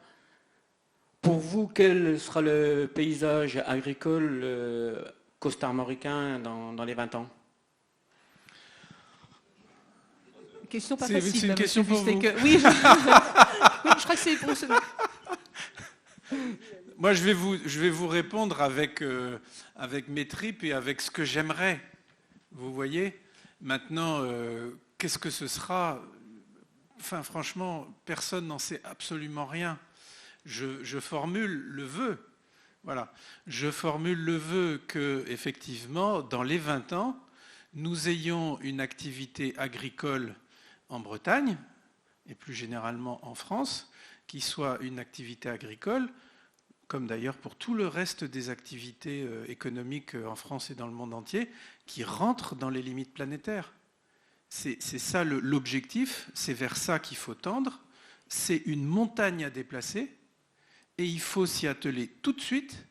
pour vous, quel sera le paysage agricole costarmoricain dans les 20 ans ? Question pas facile. C'est une question pour vous. Oui, je crois que c'est pour ça. Moi, je vais vous répondre avec mes tripes et avec ce que j'aimerais. Vous voyez ? Maintenant, qu'est-ce que ce sera ? Enfin, franchement, personne n'en sait absolument rien. Je formule le vœu. Voilà. Je formule le vœu que, effectivement, dans les 20 ans, nous ayons une activité agricole en Bretagne, et plus généralement en France, qui soit une activité agricole, comme d'ailleurs pour tout le reste des activités économiques en France et dans le monde entier, qui rentrent dans les limites planétaires. C'est ça l'objectif, c'est vers ça qu'il faut tendre, c'est une montagne à déplacer, et il faut s'y atteler tout de suite,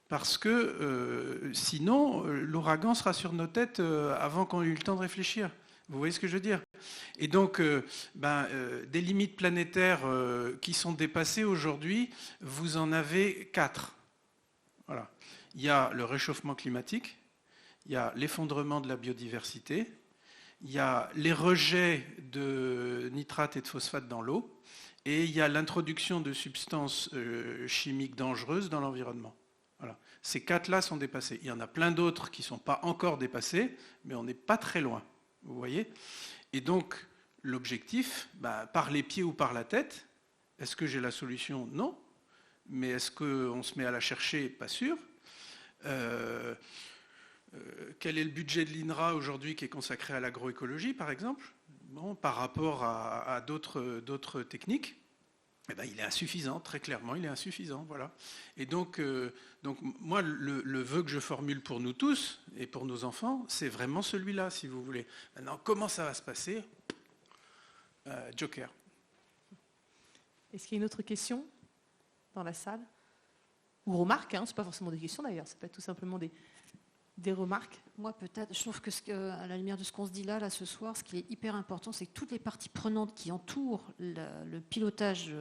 parce que sinon, l'ouragan sera sur nos têtes avant qu'on ait eu le temps de réfléchir. Vous voyez ce que je veux dire ? Et donc, des limites planétaires qui sont dépassées aujourd'hui, vous en avez 4. Voilà. Il y a le réchauffement climatique, il y a l'effondrement de la biodiversité, il y a les rejets de nitrates et de phosphates dans l'eau, et il y a l'introduction de substances chimiques dangereuses dans l'environnement. Voilà. Ces 4-là sont dépassés. Il y en a plein d'autres qui ne sont pas encore dépassés, mais on n'est pas très loin. Vous voyez ? Et donc, l'objectif, par les pieds ou par la tête, est-ce que j'ai la solution ? Non. Mais est-ce qu'on se met à la chercher ? Pas sûr. Quel est le budget de l'INRA aujourd'hui qui est consacré à l'agroécologie, par exemple ? Bon, par rapport à d'autres techniques, il est insuffisant, très clairement, il est insuffisant. Voilà. Et donc moi, le vœu que je formule pour nous tous et pour nos enfants, c'est vraiment celui-là, si vous voulez. Maintenant, comment ça va se passer ? Joker. Est-ce qu'il y a une autre question dans la salle ? ou remarques, hein, ce n'est pas forcément des questions d'ailleurs, ça peut être tout simplement des remarques. Moi, peut-être, je trouve à la lumière de ce qu'on se dit là ce soir, ce qui est hyper important, c'est que toutes les parties prenantes qui entourent le pilotage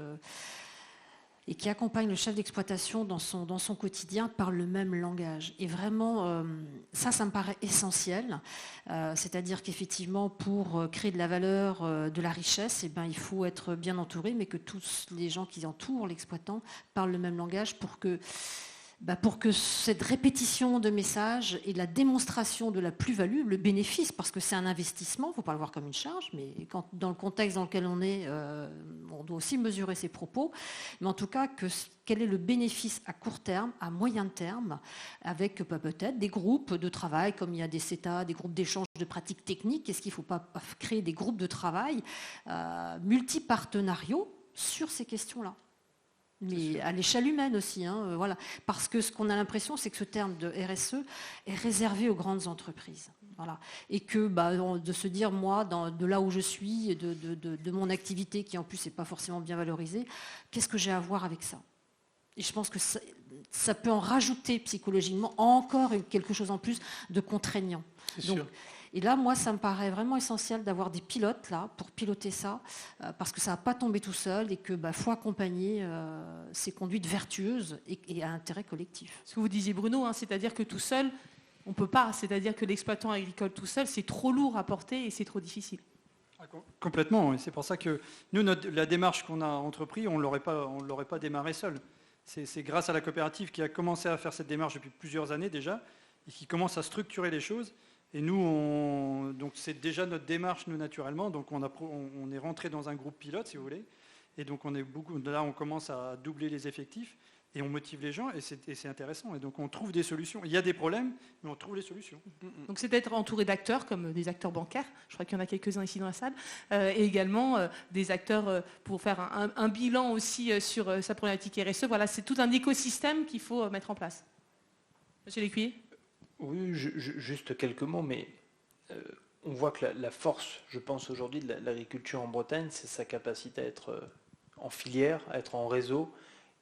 et qui accompagnent le chef d'exploitation dans son quotidien parlent le même langage. Et vraiment, ça me paraît essentiel. C'est-à-dire qu'effectivement, pour créer de la valeur, de la richesse, il faut être bien entouré, mais que tous les gens qui entourent l'exploitant parlent le même langage pour que cette répétition de messages et la démonstration de la plus-value, le bénéfice, parce que c'est un investissement, il ne faut pas le voir comme une charge, mais dans le contexte dans lequel on est, on doit aussi mesurer ses propos, mais en tout cas, quel est le bénéfice à court terme, à moyen terme, avec peut-être des groupes de travail, comme il y a des CETA, des groupes d'échange de pratiques techniques, est-ce qu'il ne faut pas créer des groupes de travail multipartenariaux sur ces questions-là ? Mais à l'échelle humaine aussi, voilà. Parce que ce qu'on a l'impression, c'est que ce terme de RSE est réservé aux grandes entreprises. Voilà. Et que de se dire, moi, de là où je suis, de mon activité, qui en plus n'est pas forcément bien valorisée, qu'est-ce que j'ai à voir avec ça ? Et je pense que ça peut en rajouter psychologiquement encore quelque chose en plus de contraignant. C'est sûr. Et là, moi, ça me paraît vraiment essentiel d'avoir des pilotes là pour piloter ça, parce que ça ne va pas tomber tout seul et qu'il faut accompagner ces conduites vertueuses et à intérêt collectif. Ce que vous disiez, Bruno, c'est-à-dire que tout seul, on ne peut pas. C'est-à-dire que l'exploitant agricole tout seul, c'est trop lourd à porter et c'est trop difficile. Complètement, et c'est pour ça que nous, la démarche qu'on a entreprise, on ne l'aurait pas démarré seul. C'est grâce à la coopérative qui a commencé à faire cette démarche depuis plusieurs années déjà, et qui commence à structurer les choses. Et nous, donc c'est déjà notre démarche, nous, naturellement. Donc on est rentré dans un groupe pilote, si vous voulez. Et donc là, on commence à doubler les effectifs et on motive les gens et c'est intéressant. Et donc on trouve des solutions. Il y a des problèmes, mais on trouve les solutions. Donc c'est d'être entouré d'acteurs, comme des acteurs bancaires. Je crois qu'il y en a quelques-uns ici dans la salle. Et également des acteurs pour faire un bilan aussi sur sa problématique RSE. Voilà, c'est tout un écosystème qu'il faut mettre en place. Monsieur Lécuyer ? Oui, juste quelques mots, mais on voit que la force, je pense aujourd'hui, de l'agriculture en Bretagne, c'est sa capacité à être en filière, à être en réseau.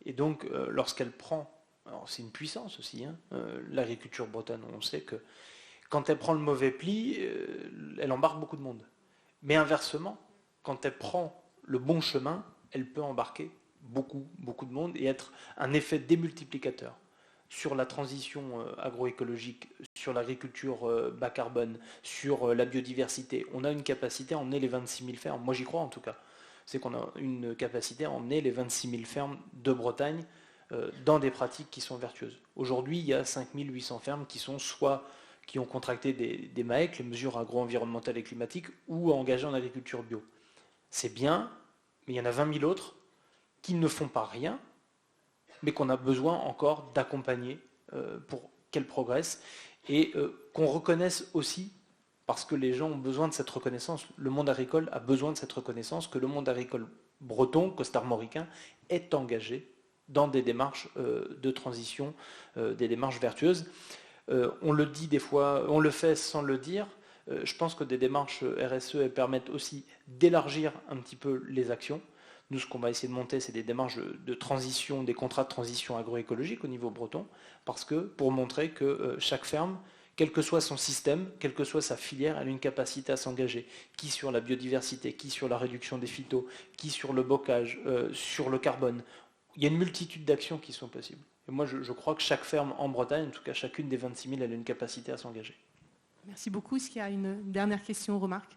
Et donc, lorsqu'elle prend, alors c'est une puissance aussi, l'agriculture bretonne, on sait que quand elle prend le mauvais pli, elle embarque beaucoup de monde. Mais inversement, quand elle prend le bon chemin, elle peut embarquer beaucoup de monde et être un effet démultiplicateur. Sur la transition agroécologique, sur l'agriculture bas carbone, sur la biodiversité. On a une capacité à emmener les 26 000 fermes. Moi, j'y crois en tout cas. C'est qu'on a une capacité à emmener les 26 000 fermes de Bretagne dans des pratiques qui sont vertueuses. Aujourd'hui, il y a 5 800 fermes qui ont contracté des MAEC, les mesures agro-environnementales et climatiques, ou engagées en agriculture bio. C'est bien, mais il y en a 20 000 autres qui ne font pas rien, mais qu'on a besoin encore d'accompagner pour qu'elles progressent et qu'on reconnaisse aussi, parce que les gens ont besoin de cette reconnaissance, le monde agricole a besoin de cette reconnaissance, que le monde agricole breton, costarmoricain, est engagé dans des démarches de transition, des démarches vertueuses. On le dit des fois, on le fait sans le dire. Je pense que des démarches RSE elles permettent aussi d'élargir un petit peu les actions. Nous, ce qu'on va essayer de monter, c'est des démarches de transition, des contrats de transition agroécologique au niveau breton, parce que pour montrer que chaque ferme, quel que soit son système, quelle que soit sa filière, elle a une capacité à s'engager. Qui sur la biodiversité, qui sur la réduction des phytos, qui sur le bocage, sur le carbone. Il y a une multitude d'actions qui sont possibles. Et moi, je crois que chaque ferme en Bretagne, en tout cas chacune des 26 000, elle a une capacité à s'engager. Merci beaucoup. Est-ce qu'il y a une dernière question ou remarque ?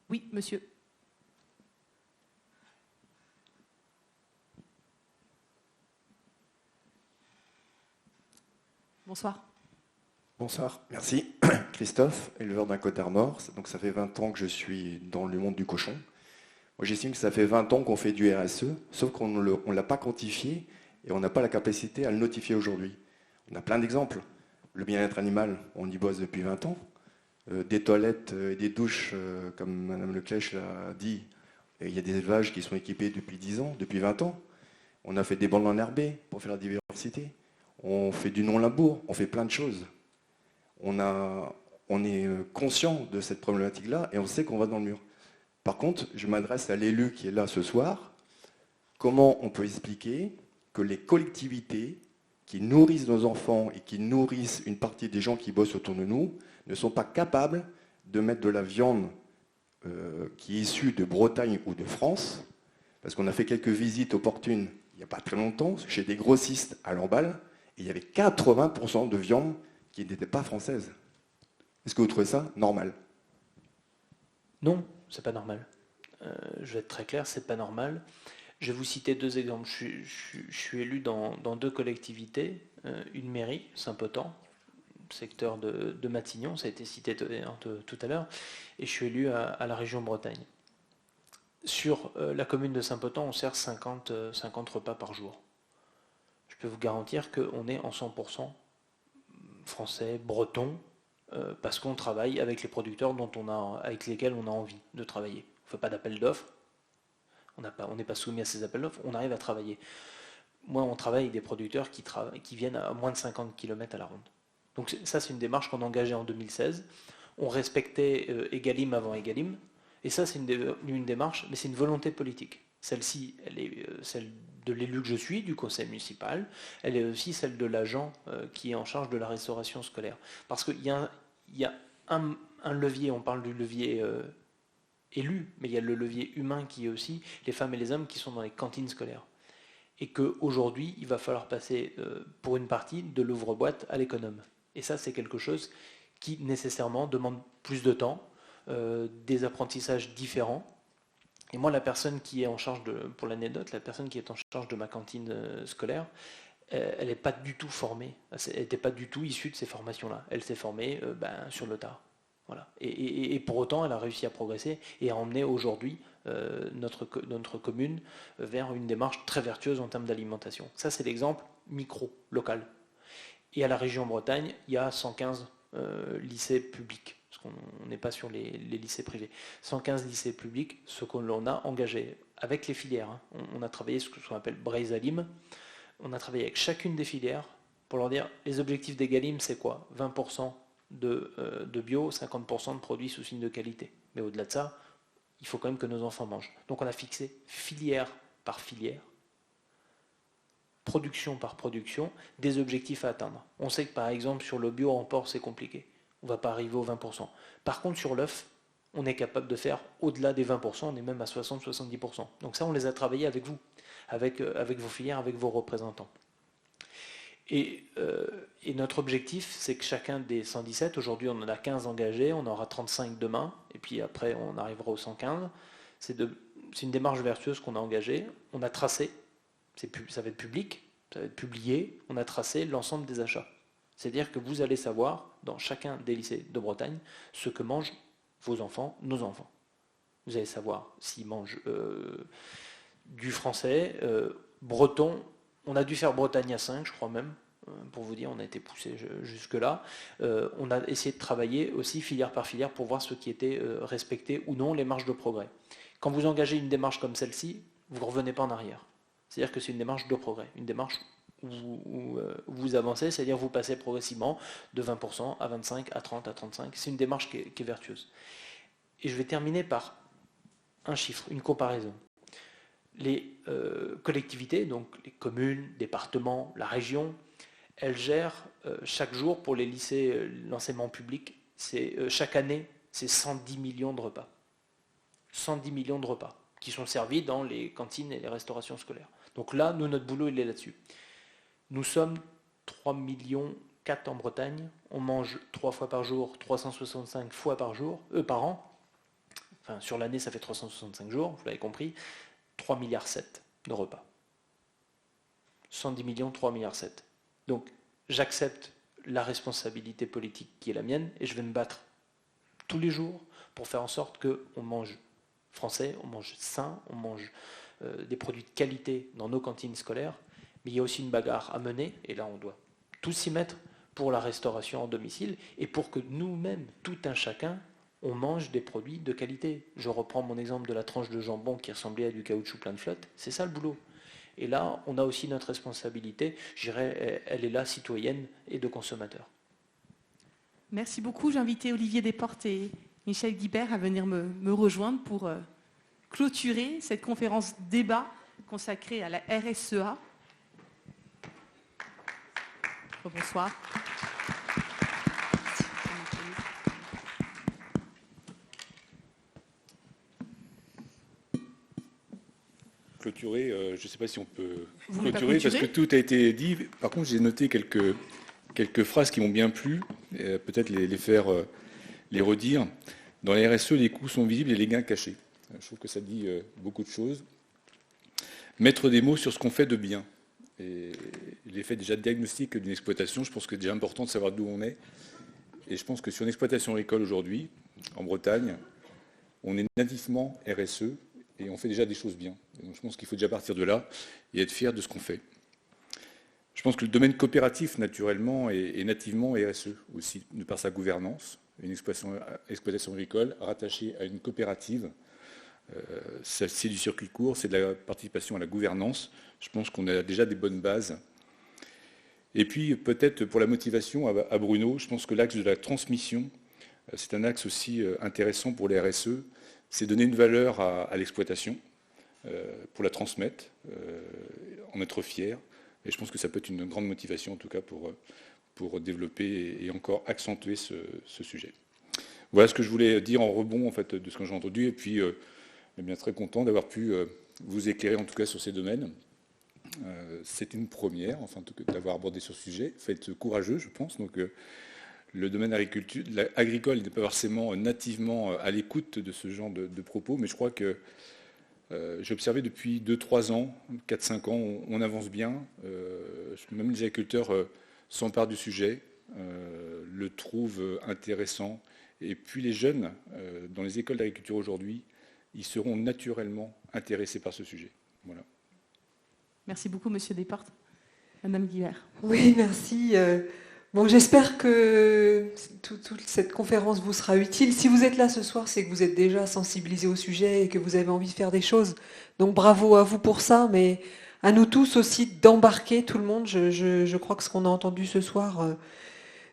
Oui, monsieur. Bonsoir. Bonsoir, merci. Christophe, éleveur d'un côte d'Armor. Donc ça fait 20 ans que je suis dans le monde du cochon. Moi j'estime que ça fait 20 ans qu'on fait du RSE, sauf qu'on ne l'a pas quantifié et on n'a pas la capacité à le notifier aujourd'hui. On a plein d'exemples. Le bien-être animal, on y bosse depuis 20 ans. Des toilettes et des douches, comme Mme Leclèche l'a dit, il y a des élevages qui sont équipés depuis 10 ans, depuis 20 ans. On a fait des bandes enherbées pour faire la diversité. On fait du non-labour, on fait plein de choses. On est conscient de cette problématique-là et on sait qu'on va dans le mur. Par contre, je m'adresse à l'élu qui est là ce soir. Comment on peut expliquer que les collectivités qui nourrissent nos enfants et qui nourrissent une partie des gens qui bossent autour de nous ne sont pas capables de mettre de la viande qui est issue de Bretagne ou de France, parce qu'on a fait quelques visites opportunes il n'y a pas très longtemps chez des grossistes à Lamballe, et il y avait 80% de viande qui n'était pas française. Est-ce que vous trouvez ça normal? Non, c'est pas normal. Je vais être très clair, c'est pas normal. Je vais vous citer deux exemples. Je suis élu dans deux collectivités, une mairie, Saint-Potent, secteur de Matignon, ça a été cité tout à l'heure, et je suis élu à la région Bretagne. Sur la commune de Saint-Potent, on sert 50 repas par jour. Je peux vous garantir qu'on est en 100% français, breton, parce qu'on travaille avec les producteurs avec lesquels on a envie de travailler. On ne fait pas d'appel d'offres, on n'est pas soumis à ces appels d'offres, on arrive à travailler. Moi, on travaille avec des producteurs qui viennent à moins de 50 km à la ronde. Donc ça, c'est une démarche qu'on a engagée en 2016. On respectait Egalim avant Egalim. Et ça, c'est une démarche, mais c'est une volonté politique. Celle-ci, elle est celle de l'élu que je suis, du conseil municipal. Elle est aussi celle de l'agent qui est en charge de la restauration scolaire. Parce qu'il y a un levier, on parle du levier élu, mais il y a le levier humain qui est aussi les femmes et les hommes qui sont dans les cantines scolaires. Et qu'aujourd'hui, il va falloir passer pour une partie de l'ouvre-boîte à l'économe. Et ça, c'est quelque chose qui nécessairement demande plus de temps, des apprentissages différents. Et moi, la personne qui est en charge pour l'anecdote, la personne qui est en charge de ma cantine scolaire, elle n'est pas du tout formée, elle n'était pas du tout issue de ces formations-là. Elle s'est formée sur le tard. Voilà. Et pour autant, elle a réussi à progresser et à emmener aujourd'hui notre commune vers une démarche très vertueuse en termes d'alimentation. Ça, c'est l'exemple micro, local. Et à la région Bretagne, il y a 115 lycées publics, parce qu'on n'est pas sur les lycées privés. 115 lycées publics, ce qu'on a engagé avec les filières. Hein. On a travaillé ce qu'on appelle Breizalim. On a travaillé avec chacune des filières pour leur dire les objectifs d'Egalim, c'est quoi? 20% de bio, 50% de produits sous signe de qualité. Mais au-delà de ça, il faut quand même que nos enfants mangent. Donc on a fixé filière par filière, production par production, des objectifs à atteindre. On sait que par exemple sur le bio en porc c'est compliqué, on ne va pas arriver aux 20%. Par contre sur l'œuf, on est capable de faire au-delà des 20%, on est même à 60-70%. Donc ça on les a travaillés avec vous, avec vos filières, avec vos représentants. Et notre objectif, c'est que chacun des 117, aujourd'hui on en a 15 engagés, on en aura 35 demain, et puis après on arrivera aux 115. C'est une démarche vertueuse qu'on a engagée, on a tracé, ça va être public, ça va être publié, on a tracé l'ensemble des achats. C'est-à-dire que vous allez savoir, dans chacun des lycées de Bretagne, ce que mangent vos enfants, nos enfants. Vous allez savoir s'ils mangent du français, breton. On a dû faire Bretagne à 5, je crois même, pour vous dire, on a été poussé jusque-là. On a essayé de travailler aussi filière par filière pour voir ce qui était respecté ou non, les marges de progrès. Quand vous engagez une démarche comme celle-ci, vous ne revenez pas en arrière. C'est-à-dire que c'est une démarche de progrès, une démarche où vous avancez, c'est-à-dire vous passez progressivement de 20% à 25, à 30, à 35. C'est une démarche qui est vertueuse. Et je vais terminer par un chiffre, une comparaison. Les collectivités, donc les communes, départements, la région, elles gèrent chaque jour pour les lycées, l'enseignement public, chaque année, c'est 110 millions de repas. 110 millions de repas qui sont servis dans les cantines et les restaurations scolaires. Donc là, nous, notre boulot, il est là-dessus. Nous sommes 3,4 millions en Bretagne. On mange 3 fois par jour, 365 fois par an. Enfin, sur l'année, ça fait 365 jours, vous l'avez compris. 3,7 milliards de repas. 110 millions, 3,7 milliards. Donc, j'accepte la responsabilité politique qui est la mienne et je vais me battre tous les jours pour faire en sorte qu'on mange français, on mange sain, on mange des produits de qualité dans nos cantines scolaires, mais il y a aussi une bagarre à mener, et là on doit tous s'y mettre pour la restauration en domicile, et pour que nous-mêmes, tout un chacun, on mange des produits de qualité. Je reprends mon exemple de la tranche de jambon qui ressemblait à du caoutchouc plein de flotte, c'est ça le boulot. Et là, on a aussi notre responsabilité, je dirais, elle est là, citoyenne et de consommateur. Merci beaucoup, j'ai invité Olivier Desportes et Michel Guibert à venir me rejoindre pour clôturer cette conférence débat consacrée à la RSEA. Bonsoir. Clôturer, je ne sais pas si on peut Vous voulez pas clôturer parce que clôturer tout a été dit. Par contre, j'ai noté quelques phrases qui m'ont bien plu, peut-être les redire. Dans la RSE, les coûts sont visibles et les gains cachés. Je trouve que ça dit beaucoup de choses. Mettre des mots sur ce qu'on fait de bien. Et l'effet déjà de diagnostic d'une exploitation, je pense que c'est déjà important de savoir d'où on est. Et je pense que sur une exploitation agricole aujourd'hui, en Bretagne, on est nativement RSE et on fait déjà des choses bien. Et donc je pense qu'il faut déjà partir de là et être fier de ce qu'on fait. Je pense que le domaine coopératif, naturellement, est nativement RSE aussi, de par sa gouvernance. Une exploitation agricole rattachée à une coopérative, c'est du circuit court, c'est de la participation à la gouvernance. Je pense qu'on a déjà des bonnes bases. Et puis, peut-être pour la motivation à Bruno, je pense que l'axe de la transmission, c'est un axe aussi intéressant pour les RSE. C'est donner une valeur à l'exploitation, pour la transmettre, en être fier. Et je pense que ça peut être une grande motivation, en tout cas, pour développer et encore accentuer ce sujet. Voilà ce que je voulais dire en rebond en fait, de ce que j'ai entendu. Et puis, bien, très content d'avoir pu vous éclairer, en tout cas, sur ces domaines. C'est une première, enfin, d'avoir abordé ce sujet. Faites courageux, je pense. Donc, le domaine agricole n'est pas forcément nativement à l'écoute de ce genre de propos, mais je crois que j'ai observé depuis 2-3 ans, 4-5 ans, on avance bien. Même les agriculteurs s'emparent du sujet, le trouvent intéressant. Et puis les jeunes, dans les écoles d'agriculture aujourd'hui, ils seront naturellement intéressés par ce sujet. Voilà. Merci beaucoup, Monsieur Desportes. Madame Guibert. Oui, merci. Bon, j'espère que toute cette conférence vous sera utile. Si vous êtes là ce soir, c'est que vous êtes déjà sensibilisé au sujet et que vous avez envie de faire des choses. Donc bravo à vous pour ça, mais à nous tous aussi d'embarquer tout le monde. Je crois que ce qu'on a entendu ce soir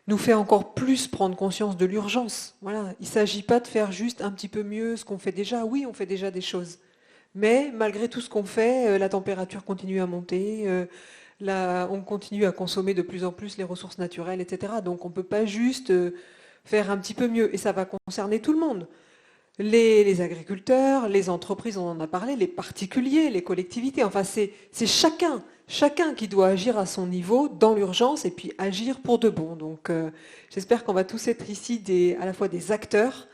nous fait encore plus prendre conscience de l'urgence. Voilà. Il ne s'agit pas de faire juste un petit peu mieux ce qu'on fait déjà. Oui, on fait déjà des choses. Mais malgré tout ce qu'on fait, la température continue à monter, on continue à consommer de plus en plus les ressources naturelles, etc. Donc on ne peut pas juste faire un petit peu mieux. Et ça va concerner tout le monde. Les agriculteurs, les entreprises, on en a parlé, les particuliers, les collectivités. Enfin, c'est chacun qui doit agir à son niveau dans l'urgence et puis agir pour de bon. Donc j'espère qu'on va tous être ici à la fois des acteurs,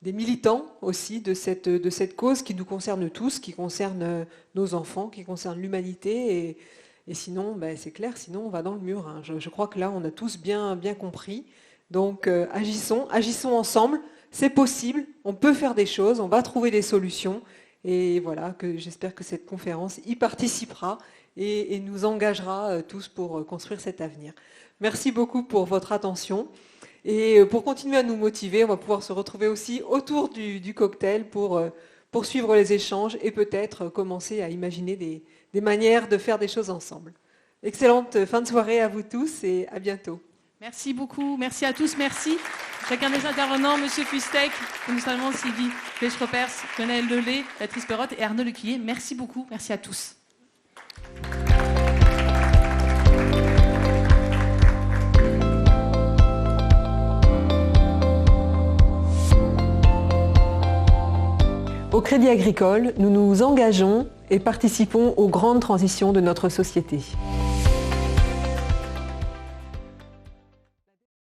des militants aussi de cette cause qui nous concerne tous, qui concerne nos enfants, qui concerne l'humanité. Et sinon, c'est clair, sinon on va dans le mur. Hein. Je crois que là, on a tous bien compris. Donc agissons ensemble. C'est possible, on peut faire des choses, on va trouver des solutions. Et voilà, j'espère que cette conférence y participera et nous engagera tous pour construire cet avenir. Merci beaucoup pour votre attention. Et pour continuer à nous motiver, on va pouvoir se retrouver aussi autour du cocktail pour poursuivre les échanges et peut-être commencer à imaginer des manières de faire des choses ensemble. Excellente fin de soirée à vous tous et à bientôt. Merci beaucoup, merci à tous, merci. Chacun des intervenants, Monsieur Fustek, notamment Sylvie Pêche-Repers, Lionel Lelay, Patrice Perrotte et Arnaud Lecuyer. Merci beaucoup, merci à tous. Au Crédit Agricole, nous nous engageons et participons aux grandes transitions de notre société.